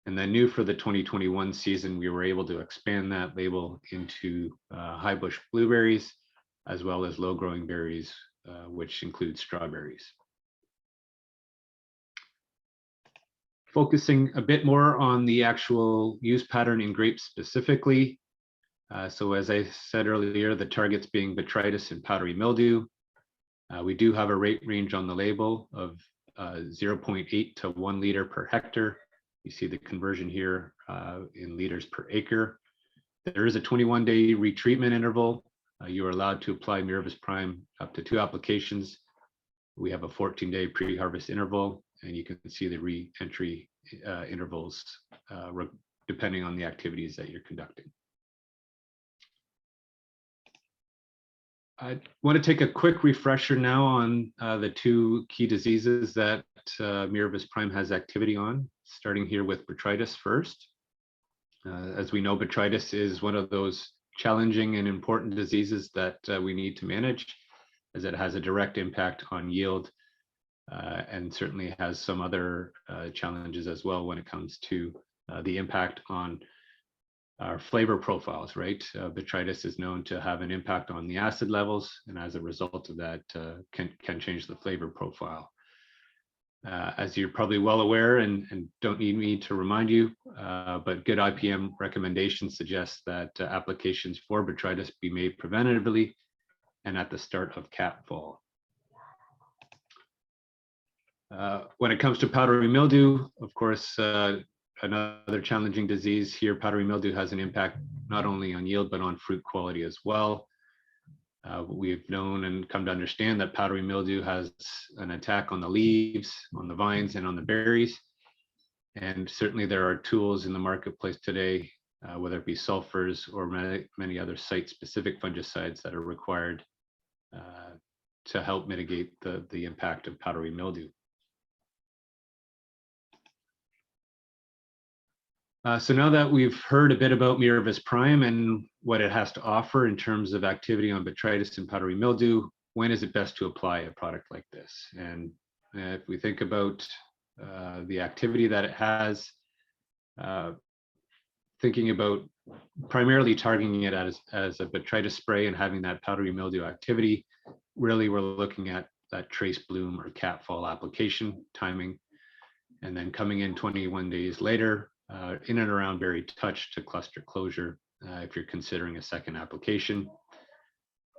And then new for the 2021 season, we were able to expand that label into high bush blueberries, as well as low growing berries, which include strawberries. Focusing a bit more on the actual use pattern in grapes specifically. So as I said earlier, the targets being botrytis and powdery mildew. We do have a rate range on the label of 0.8 to 1 liter per hectare. You see the conversion here in liters per acre. There is a 21-day retreatment interval. You are allowed to apply Miravis Prime up to 2 applications. We have a 14-day pre-harvest interval, and you can see the re-entry intervals depending on the activities that you're conducting. I want to take a quick refresher now on the 2 key diseases that Miravis Prime has activity on, starting here with botrytis first. As we know, botrytis is one of those challenging and important diseases that we need to manage, as it has a direct impact on yield and certainly has some other challenges as well when it comes to the impact on our flavor profiles, right? Botrytis is known to have an impact on the acid levels, and as a result of that, can change the flavor profile. As you're probably well aware, and don't need me to remind you, but good IPM recommendations suggest that applications for botrytis be made preventatively and at the start of cap fall. When it comes to powdery mildew, of course, another challenging disease here. Powdery mildew has an impact not only on yield, but on fruit quality as well. We've known and come to understand that powdery mildew has an attack on the leaves, on the vines, and on the berries. And certainly there are tools in the marketplace today, whether it be sulfurs or many other site-specific fungicides that are required to help mitigate the impact of powdery mildew. So now that we've heard a bit about Miravis Prime and what it has to offer in terms of activity on botrytis and powdery mildew, when is it best to apply a product like this? And if we think about the activity that it has, thinking about primarily targeting it as a botrytis spray and having that powdery mildew activity, really we're looking at that trace bloom or cap fall application timing, and then coming in 21 days later, in and around berry touch to cluster closure if you're considering a second application.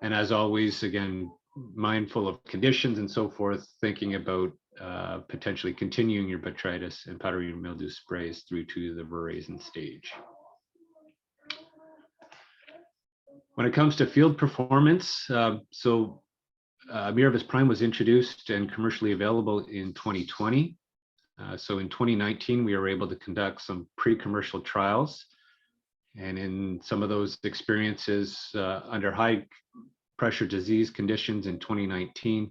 And as always, again, mindful of conditions and so forth, thinking about potentially continuing your botrytis and powdery mildew sprays through to the veraison stage. When it comes to field performance, Miravis Prime was introduced and commercially available in 2020. So in 2019, we were able to conduct some pre-commercial trials. And in some of those experiences under high pressure disease conditions in 2019,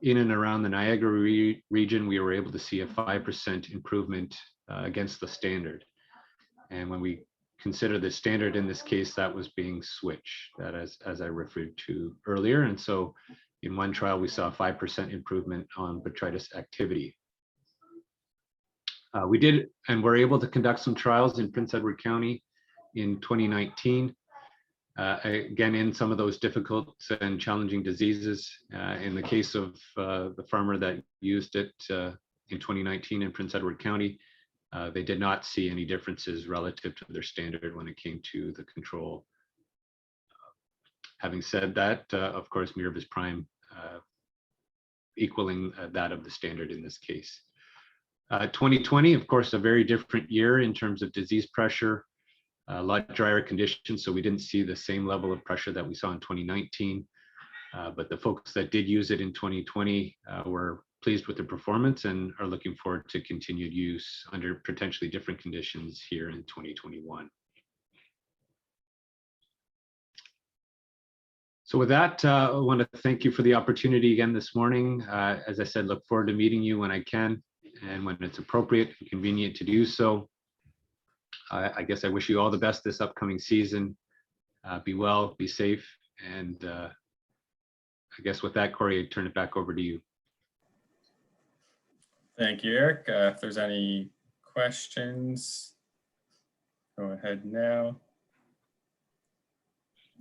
in and around the Niagara region, we were able to see a 5% improvement against the standard. And when we consider the standard in this case, that was being switched, that as I referred to earlier. And so in one trial, we saw a 5% improvement on botrytis activity. We did, and were able to conduct some trials in Prince Edward County in 2019. Again, in some of those difficult and challenging diseases. In the case of the farmer that used it in 2019 in Prince Edward County, they did not see any differences relative to their standard when it came to the control. Having said that, of course, Mirabis Prime equaling that of the standard in this case. 2020, of course, a very different year in terms of disease pressure, a lot drier conditions, so we didn't see the same level of pressure that we saw in 2019. But the folks that did use it in 2020 were pleased with the performance and are looking forward to continued use under potentially different conditions here in 2021. So with that, I want to thank you for the opportunity again this morning. As I said, look forward to meeting you when I can and when it's appropriate and convenient to do so. I guess I wish you all the best this upcoming season. Be well, be safe, and I guess with that, Corey, I turn it back over to you. Thank you, Eric. If there's any questions, go ahead now.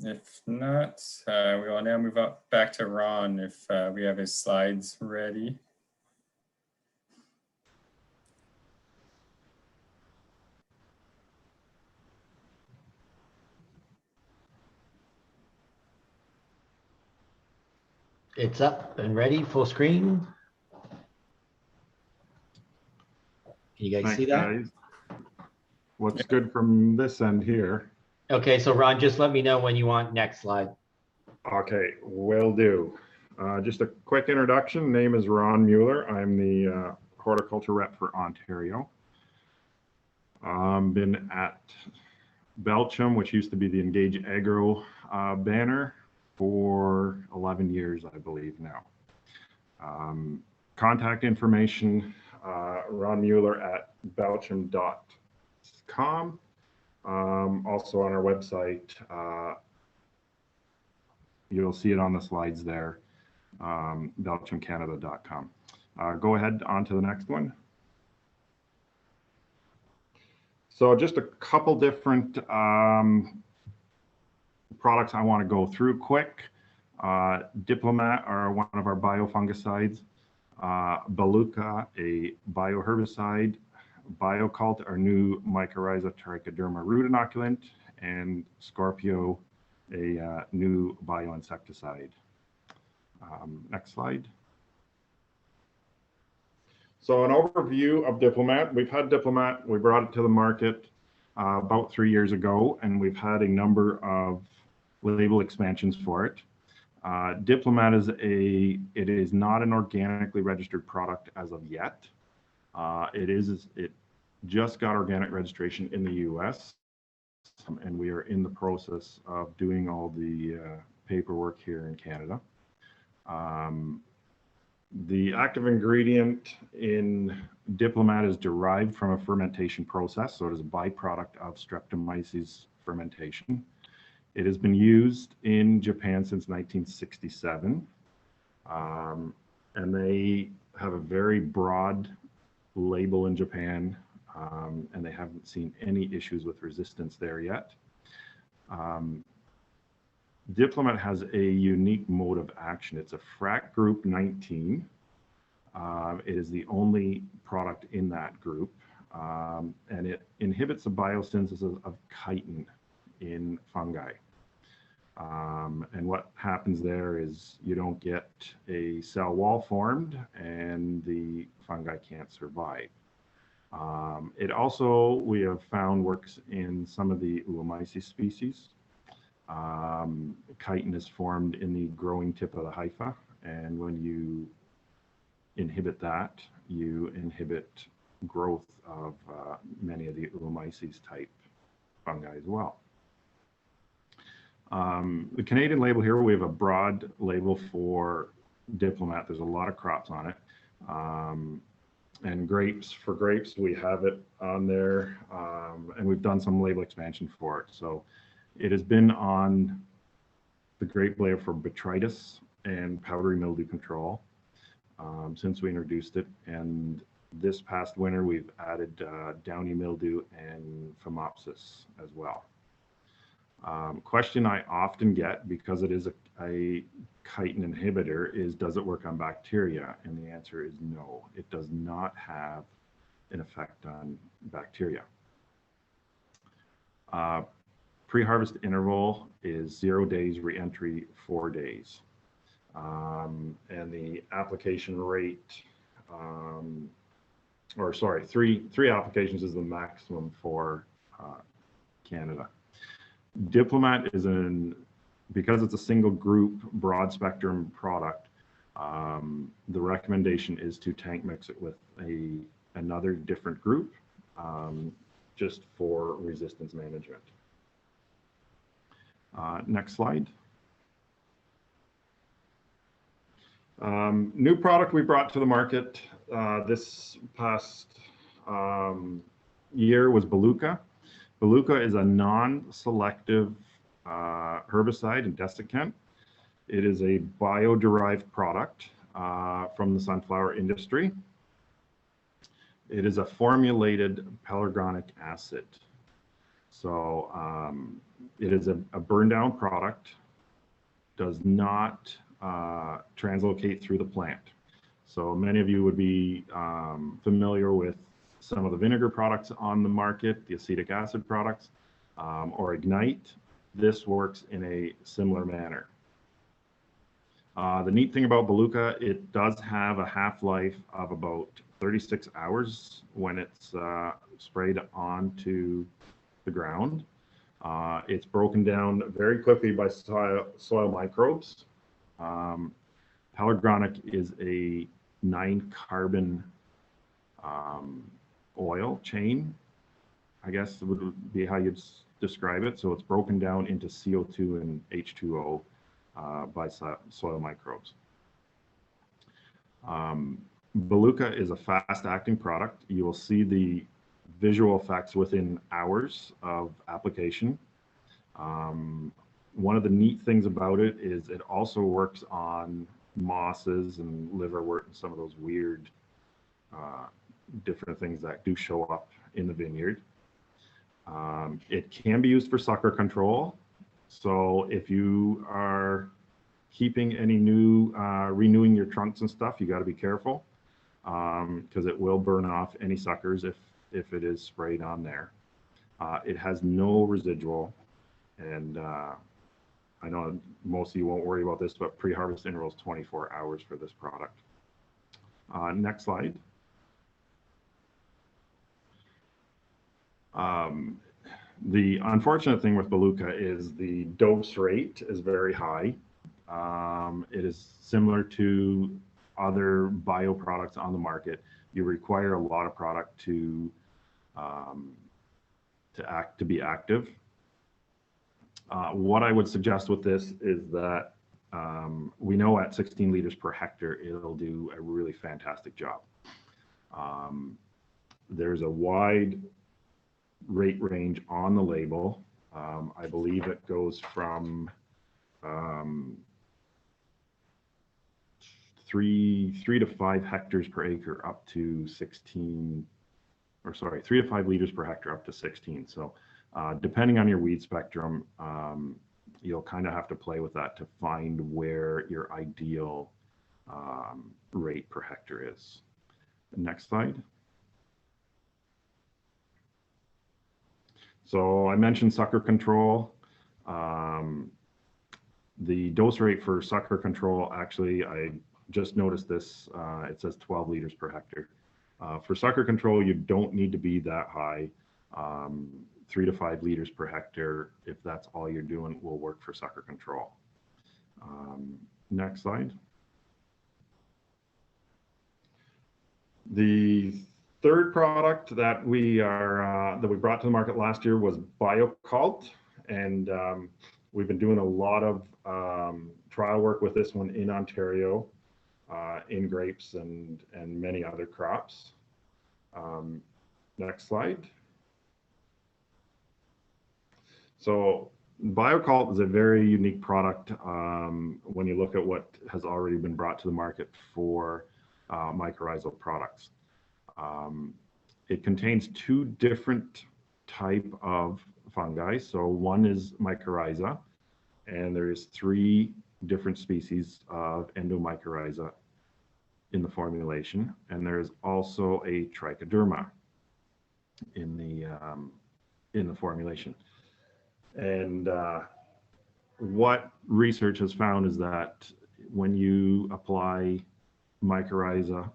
If not, we will now move up back to Ron if we have his slides ready. It's up and ready, full screen. Can you guys see that? Guys. What's good from this end here? Okay, so Ron, just let me know when you want next slide. Okay, will do. Just a quick introduction. Name is Ron Mueller. I'm the horticulture rep for Ontario. Been at Belchim, which used to be the Engage Agro banner, for 11 years, I believe now. Contact information, Ron Mueller at belchim.com. Also on our website, you'll see it on the slides there, belchimcanada.com. Go ahead on to the next one. So just a couple different products I want to go through quick. Diplomat are one of our biofungicides. Beluga, a bioherbicide. Biocult, our new mycorrhiza trichoderma root inoculant, and Scorpio, a new bioinsecticide. Next slide. So an overview of Diplomat. We've had Diplomat, we brought it to the market about 3 years ago, and we've had a number of label expansions for it. Diplomat it is not an organically registered product as of yet. It just got organic registration in the US, and we are in the process of doing all the paperwork here in Canada. The active ingredient in Diplomat is derived from a fermentation process, so it is a byproduct of Streptomyces fermentation. It has been used in Japan since 1967, and they have a very broad label in Japan, and they haven't seen any issues with resistance there yet. Diplomat has a unique mode of action. It's a frac group 19. It is the only product in that group, and it inhibits the biosynthesis of chitin in fungi. And what happens there is you don't get a cell wall formed and the fungi can't survive. It also, we have found, works in some of the Oomycetes species. Chitin is formed in the growing tip of the hypha, and when you inhibit that, you inhibit growth of many of the Oomycetes type fungi as well. The Canadian label here, we have a broad label for Diplomat. There's a lot of crops on it. And for grapes, we have it on there, and we've done some label expansion for it. So it has been on the grape layer for botrytis and powdery mildew control since we introduced it. And this past winter, we've added downy mildew and phomopsis as well. Question I often get, because it is a chitin inhibitor, is does it work on bacteria? And the answer is no, it does not have an effect on bacteria. Pre-harvest interval is 0 days, re-entry 4 days. And the application rate, or sorry, three applications is the maximum for Canada. Diplomat is because it's a single group broad spectrum product, the recommendation is to tank mix it with another different group, just for resistance management. Next slide. New product we brought to the market this past year was Belchim. Belchim is a non-selective herbicide and desiccant. It is a bio-derived product from the sunflower industry. It is a formulated pelargonic acid. So it is a burn down product, does not translocate through the plant. So many of you would be familiar with some of the vinegar products on the market, the acetic acid products, or Ignite. This works in a similar manner. The neat thing about Belchim, it does have a half-life of about 36 hours when it's sprayed onto the ground. It's broken down very quickly by soil microbes. Pelargonic is a 9-carbon oil chain, I guess would be how you'd describe it. So it's broken down into CO2 and H2O by soil microbes. Belchim is a fast-acting product. You will see the visual effects within hours of application. One of the neat things about it is it also works on mosses and liverwort and some of those weird different things that do show up in the vineyard. It can be used for sucker control. So if you are keeping any new, renewing your trunks and stuff, you got to be careful because it will burn off any suckers if it is sprayed on there. It has no residual, and I know most of you won't worry about this, but pre-harvest interval is 24 hours for this product. Next slide. The unfortunate thing with Belchim is the dose rate is very high. It is similar to other bio products on the market. You require a lot of product to be active. What I would suggest with this is that we know at 16 liters per hectare, it'll do a really fantastic job. There's a wide rate range on the label. I believe it goes from 3 to 5 hectares per acre up to 16, or sorry, 3 to 5 liters per hectare up to 16. So depending on your weed spectrum, you'll kind of have to play with that to find where your ideal rate per hectare is. Next slide. So I mentioned sucker control. The dose rate for sucker control, actually, I just noticed this, it says 12 liters per hectare. For sucker control, you don't need to be that high. 3 to 5 liters per hectare, if that's all you're doing, will work for sucker control. Next slide. The third product that we brought to the market last year was BioCult, and we've been doing a lot of trial work with this one in Ontario, in grapes and many other crops. Next slide. So BioCult is a very unique product when you look at what has already been brought to the market for mycorrhizal products. It contains two different type of fungi. So one is mycorrhiza, and there is 3 different species of endomycorrhiza in the formulation, and there is also a trichoderma in the formulation. And what research has found is that when you apply mycorrhiza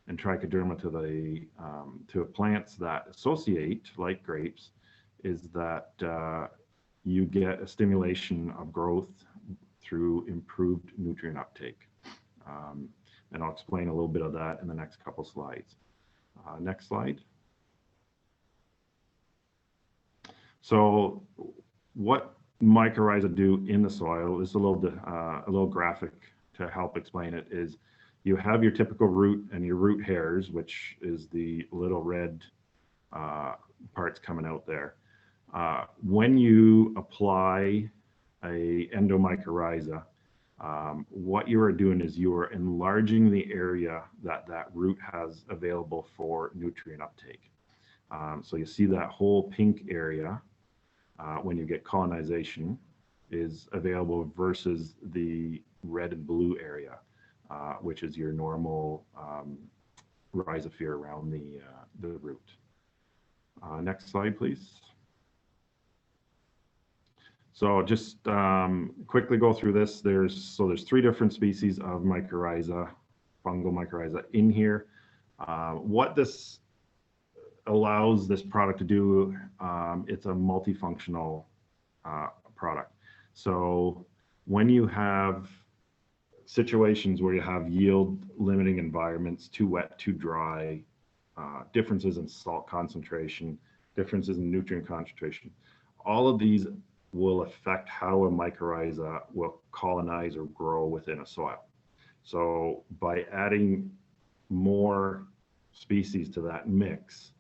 and trichoderma to plants that associate, like grapes, is that you get a stimulation of growth through improved nutrient uptake. And I'll explain a little bit of that in the next couple slides. Next slide. So what mycorrhiza do in the soil is a little graphic to help explain it. Is you have your typical root and your root hairs, which is the little red parts coming out there. When you apply a endomycorrhiza, what you are doing is you are enlarging the area that root has available for nutrient uptake. So you see that whole pink area when you get colonization is available versus the red and blue area, which is your normal rhizosphere around the root. Next slide, please. So just quickly go through this. There's 3 different species of mycorrhiza, fungal mycorrhiza in here. What this allows this product to do, it's a multifunctional product. So when you have situations where you have yield limiting environments, too wet, too dry, differences in salt concentration, differences in nutrient concentration, all of these will affect how a mycorrhiza will colonize or grow within a soil. So by adding more species to that mix,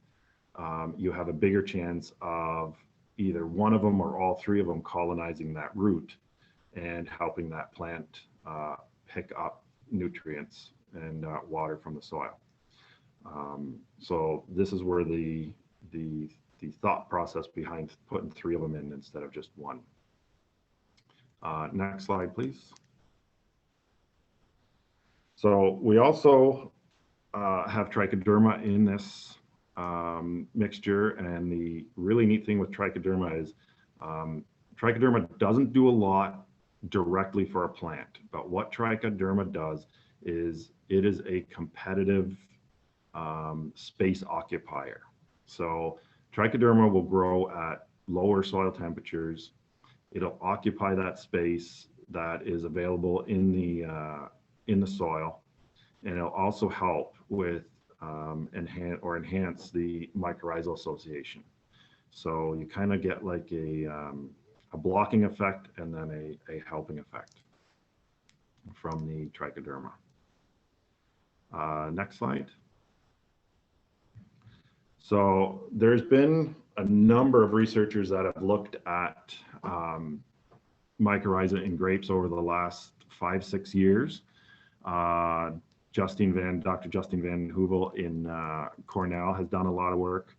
you have a bigger chance of either one of them or all 3 of them colonizing that root and helping that plant pick up nutrients and water from the soil. So this is where the thought process behind putting 3 of them in instead of just 1. Next slide, please. So we also have trichoderma in this mixture, and the really neat thing with trichoderma is trichoderma doesn't do a lot directly for a plant, but what trichoderma does is it is a competitive space occupier. So trichoderma will grow at lower soil temperatures. It'll occupy that space that is available in the soil, and it'll also help with enhance the mycorrhizal association. So you kind of get like a blocking effect and then a helping effect from the trichoderma. Next slide. So there's been a number of researchers that have looked at mycorrhiza in grapes over the last 5-6 years. Dr. Justin Van Heuvel in Cornell has done a lot of work.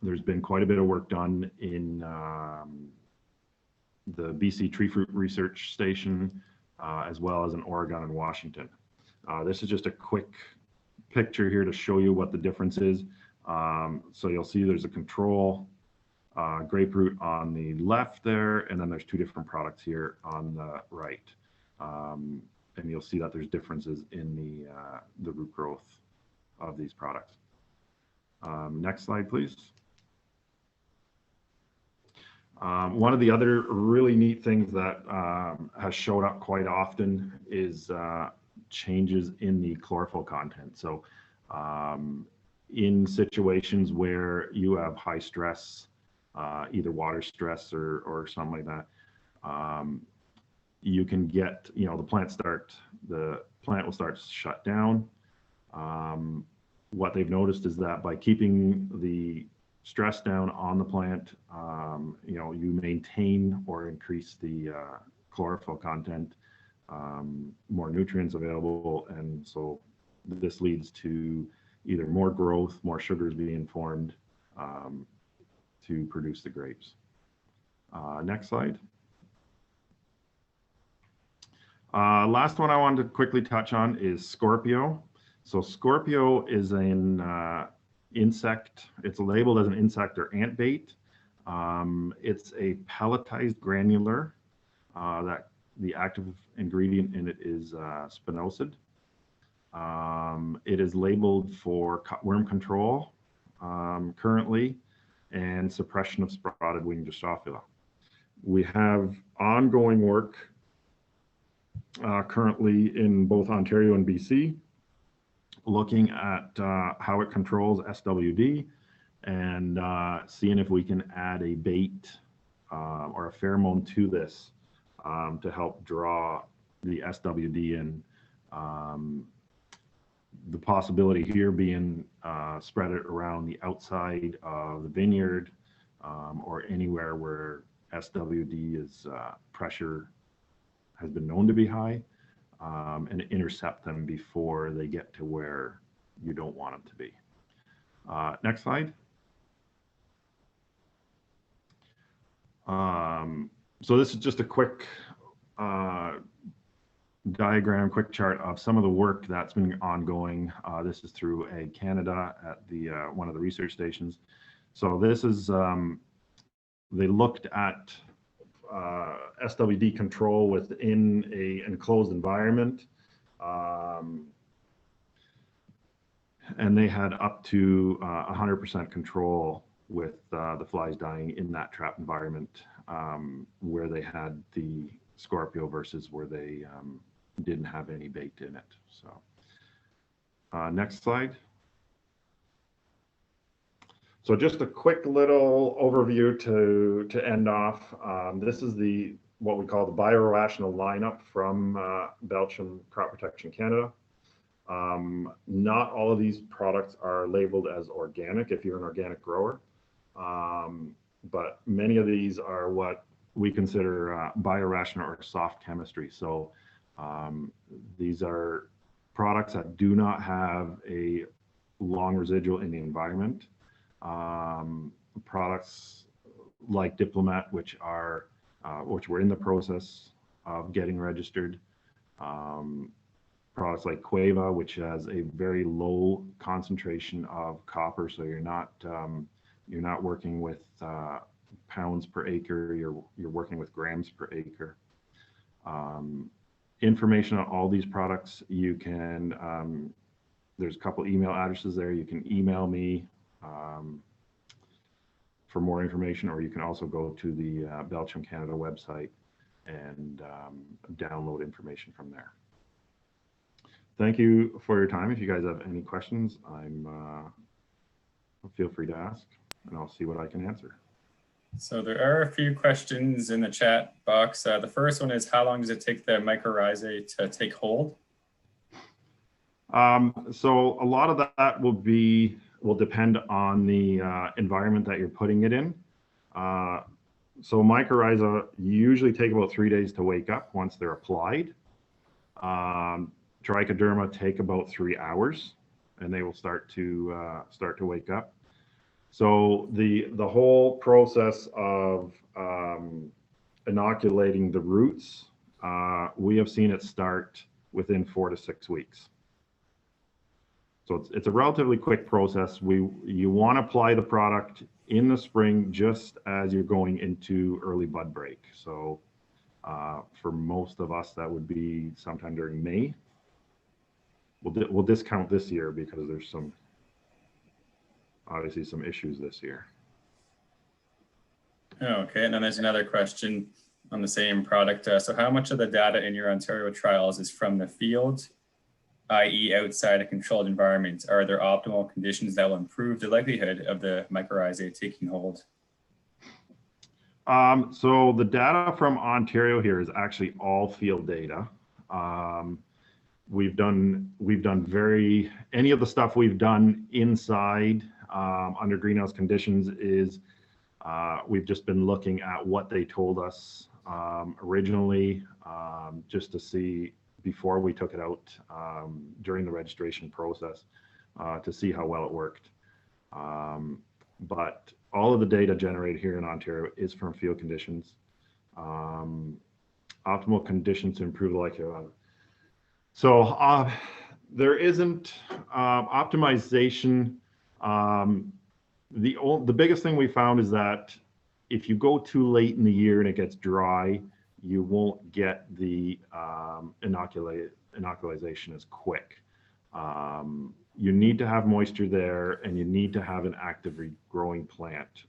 There's been quite a bit of work done in the BC Tree Fruit Research Station, as well as in Oregon and Washington. This is just a quick picture here to show you what the difference is. So you'll see there's a control grapefruit on the left there, and then there's 2 different products here on the right. And you'll see that there's differences in the root growth of these products. Next slide, please. One of the other really neat things that has showed up quite often is changes in the chlorophyll content. So in situations where you have high stress, either water stress or something like that, you can get, the plant will start to shut down. what they've noticed is that by keeping the stress down on the plant, you maintain or increase the chlorophyll content, more nutrients available, and so this leads to either more growth, more sugars being formed to produce the grapes. Next slide. Last one I wanted to quickly touch on is Scorpio. So Scorpio is an insect. It's labeled as an insect or ant bait. It's a pelletized granular that the active ingredient in it is spinosad. It is labeled for cutworm control currently and suppression of spotted wing Drosophila. We have ongoing work currently in both Ontario and BC, looking at how it controls SWD and seeing if we can add a bait or a pheromone to this to help draw the SWD in. The possibility here being spread it around the outside of the vineyard or anywhere where SWD is pressure has been known to be high, and intercept them before they get to where you don't want them to be. Next slide. So this is just a quick diagram, quick chart of some of the work that's been ongoing. This is through Ag Canada at the one of the research stations. So this is, they looked at SWD control within a enclosed environment, and they had up to 100% control with the flies dying in that trap environment, where they had the Scorpio versus where they didn't have any bait in it. So next slide. So just a quick little overview to end off. This is what we call the biorational lineup from Belchim Crop Protection Canada. Not all of these products are labeled as organic if you're an organic grower, but many of these are what we consider biorational or soft chemistry. So these are products that do not have a long residual in the environment. Products like Diplomat, which we're in the process of getting registered. Products like Corteva, which has a very low concentration of copper, so you're not working with pounds per acre. You're working with grams per acre. Information on all these products, you can. There's a couple email addresses there. You can email me for more information, or you can also go to the Belchim Canada website and download information from there. Thank you for your time. If you guys have any questions, feel free to ask, and I'll see what I can answer. So there are a few questions in the chat box. The first one is, how long does it take the mycorrhizae to take hold? So a lot of that will depend on the environment that you're putting it in. So mycorrhiza usually take about 3 days to wake up once they're applied. Trichoderma take about 3 hours, and they will start to wake up. So the whole process of inoculating the roots, we have seen it start within 4 to 6 weeks. So it's a relatively quick process. You want to apply the product in the spring just as you're going into early bud break. So for most of us, that would be sometime during May. We'll discount this year because there's obviously some issues this year. Okay, and then there's another question on the same product. So how much of the data in your Ontario trials is from the field, i.e. outside a controlled environment? Are there optimal conditions that will improve the likelihood of the mycorrhizae taking hold? So the data from Ontario here is actually all field data. we've done any of the stuff we've done inside under greenhouse conditions is we've just been looking at what they told us originally, just to see before we took it out during the registration process to see how well it worked. But all of the data generated here in Ontario is from field conditions. Optimal conditions to improve the likelihood. So there isn't optimization. The biggest thing we found is that if you go too late in the year and it gets dry, you won't get the inoculation as quick. You need to have moisture there, and you need to have an active growing plant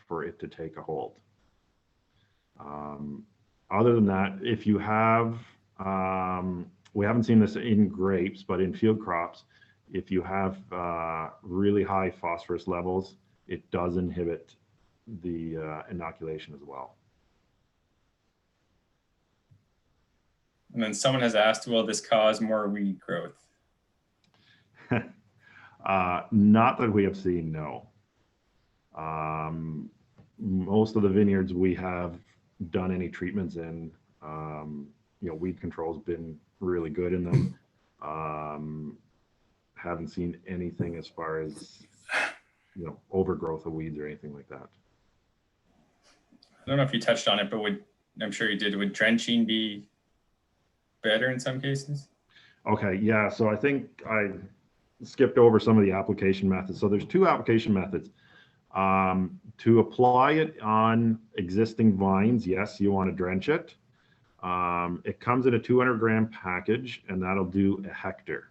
for it to take a hold. Other than that, if you have, we haven't seen this in grapes, but in field crops, if you have really high phosphorus levels, it does inhibit the inoculation as well. And then someone has asked, will this cause more weed growth? Not that we have seen, no. Most of the vineyards we have done any treatments in, weed control's been really good in them. Haven't seen anything as far as, overgrowth of weeds or anything like that. I don't know if you touched on it, but I'm sure you did, would drenching be better in some cases? Okay, yeah, so I think I skipped over some of the application methods. So there's two application methods. To apply it on existing vines, yes, you want to drench it. It comes in a 200-gram package, and that'll do a hectare.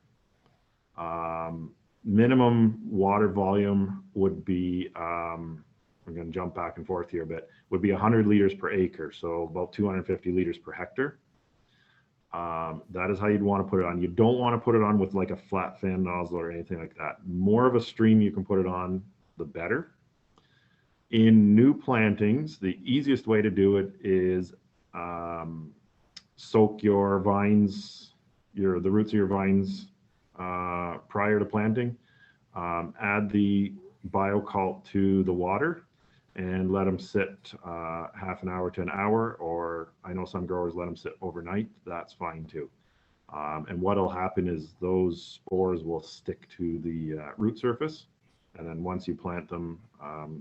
Minimum water volume would be, I'm going to jump back and forth here a bit, would be 100 liters per acre, so about 250 liters per hectare. That is how you'd want to put it on. You don't want to put it on with like a flat fan nozzle or anything like that. More of a stream you can put it on, the better. In new plantings, the easiest way to do it is soak your vines, the roots of your vines prior to planting. Add the biocult to the water and let them sit half an hour to an hour, or I know some growers let them sit overnight. That's fine too. And what'll happen is those spores will stick to the root surface. And then once you plant them,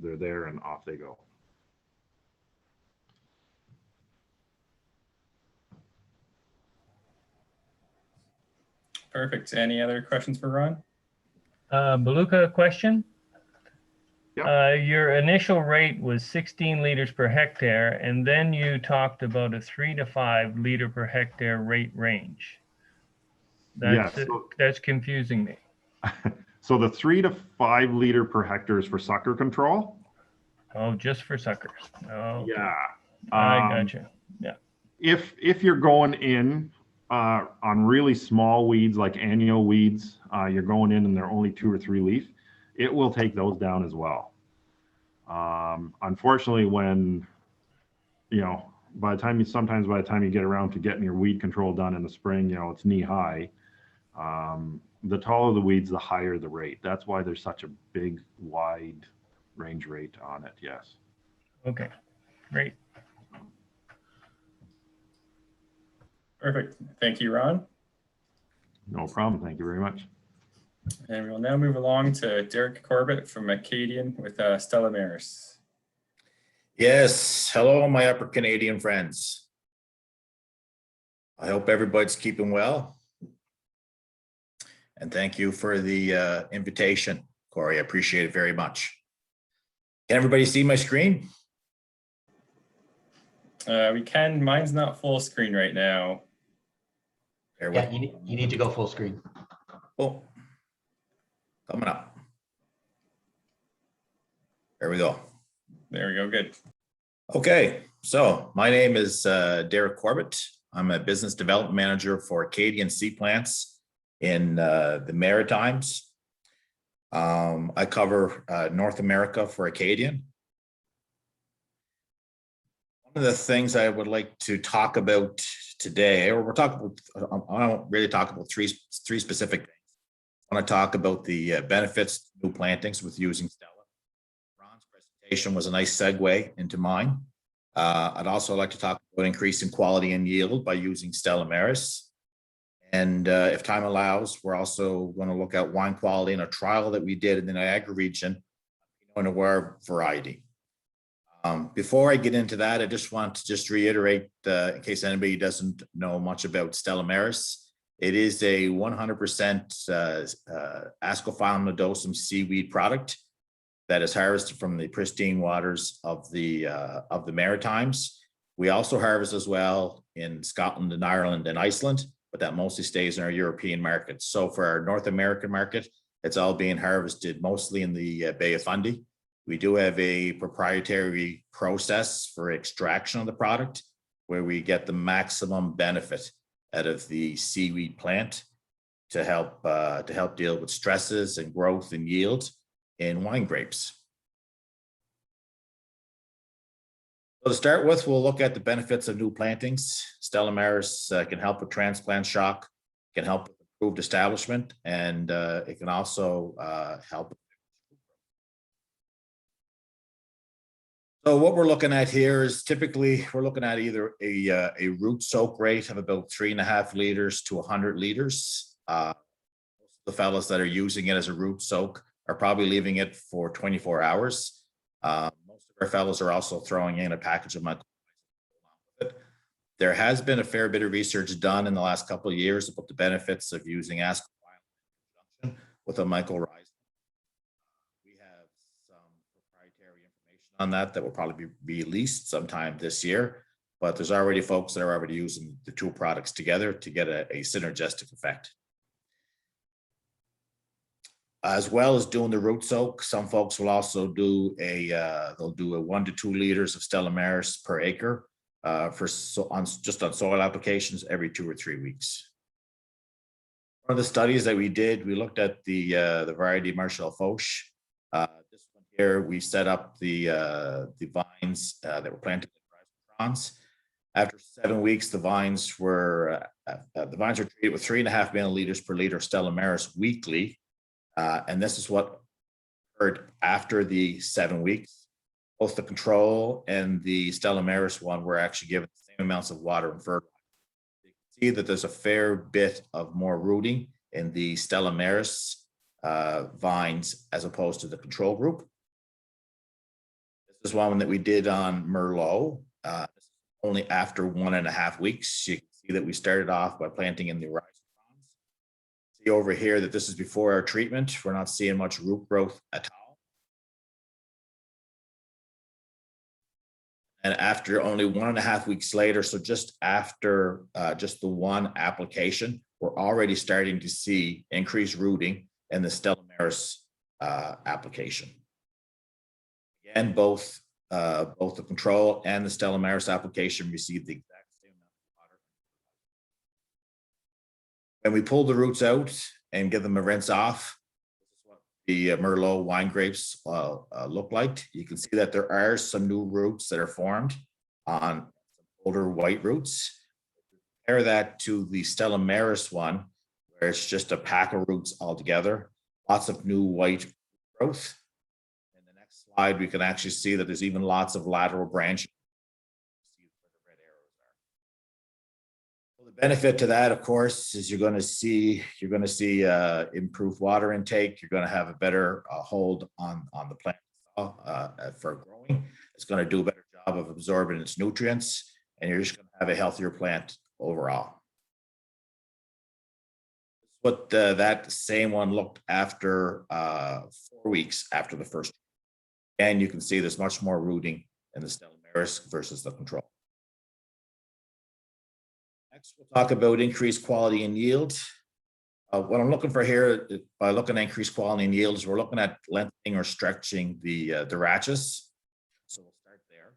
they're there and off they go. Perfect. Any other questions for Ron? Beluca, question? Your initial rate was 16 liters per hectare, and then you talked about a 3 to 5 liter per hectare rate range. That's confusing me. So the 3 to 5 liter per hectare is for sucker control. Oh, just for suckers. Oh, yeah. I gotcha. Yeah. If you're going in on really small weeds like annual weeds, you're going in and they're only 2 or 3 leaf, it will take those down as well. Unfortunately, when sometimes by the time you get around to getting your weed control done in the spring, it's knee high. The taller the weeds, the higher the rate. That's why there's such a big, wide range rate on it. Yes. Okay, great. Perfect. Thank you, Ron. No problem. Thank you very much. And we'll now move along to Derrick Corbett from Acadian with Stella Maris. Yes. Hello, my Upper Canadian friends. I hope everybody's keeping well. And thank you for the invitation, Corey. I appreciate it very much. Can everybody see my screen? We can. Mine's not full screen right now. Yeah, you need to go full screen. Oh, coming up. There we go. There we go. Good. Okay, so my name is Derrick Corbett. I'm a business development manager for Acadian Seaplants in the Maritimes. I cover North America for Acadian. One of the things I would like to talk about today, or we're talking about, I don't really talk about three specific things. I want to talk about the benefits of new plantings with using Stella. Ron's presentation was a nice segue into mine. I'd also like to talk about increasing quality and yield by using Stella Maris. And if time allows, we're also going to look at wine quality in a trial that we did in the Niagara region, Pinot Noir variety. Before I get into that, I just want to reiterate, in case anybody doesn't know much about Stella Maris, it is a 100% Ascophyllum nodosum seaweed product that is harvested from the pristine waters of the Maritimes. We also harvest as well in Scotland and Ireland and Iceland, but that mostly stays in our European markets. So for our North American market, it's all being harvested mostly in the Bay of Fundy. We do have a proprietary process for extraction of the product where we get the maximum benefit out of the seaweed plant to help deal with stresses and growth and yield in wine grapes. So to start with, we'll look at the benefits of new plantings. Stella Maris can help with transplant shock, can help with improved establishment, and it can also help. So what we're looking at here is typically we're looking at either a root soak rate of about 3.5 liters to 100 liters. Most of the fellows that are using it as a root soak are probably leaving it for 24 hours. Most of our fellows are also throwing in a package of mycorrhizal. There has been a fair bit of research done in the last couple of years about the benefits of using ascophyllum in conjunction with a mycorrhizal. We have some proprietary information on that will probably be released sometime this year, but there's already folks that are already using the two products together to get a synergistic effect. As well as doing the root soak, some folks will also do they'll do a 1 to 2 liters of Stella Maris per acre just on soil applications every 2 or 3 weeks. One of the studies that we did, we looked at the variety Marshall Foch. This one here, we set up the vines that were planted in bronze. After 7 weeks, the vines were treated with 3.5 milliliters per liter of Stella Maris weekly. And this is what occurred after the 7 weeks. Both the control and the Stella Maris one were actually given the same amounts of water and fertilizer. You can see that there's a fair bit of more rooting in the Stella Maris vines as opposed to the control group. This is one that we did on Merlot. Only after 1.5 weeks. You can see that we started off by planting in the rhizomes. See over here that this is before our treatment. We're not seeing much root growth at all. And after only 1.5 weeks later, so just after just the one application, we're already starting to see increased rooting in the Stella Maris application. Again, both the control and the Stella Maris application received the exact same amount of water. When we pull the roots out and give them a rinse off, this is what the Merlot wine grapes look like. You can see that there are some new roots that are formed on some older white roots. Compare that to the Stella Maris one, where it's just a pack of roots all together, lots of new white growth. In the next slide, we can actually see that there's even lots of lateral branching. See where the red arrows are. Well, the benefit to that, of course, is you're going to see improved water intake. You're going to have a better hold on the plant for growing. It's going to do a better job of absorbing its nutrients, and you're just going to have a healthier plant overall. What that same one looked after 4 weeks after the first. And you can see there's much more rooting in the Stella Maris versus the control. Next, we'll talk about increased quality and yield. What I'm looking for here, by looking at increased quality and yields, we're looking at lengthening or stretching the rachis. So we'll start there.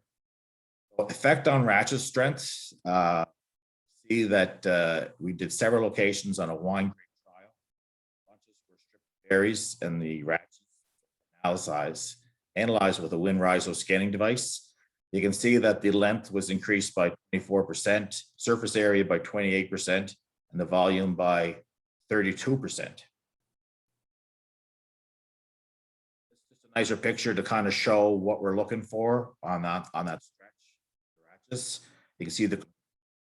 So effect on rachis strength. See that we did several locations on a wine grape trial. Bunches were stripped of berries and the rachis analyzed with a WinRhizo scanning device. You can see that the length was increased by 24%, surface area by 28%, and the volume by 32%. Just a nicer picture to kind of show what we're looking for on that stretch. You can see the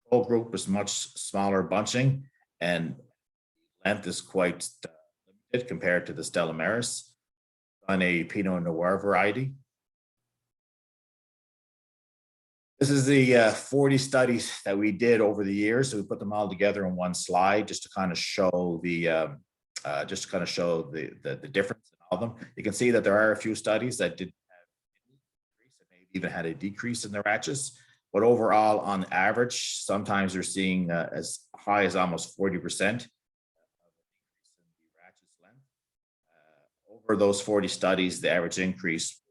control group is much smaller bunching, and length is quite limited compared to the Stella Maris on a Pinot Noir variety. This is the 40 studies that we did over the years. So we put them all together in one slide just to kind of show the difference in all of them. You can see that there are a few studies that did have an increase and maybe even had a decrease in their ratchets. But overall, on average, sometimes they're seeing as high as almost 40% over those 40 studies. The average increase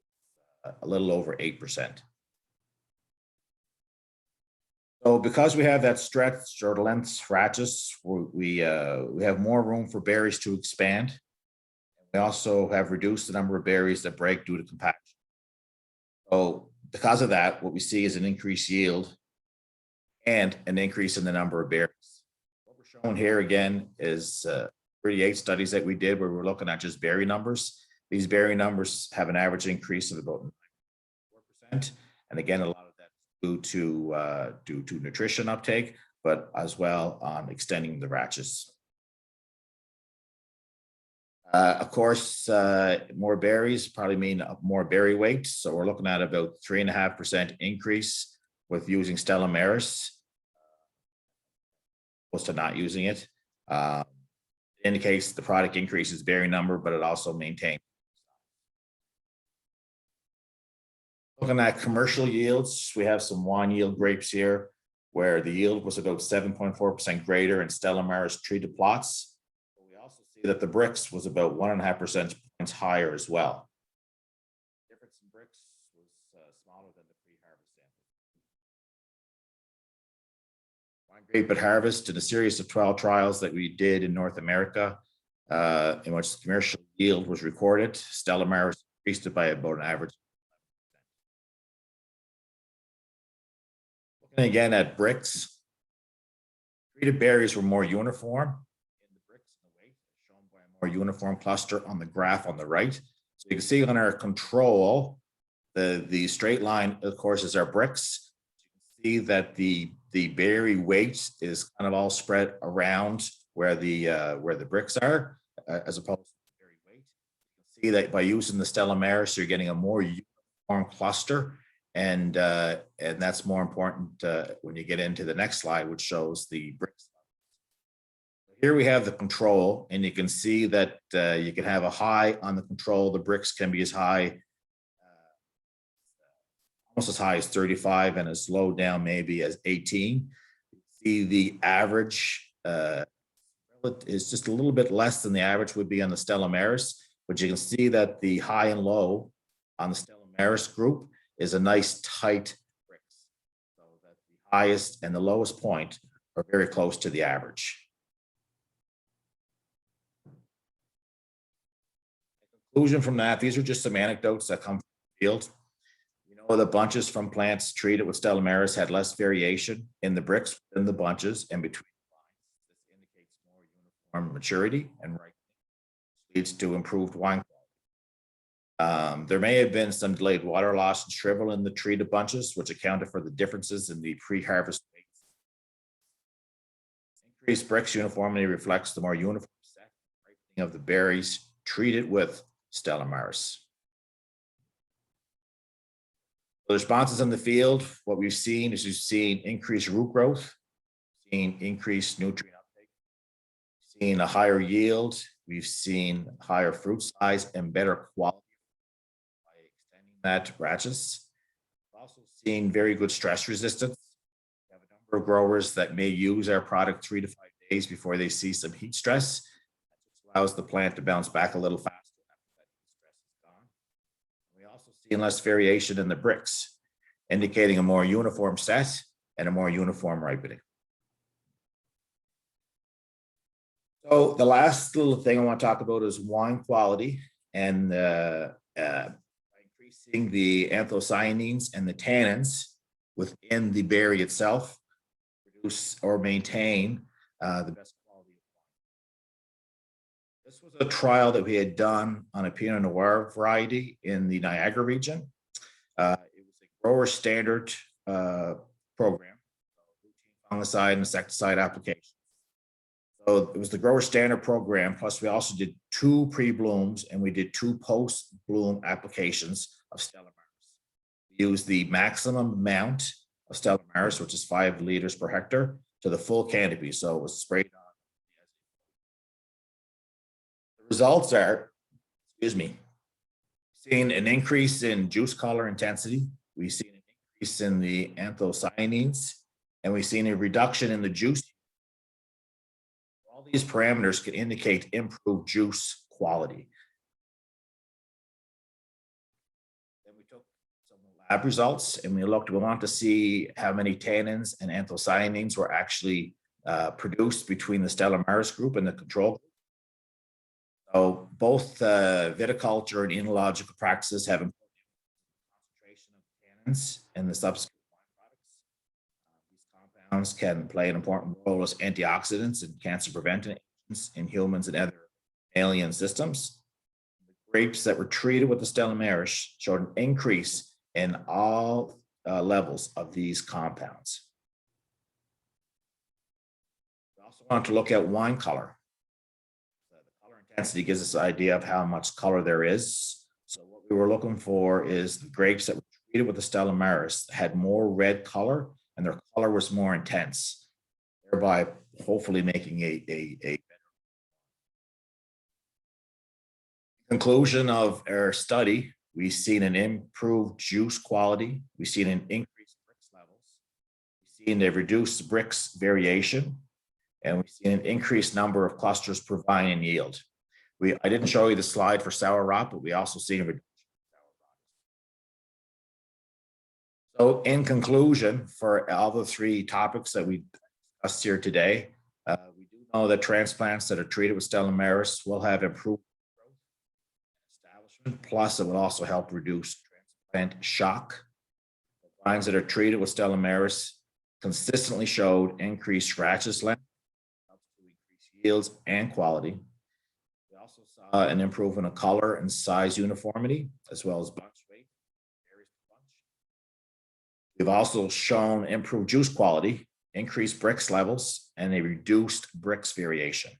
a little over 8%. So because we have that stretch or length ratchets, we have more room for berries to expand. We also have reduced the number of berries that break due to compaction. So because of that, what we see is an increased yield and an increase in the number of berries. What we're showing here again is 38 studies that we did where we're looking at just berry numbers. These berry numbers have an average increase of about 4%. And again, a lot of that due to nutrition uptake, but as well on extending the ratchets. Of course, more berries probably mean more berry weight. So we're looking at about 3.5% increase with using Stella Maris, opposed to not using it. Indicates the product increases berry number, but it also maintains. Looking at commercial yields, we have some wine yield grapes here where the yield was about 7.4% greater in Stella Maris treated plots. We also see that the bricks was about 1.5 percentage points higher as well. The difference in bricks was smaller than the pre-harvest sample. Wine grape at harvest in a series of 12 trials that we did in North America, in which the commercial yield was recorded. Stella Maris increased it by about an average. Looking again at bricks, treated berries were more uniform in the bricks and the weight, shown by a more uniform cluster on the graph on the right. So you can see on our control, the straight line, of course, is our bricks. You can see that the berry weight is kind of all spread around where the bricks are, as opposed to the berry weight. You can see that by using the Stella Maris, you're getting a more uniform cluster. And that's more important when you get into the next slide, which shows the bricks. Here we have the control, and you can see that you can have a high on the control. The bricks can be as high, almost as high as 35, and as low down maybe as 18. You see the average is just a little bit less than the average would be on the Stella Maris, but you can see that the high and low on the Stella Maris group is a nice tight bricks, so that the highest and the lowest point are very close to the average. Conclusion from that, these are just some anecdotes that come from the field. You know, the bunches from plants treated with Stella Maris had less variation in the bricks than the bunches and between the lines. This indicates more uniform maturity and ripening, which leads to improved wine quality. There may have been some delayed water loss and shrivel in the treated bunches, which accounted for the differences in the pre-harvest weights. Increased bricks uniformity reflects the more uniform set ripening of the berries treated with Stella Maris. The responses in the field, what we've seen is we've seen increased root growth, seen increased nutrient uptake, seen a higher yield, we've seen higher fruit size and better quality that ratchets. We've also seen very good stress resistance. We have a number of growers that may use our product 3 to 5 days before they see some heat stress. That allows the plant to bounce back a little faster after that heat stress is gone. We also see less variation in the bricks, indicating a more uniform set and a more uniform ripening. So the last little thing I want to talk about is wine quality and seeing the anthocyanins and the tannins within the berry itself produce or maintain the best quality of wine. This was a trial that we had done on a Pinot Noir variety in the Niagara region. It was a grower standard program, fungicide and insecticide application. So it was the grower standard program, plus we also did 2 pre-blooms and we did 2 post-bloom applications of Stella Maris. We used the maximum amount of Stella Maris, which is 5 liters per hectare, to the full canopy. So it was sprayed on. The results are, seeing an increase in juice color intensity. We've seen an increase in the anthocyanins, and we've seen a reduction in the juice. All these parameters can indicate improved juice quality. Then we took some lab results and we want to see how many tannins and anthocyanins were actually produced between the Stella Maris group and the control group. So both viticulture and enological practices have important concentration of tannins in the subsequent wine products. These compounds can play an important role as antioxidants and cancer preventing agents in humans and other alien systems. The grapes that were treated with the Stella Maris showed an increase in all levels of these compounds. We also want to look at wine color. Intensity gives us an idea of how much color there is. So what we were looking for is the grapes that were treated with the Stella Maris had more red color and their color was more intense, thereby hopefully making a better conclusion of our study. We've seen an improved juice quality. We've seen an increased Brix levels. We've seen a reduced Brix variation, and we've seen an increased number of clusters per vine in yield. I didn't show you the slide for sour rot, but we also see a reduction in sour rot. So in conclusion, for all the 3 topics that we discussed here today, we do know that transplants that are treated with Stella Maris will have improved growth and establishment, plus it will also help reduce transplant shock. The vines that are treated with Stella Maris consistently showed increased rachis length, helps to increase yields and quality. Also saw an improvement of color and size uniformity, as well as bunch weight. We've also shown improved juice quality, increased Brix levels, and a reduced Brix variation.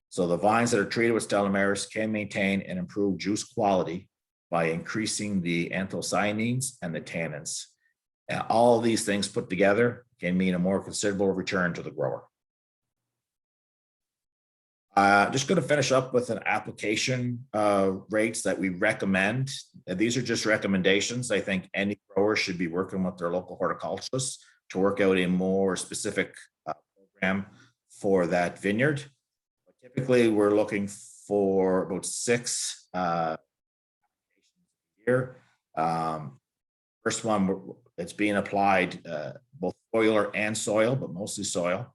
So the vines that are treated with Stella Maris can maintain and improve juice quality by increasing the anthocyanins and the tannins. And all of these things put together can mean a more considerable return to the grower. Just going to finish up with an application rates that we recommend. These are just recommendations. I think any grower should be working with their local horticulturist to work out a more specific program for that vineyard. But typically, we're looking for about 6 applications a year. First one, it's being applied both foliar and soil, but mostly soil.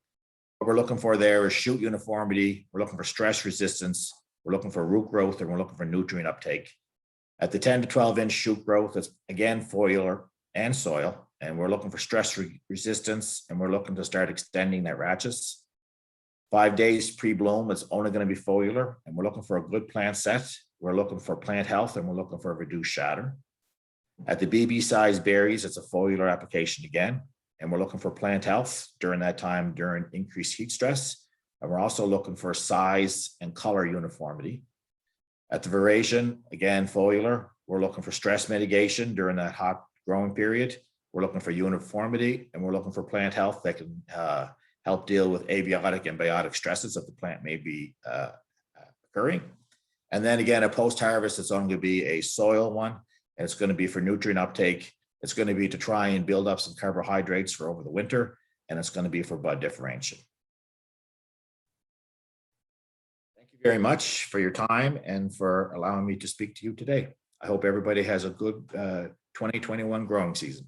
What we're looking for there is shoot uniformity. We're looking for stress resistance. We're looking for root growth, and we're looking for nutrient uptake. At the 10 to 12 inch shoot growth, it's again foliar and soil, and we're looking for stress resistance, and we're looking to start extending that rachis. 5 days pre-bloom, it's only going to be foliar, and we're looking for a good plant set. We're looking for plant health, and we're looking for a reduced shatter. At the BB size berries, it's a foliar application again. And we're looking for plant health during that time during increased heat stress. And we're also looking for size and color uniformity. At the veraison, again, foliar, we're looking for stress mitigation during that hot growing period. We're looking for uniformity, and we're looking for plant health that can help deal with abiotic and biotic stresses that the plant may be occurring. And then again, a post-harvest, it's only going to be a soil one, and it's going to be for nutrient uptake. It's going to be to try and build up some carbohydrates for over the winter, and it's going to be for bud differentiation. Thank you very much for your time and for allowing me to speak to you today. I hope everybody has a good 2021 growing season.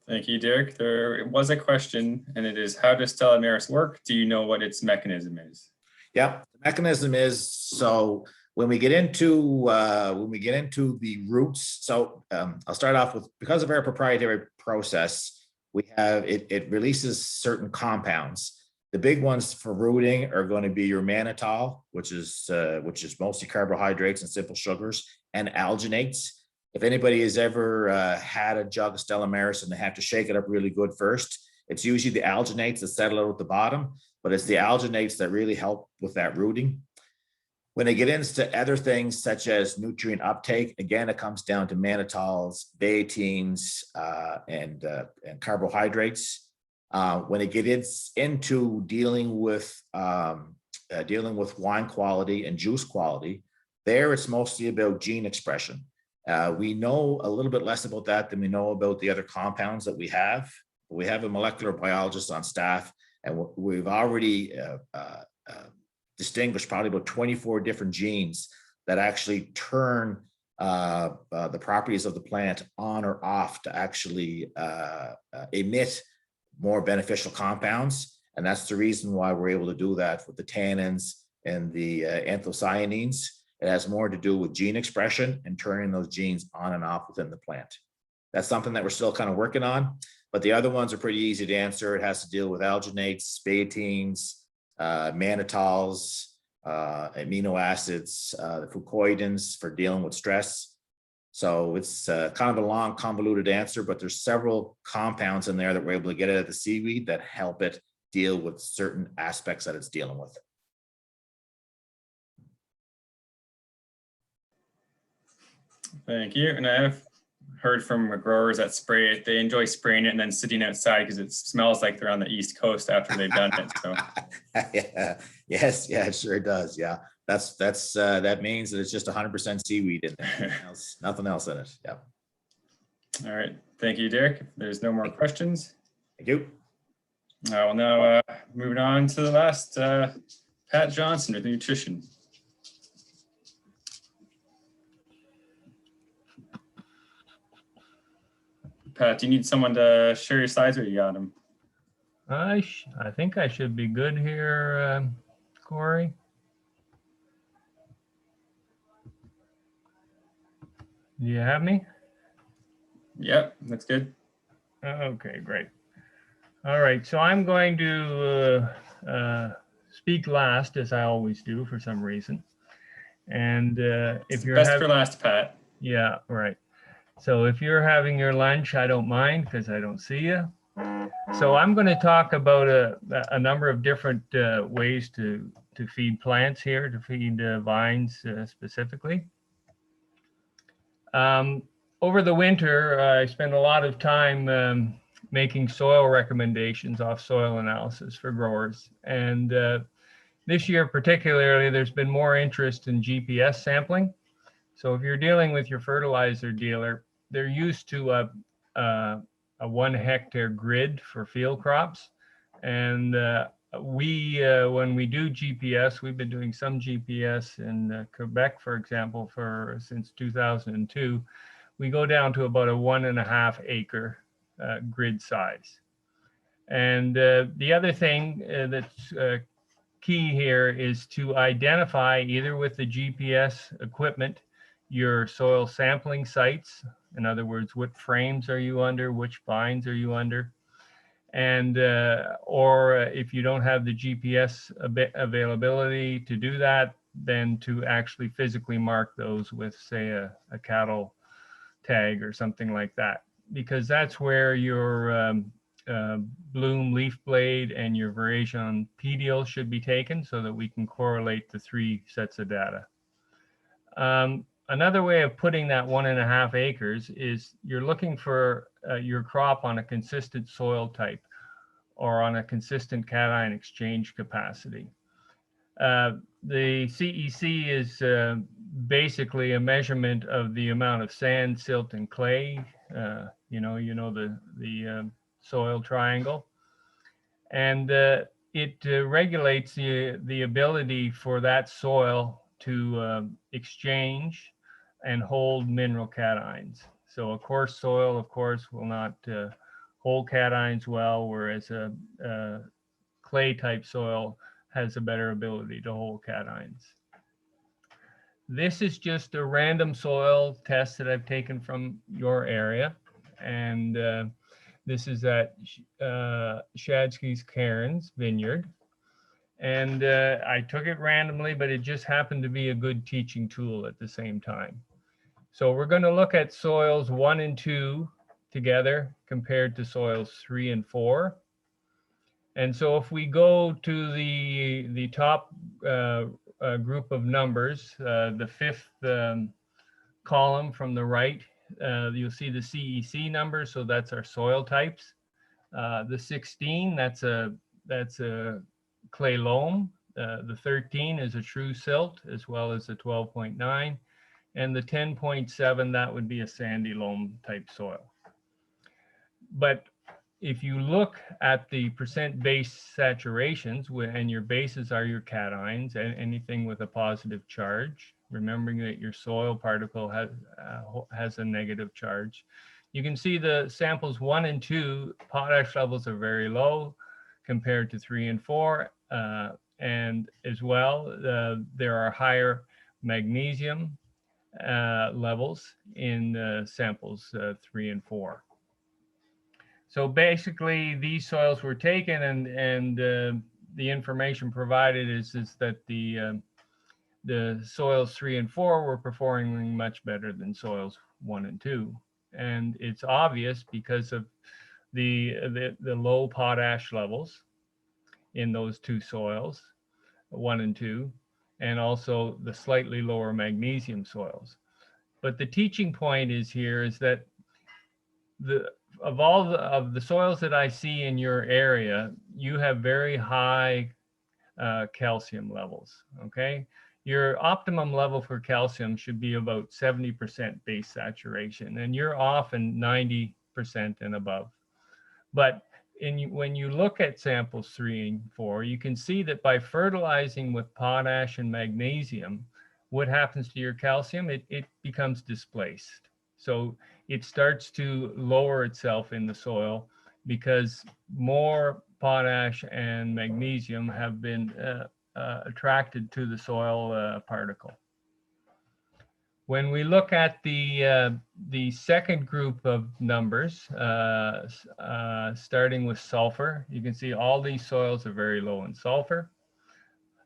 Thank you, Derrick. There was a question, and it is, how does Stella Maris work? Do you know what its mechanism is? Yeah, the mechanism is, so When we get into the roots, so I'll start off with, because of our proprietary process, we have it releases certain compounds. The big ones for rooting are going to be your mannitol, which is mostly carbohydrates and simple sugars, and alginates. If anybody has ever had a jug of Stella Maris and they have to shake it up really good first, it's usually the alginates that settle out at the bottom, but it's the alginates that really help with that rooting. When they get into other things such as nutrient uptake, again, it comes down to mannitols, betaines, and carbohydrates. When it gets into dealing with wine quality and juice quality, there it's mostly about gene expression. We know a little bit less about that than we know about the other compounds that we have. We have a molecular biologist on staff, and we've already distinguished probably about 24 different genes that actually turn the properties of the plant on or off to actually emit more beneficial compounds. And that's the reason why we're able to do that with the tannins and the anthocyanins. It has more to do with gene expression and turning those genes on and off within the plant. That's something that we're still kind of working on, but the other ones are pretty easy to answer. It has to deal with alginates, betaines, mannitols, amino acids, the fucoidins for dealing with stress. So it's kind of a long, convoluted answer, but there's several compounds in there that we're able to get out of the seaweed that help it deal with certain aspects that it's dealing with. Thank you. And I have heard from growers that spray it. They enjoy spraying it and then sitting outside because it smells like they're on the East Coast after they've done it. So yeah, yes, yeah, it sure does. Yeah, that means that it's just 100% seaweed in there. Nothing else in it. Yeah. All right. Thank you, Derrick. If there's no more questions. Thank you. Well, now moving on to the last, Pat Johnson with nutrition. Pat, do you need someone to share your slides or you got them? I think I should be good here, Corey. Do you have me? Yep, that's good. Okay, great. All right, so I'm going to speak last, as I always do for some reason. And if you're best for last, Pat. Yeah, right. So if you're having your lunch, I don't mind because I don't see you. So I'm going to talk about a number of different ways to feed plants here, to feed vines specifically. Over the winter, I spent a lot of time making soil recommendations off soil analysis for growers. And this year particularly, there's been more interest in GPS sampling. So if you're dealing with your fertilizer dealer, they're used to a 1 hectare grid for field crops. And when we do GPS, we've been doing some GPS in Quebec, for example, since 2002. We go down to about a 1.5 acre grid size. And the other thing that's key here is to identify, either with the GPS equipment, your soil sampling sites. In other words, what frames are you under? Which vines are you under? And or if you don't have the GPS availability to do that, then to actually physically mark those with, say, a cattle tag or something like that, because that's where your bloom leaf blade and your variation PDL should be taken so that we can correlate the 3 sets of data. Another way of putting that 1.5 acres is you're looking for your crop on a consistent soil type or on a consistent cation exchange capacity. The CEC is basically a measurement of the amount of sand, silt, and clay. You know the soil triangle, and it regulates the ability for that soil to exchange and hold mineral cations. So a coarse soil, of course, will not hold cations well, whereas a clay type soil has a better ability to hold cations. This is just a random soil test that I've taken from your area. And this is at Shadsky's Cairns Vineyard. And I took it randomly, but it just happened to be a good teaching tool at the same time. So we're going to look at soils 1 and 2 together compared to soils 3 and 4. And so if we go to the top group of numbers, the 5th column from the right, you'll see the CEC number. So that's our soil types. The 16, that's a clay loam. The 13 is a true silt, as well as the 12.9. And the 10.7, that would be a sandy loam type soil. But if you look at the percent base saturations, and your bases are your cations, and anything with a positive charge, remembering that your soil particle has a negative charge, you can see the samples 1 and 2, potash levels are very low compared to 3 and 4. And as well, there are higher magnesium levels in samples 3 and 4. So basically, these soils were taken, and the information provided is that the soils 3 and 4 were performing much better than soils 1 and 2, and it's obvious because of the low potash levels in those 2 soils, 1 and 2, and also the slightly lower magnesium soils. But the teaching point is that of all of the soils that I see in your area, you have very high calcium levels, okay? Your optimum level for calcium should be about 70% base saturation, and you're often 90% and above. But when you look at samples 3 and 4, you can see that by fertilizing with potash and magnesium, what happens to your calcium? It becomes displaced. So it starts to lower itself in the soil because more potash and magnesium have been attracted to the soil particle. When we look at the second group of numbers, starting with sulfur, you can see all these soils are very low in sulfur.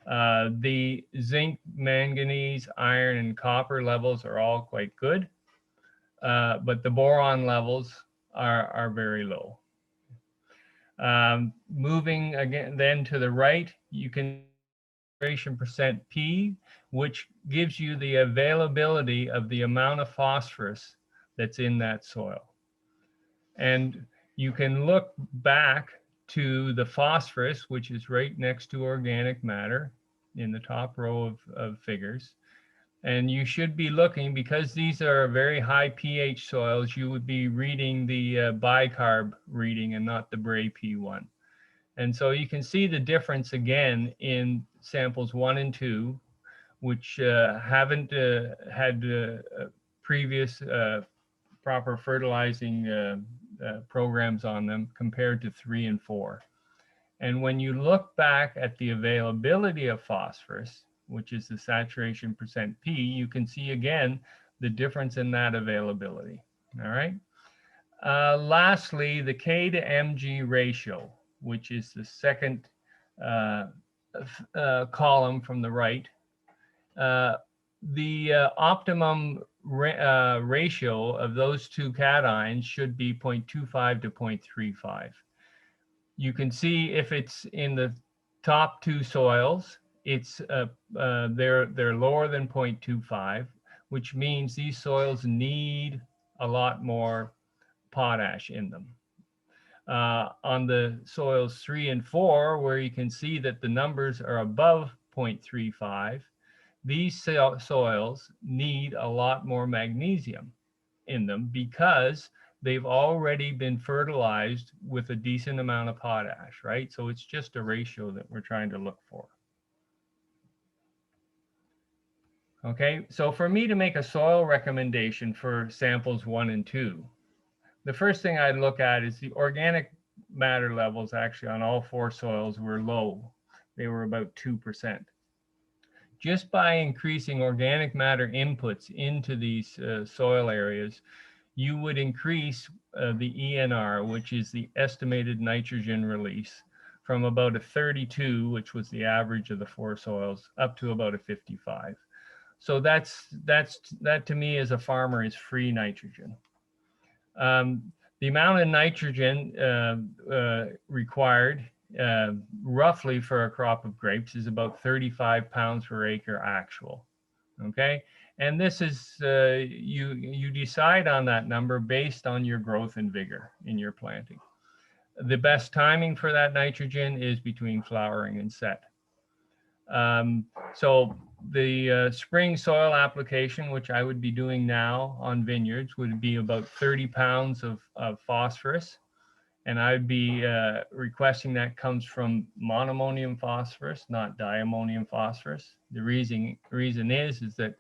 The zinc, manganese, iron, and copper levels are all quite good, but the boron levels are very low. Moving again then to the right, you can percent P, which gives you the availability of the amount of phosphorus that's in that soil. And you can look back to the phosphorus, which is right next to organic matter in the top row of figures. And you should be looking, because these are very high pH soils, you would be reading the bicarb reading and not the Bray P1. And so you can see the difference again in samples 1 and 2, which haven't had previous proper fertilizing programs on them compared to 3 and 4. And when you look back at the availability of phosphorus, which is the saturation percent P, you can see again the difference in that availability. All right. Lastly, the K to mg ratio, which is the second column from the right. The optimum ratio of those 2 cations should be 0.25 to 0.35. You can see if it's in the top 2 soils, it's they're lower than 0.25, which means these soils need a lot more potash in them. On the soils 3 and 4, where you can see that the numbers are above 0.35, these soils need a lot more magnesium in them because they've already been fertilized with a decent amount of potash, right? So it's just a ratio that we're trying to look for. Okay, so for me to make a soil recommendation for samples 1 and 2, the first thing I'd look at is the organic matter levels actually on all 4 soils were low. They were about 2%. just by increasing organic matter inputs into these soil areas, you would increase the ENR, which is the estimated nitrogen release, from about a 32, which was the average of the 4 soils, up to about a 55. So that to me as a farmer is free nitrogen. The amount of nitrogen required roughly for a crop of grapes is about 35 pounds per acre actual. Okay, and this is you decide on that number based on your growth and vigor in your planting. The best timing for that nitrogen is between flowering and set. So the spring soil application, which I would be doing now on vineyards, would be about 30 pounds of phosphorus. And I'd be requesting that comes from monoammonium phosphorus, not diammonium phosphorus. The reason is that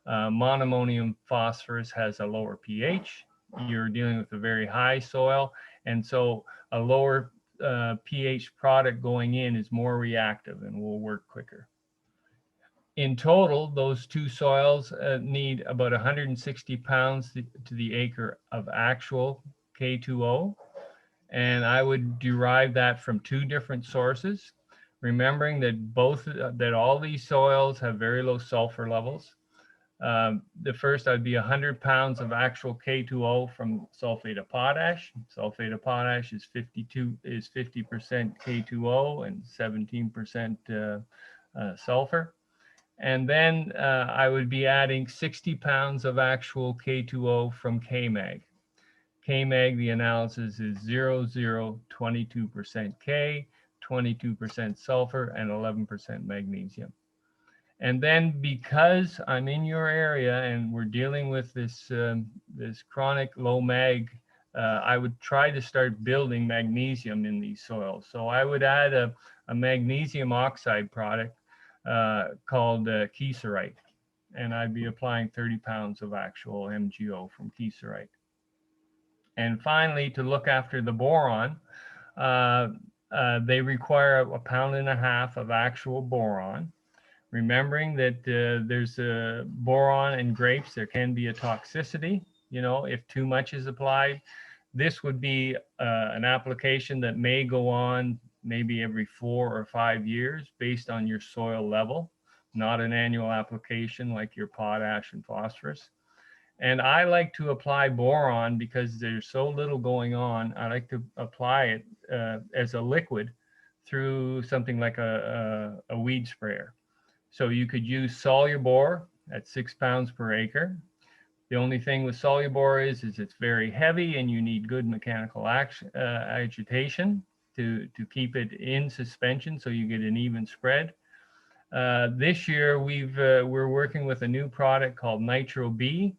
monoammonium phosphorus has a lower pH. You're dealing with a very high soil. And so a lower pH product going in is more reactive and will work quicker. In total, those 2 soils need about 160 pounds to the acre of actual K2O. And I would derive that from 2 different sources, remembering that all these soils have very low sulfur levels. The first, I'd be 100 pounds of actual K2O from sulfate of potash. Sulfate of potash is 50% K2O and 17% sulfur. And then I would be adding 60 pounds of actual K2O from K-Mag. K-Mag, the analysis is 22% K, 22% sulfur, and 11% magnesium. And then because I'm in your area and we're dealing with this, this chronic low mag, I would try to start building magnesium in these soils. So I would add a magnesium oxide product called kieserite. And I'd be applying 30 pounds of actual MgO from kieserite. And finally, to look after the boron, they require 1.5 pounds of actual boron. Remembering that there's a boron in grapes, there can be a toxicity, you know, if too much is applied. This would be an application that may go on maybe every 4 or 5 years based on your soil level, not an annual application like your potash and phosphorus. And I like to apply boron because there's so little going on. I like to apply it as a liquid through something like a weed sprayer. So you could use Solubor at 6 pounds per acre. The only thing with Solubor is it's very heavy and you need good mechanical agitation to keep it in suspension so you get an even spread. This year we're working with a new product called Nitro B.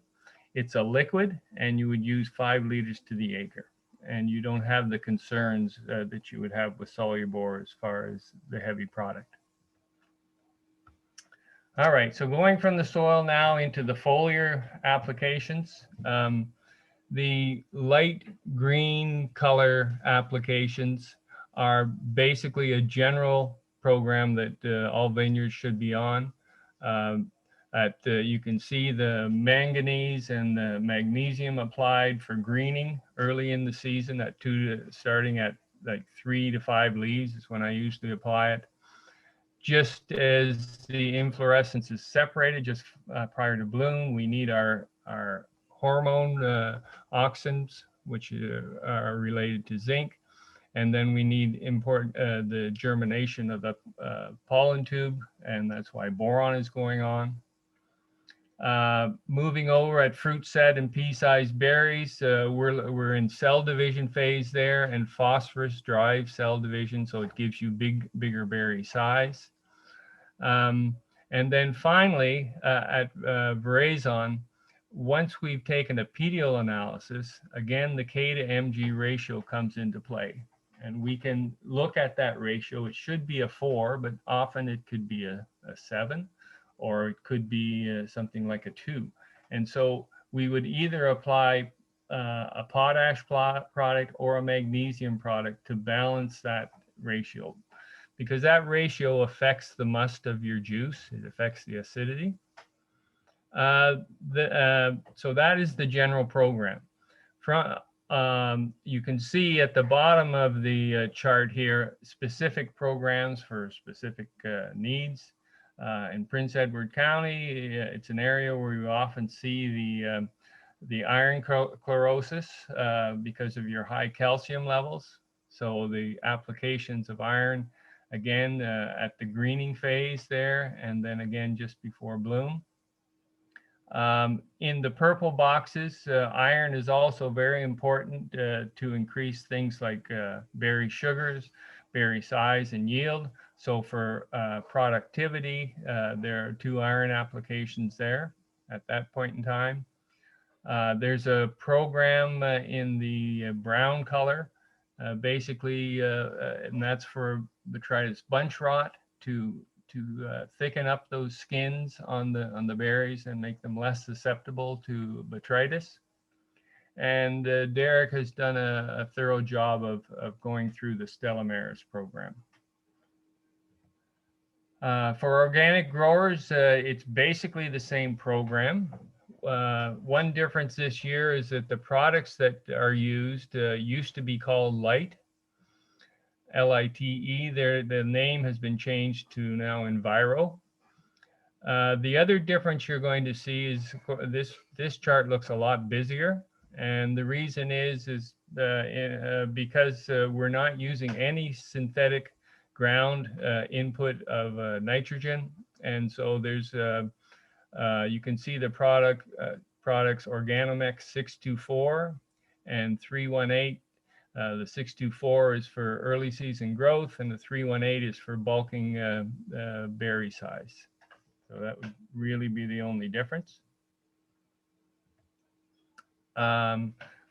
It's a liquid and you would use 5 liters to the acre. And you don't have the concerns that you would have with Solubor as far as the heavy product. All right, so going from the soil now into the foliar applications. The light green color applications are basically a general program that all vineyards should be on. You can see the manganese and the magnesium applied for greening early in the season at starting at like 3 to 5 leaves is when I usually apply it. Just as the inflorescence is separated just prior to bloom, we need our hormone auxins, which are related to zinc. And then we need the germination of the pollen tube, and that's why boron is going on. Moving over at fruit set and pea-sized berries, we're in cell division phase there, and phosphorus drives cell division, so it gives you bigger berry size. And then finally, at veraison, once we've taken a PDL analysis, again, the K to Mg ratio comes into play. And we can look at that ratio. It should be a 4, but often it could be a 7, or it could be something like a 2. And so we would either apply a potash product or a magnesium product to balance that ratio. because that ratio affects the must of your juice. It affects the acidity. So that is the general program. You can see at the bottom of the chart here, specific programs for specific needs. In Prince Edward County, it's an area where you often see the iron chlorosis because of your high calcium levels. So the applications of iron, again, at the greening phase there, and then again just before bloom. In the purple boxes, iron is also very important to increase things like berry sugars, berry size and yield. So for productivity, there are 2 iron applications there at that point in time. There's a program in the brown color, basically, and that's for botrytis bunch rot to thicken up those skins on the berries and make them less susceptible to botrytis. And Derrick has done a thorough job of going through the Stella Maris program. For organic growers, it's basically the same program. One difference this year is that the products that are used used to be called Lite, L-I-T-E. The name has been changed to now Enviro. The other difference you're going to see is this chart looks a lot busier. And the reason is because we're not using any synthetic ground input of nitrogen. And so there's, you can see the products Organomix 624 and 318. The 624 is for early season growth, and the 318 is for bulking berry size. So that would really be the only difference.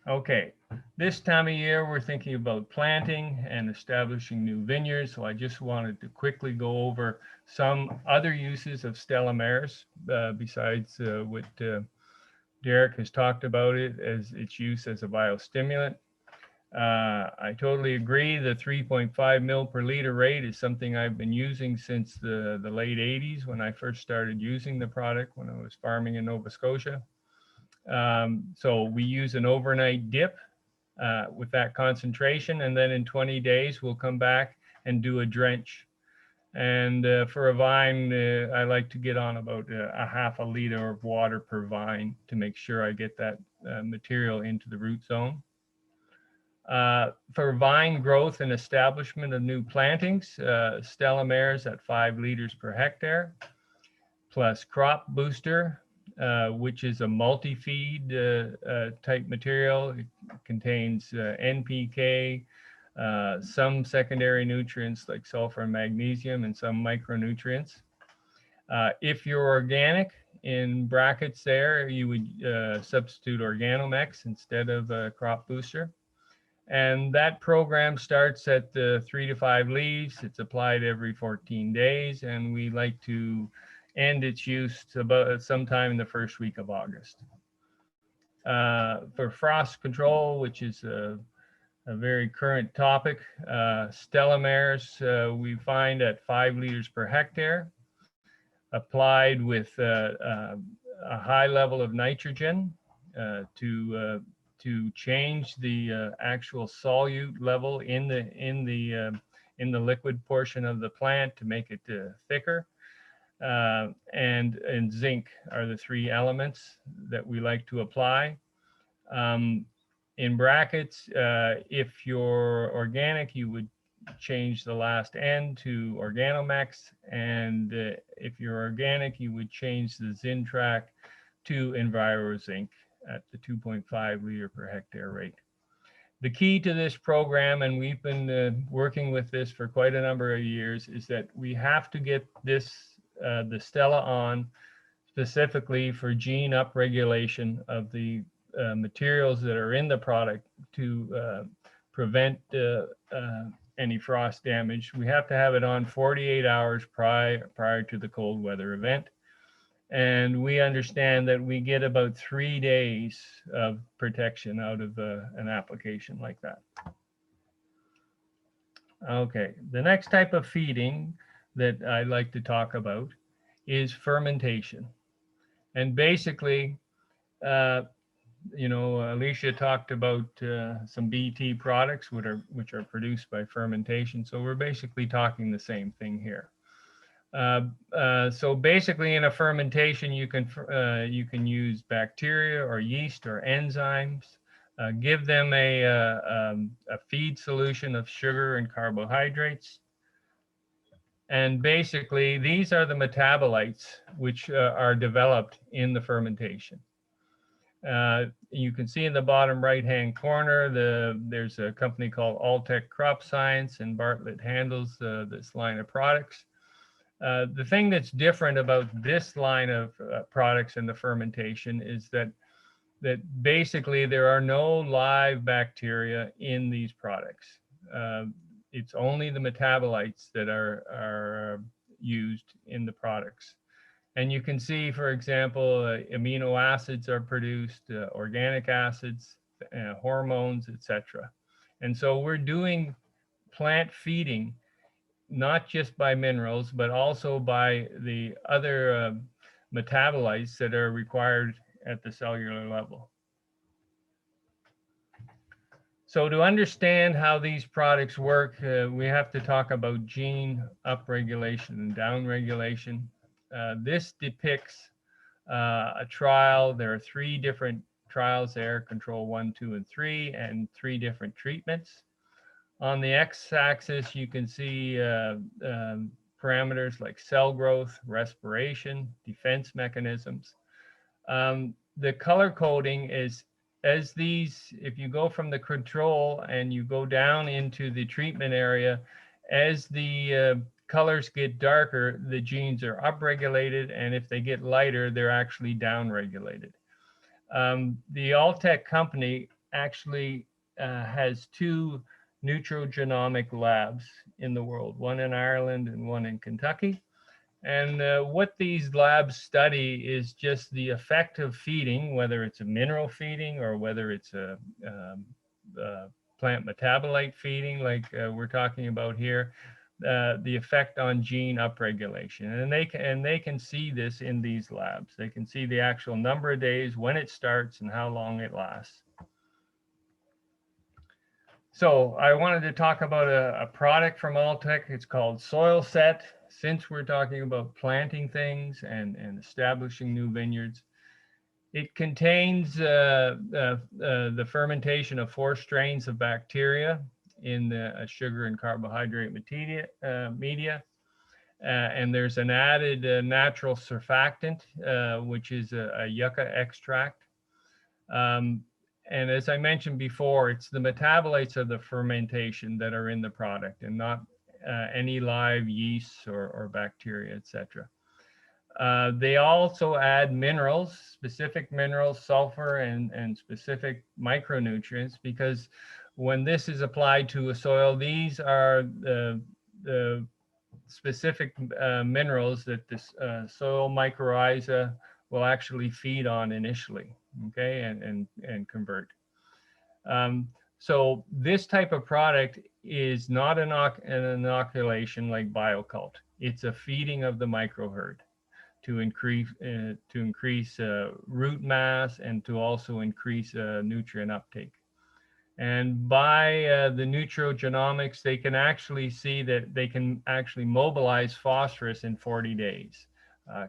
Okay, this time of year, we're thinking about planting and establishing new vineyards. So I just wanted to quickly go over some other uses of Stella Maris besides what Derrick has talked about it as its use as a biostimulant. I totally agree. The 3.5 mil per liter rate is something I've been using since the late 80s when I first started using the product when I was farming in Nova Scotia. So we use an overnight dip with that concentration, and then in 20 days we'll come back and do a drench. And for a vine, I like to get on about a half a liter of water per vine to make sure I get that material into the root zone. For vine growth and establishment of new plantings, Stella Maris at 5 liters per hectare, plus crop booster, which is a multi-feed type material. It contains NPK, some secondary nutrients like sulfur and magnesium, and some micronutrients. If you're organic, in brackets there, you would substitute Organomex instead of crop booster. And that program starts at 3 to 5 leaves. It's applied every 14 days, and we like to end its use about sometime in the first week of August. For frost control, which is a very current topic, Stella Maris we find at 5 liters per hectare, applied with a high level of nitrogen to change the actual solute level in the liquid portion of the plant to make it thicker. And zinc are the 3 elements that we like to apply. In brackets, if you're organic, you would change the last N to Organomex, and if you're organic, you would change the Zintrac to EnviroZinc at the 2.5 liter per hectare rate. The key to this program, and we've been working with this for quite a number of years, is that we have to get this the Stella on specifically for gene upregulation of the materials that are in the product to prevent any frost damage. We have to have it on 48 hours prior to the cold weather event. And we understand that we get about 3 days of protection out of an application like that. Okay, the next type of feeding that I'd like to talk about is fermentation. And basically, you know, Alicia talked about some BT products which are produced by fermentation. So we're basically talking the same thing here. So basically, in a fermentation, you can use bacteria or yeast or enzymes. Give them a feed solution of sugar and carbohydrates. And basically, these are the metabolites which are developed in the fermentation. You can see in the bottom right-hand corner, there's a company called Alltech Crop Science, and Bartlett handles this line of products. The thing that's different about this line of products in the fermentation is that basically there are no live bacteria in these products. It's only the metabolites that are used in the products. And you can see, for example, amino acids are produced, organic acids, hormones, etc. And so we're doing plant feeding, not just by minerals, but also by the other metabolites that are required at the cellular level. So to understand how these products work, we have to talk about gene upregulation and downregulation. This depicts a trial. There are 3 different trials there, control 1, 2, and 3, and 3 different treatments. On the x-axis, you can see parameters like cell growth, respiration, defense mechanisms. The color coding is, as these, if you go from the control and you go down into the treatment area, as the colors get darker, the genes are upregulated, and if they get lighter, they're actually downregulated. The Alltech company actually has 2 nutrigenomic labs in the world, one in Ireland and one in Kentucky. And what these labs study is just the effect of feeding, whether it's a mineral feeding or whether it's a plant metabolite feeding like we're talking about here, the effect on gene upregulation. And they can see this in these labs. They can see the actual number of days, when it starts, and how long it lasts. So I wanted to talk about a product from Alltech. It's called Soil Set. Since we're talking about planting things and establishing new vineyards, it contains the fermentation of 4 strains of bacteria in the sugar and carbohydrate media. And there's an added natural surfactant, which is a yucca extract. And as I mentioned before, it's the metabolites of the fermentation that are in the product, and not any live yeasts or bacteria, etc. They also add minerals, specific minerals, sulfur, and specific micronutrients, because when this is applied to a soil, these are the specific minerals that this soil mycorrhiza will actually feed on initially, okay, and convert. So this type of product is not an inoculation like BioCult. It's a feeding of the microherd to increase root mass and to also increase nutrient uptake. And by the nutrigenomics, they can actually see that they can actually mobilize phosphorus in 40 days.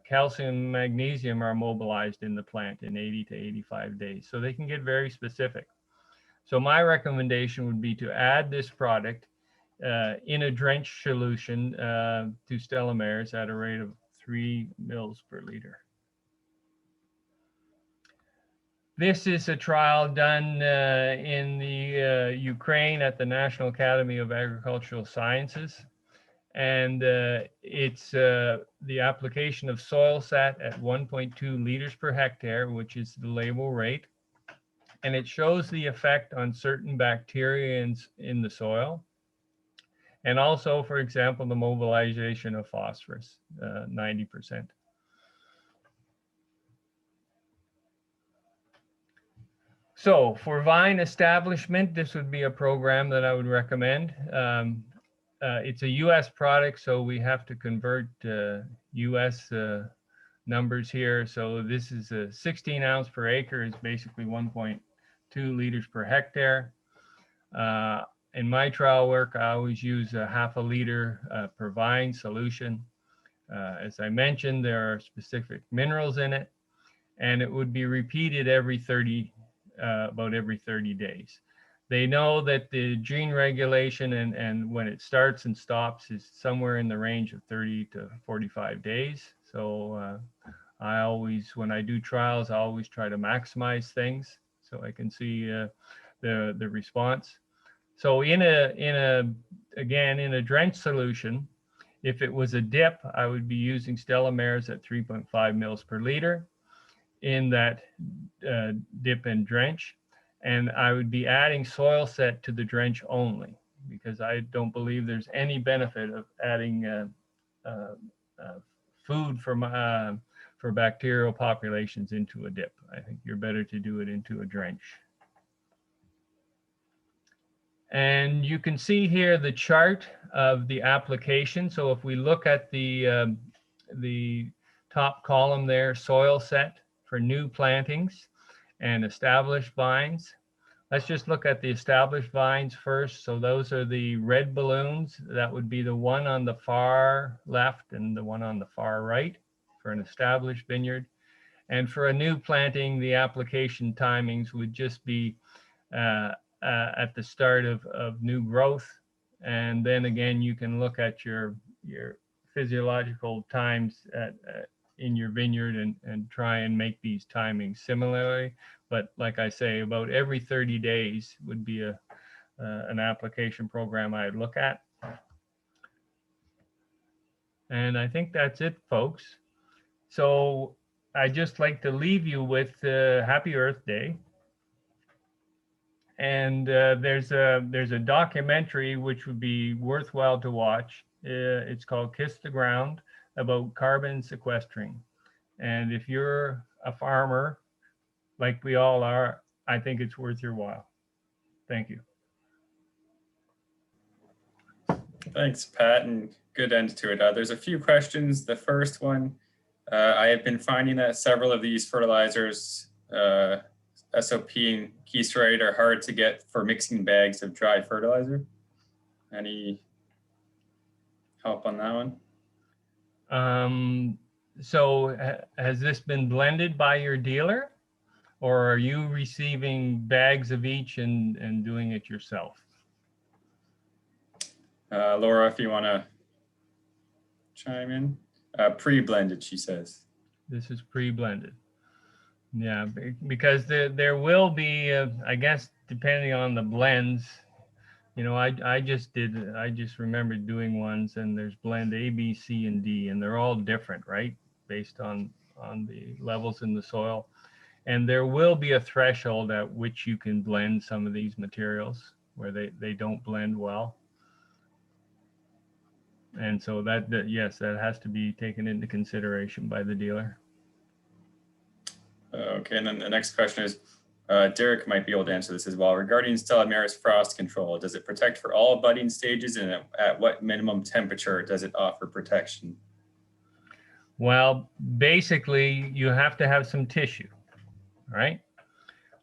Calcium and magnesium are mobilized in the plant in 80 to 85 days. So they can get very specific. So my recommendation would be to add this product in a drenched solution to Stellamares at a rate of 3 mils per liter. This is a trial done in the Ukraine at the National Academy of Agricultural Sciences. And it's the application of soil sat at 1.2 liters per hectare, which is the label rate. And it shows the effect on certain bacteria in the soil. And also, for example, the mobilization of phosphorus, 90%. So for vine establishment, this would be a program that I would recommend. it's a US product, so we have to convert US numbers here. So this is a 16 ounce per acre is basically 1.2 liters per hectare. In my trial work, I always use a half a liter per vine solution. As I mentioned, there are specific minerals in it, and it would be repeated every about every 30 days. They know that the gene regulation and when it starts and stops is somewhere in the range of 30 to 45 days. So I always, when I do trials, I always try to maximize things so I can see the response. So in a drench solution, if it was a dip, I would be using Stella Maris at 3.5 mils per liter in that dip and drench. And I would be adding soil set to the drench only, because I don't believe there's any benefit of adding food for bacterial populations into a dip. I think you're better to do it into a drench. And you can see here the chart of the application. So if we look at the top column there, soil set for new plantings and established vines. Let's just look at the established vines first. So those are the red balloons. That would be the one on the far left and the one on the far right for an established vineyard. And for a new planting, the application timings would just be at the start of new growth. And then again, you can look at your physiological times in your vineyard and try and make these timings similarly. But like I say, about every 30 days would be an application program I'd look at. And I think that's it, folks. So I'd just like to leave you with Happy Earth Day. And there's a documentary which would be worthwhile to watch. It's called Kiss the Ground, about carbon sequestering. And if you're a farmer, like we all are, I think it's worth your while. Thank you. Thanks, Pat, and good end to it. There's a few questions. The first one, I have been finding that several of these fertilizers, SOP and Keystride, are hard to get for mixing bags of dry fertilizer. Any help on that one? So has this been blended by your dealer, or are you receiving bags of each and doing it yourself? Laura, if you want to chime in. Pre-blended, she says. This is pre-blended. Yeah, because there will be, I guess, depending on the blends, you know, I just remembered doing ones, and there's blend A, B, C, and D, and they're all different, right? Based on the levels in the soil. And there will be a threshold at which you can blend some of these materials where they don't blend well. And so yes, that has to be taken into consideration by the dealer. Okay, and then the next question is, Derrick might be able to answer this as well. Regarding Stella Maris frost control, does it protect for all budding stages, and at what minimum temperature does it offer protection? Well, basically, you have to have some tissue, right?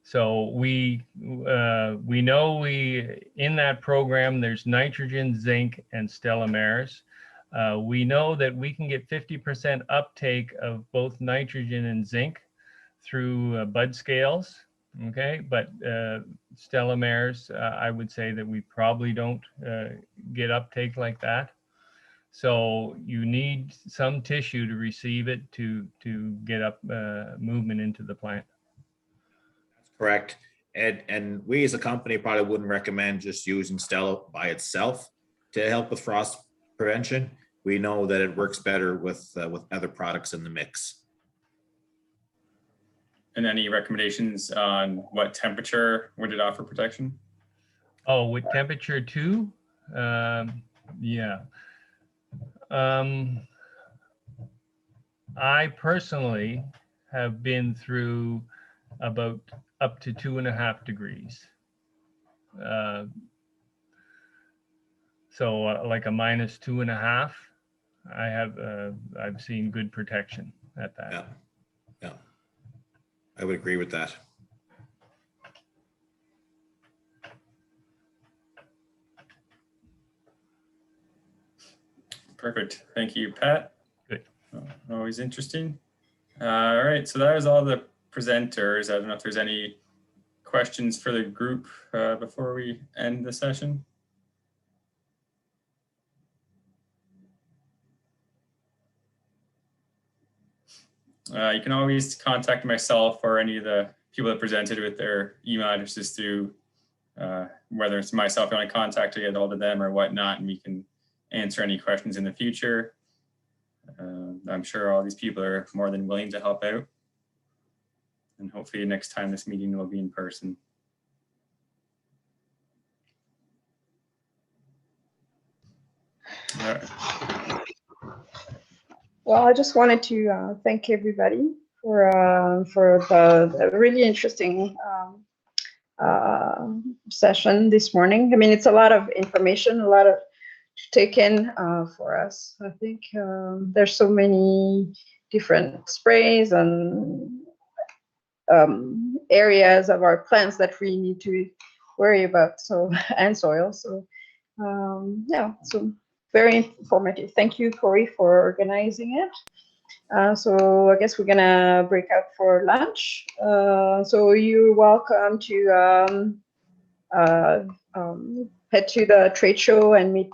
So we know in that program there's nitrogen, zinc, and Stella Maris. We know that we can get 50% uptake of both nitrogen and zinc through bud scales, okay? But Stella Maris, I would say that we probably don't get uptake like that. So you need some tissue to receive it to get up movement into the plant. That's correct. And we as a company probably wouldn't recommend just using Stella by itself to help with frost prevention. We know that it works better with other products in the mix. And any recommendations on what temperature would it offer protection? Oh, with temperature too? Yeah. I personally have been through about up to 2.5 degrees. So like a -2.5, I've seen good protection at that. Yeah. Yeah. I would agree with that. Perfect. Thank you, Pat. Good. Always interesting. All right. So that was all the presenters. I don't know if there's any questions for the group before we end the session. You can always contact myself or any of the people that presented with their email addresses through, whether it's myself, you want to contact to get hold of them or whatnot, and we can answer any questions in the future. I'm sure all these people are more than willing to help out. And hopefully next time this meeting will be in person. All right. Well, I just wanted to thank everybody for the really interesting session this morning. I mean, it's a lot of information, a lot of to take in for us. I think there's so many different sprays and areas of our plants that we need to worry about. So and soil. So yeah, so very informative. Thank you, Corey, for organizing it. So I guess we're gonna break out for lunch. So you're welcome to head to the trade show and meet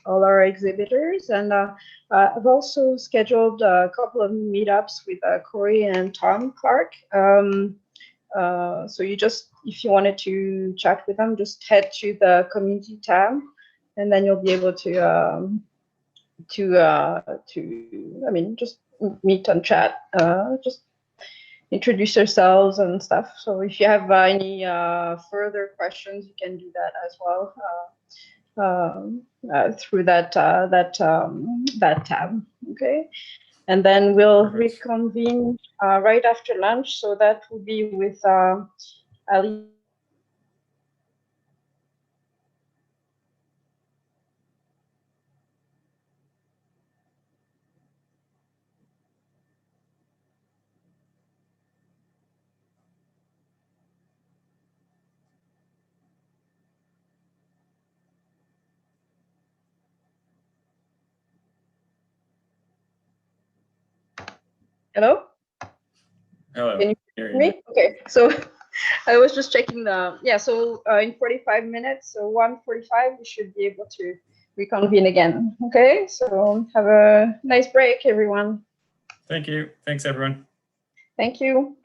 all our exhibitors. And I've also scheduled a couple of meetups with Corey and Tom Clarke. So you just, if you wanted to chat with them, just head to the community tab, and then you'll be able to I mean, just meet and chat, just introduce yourselves and stuff. So if you have any further questions, you can do that as well through that tab. Okay, and then we'll reconvene right after lunch. So that will be with Ali. Hello? Hello. Can you hear me? Okay, so I was just checking the, yeah, so in 45 minutes, so 1:45, we should be able to reconvene again. Okay, so have a nice break, everyone. Thank you. Thanks, everyone. Thank you.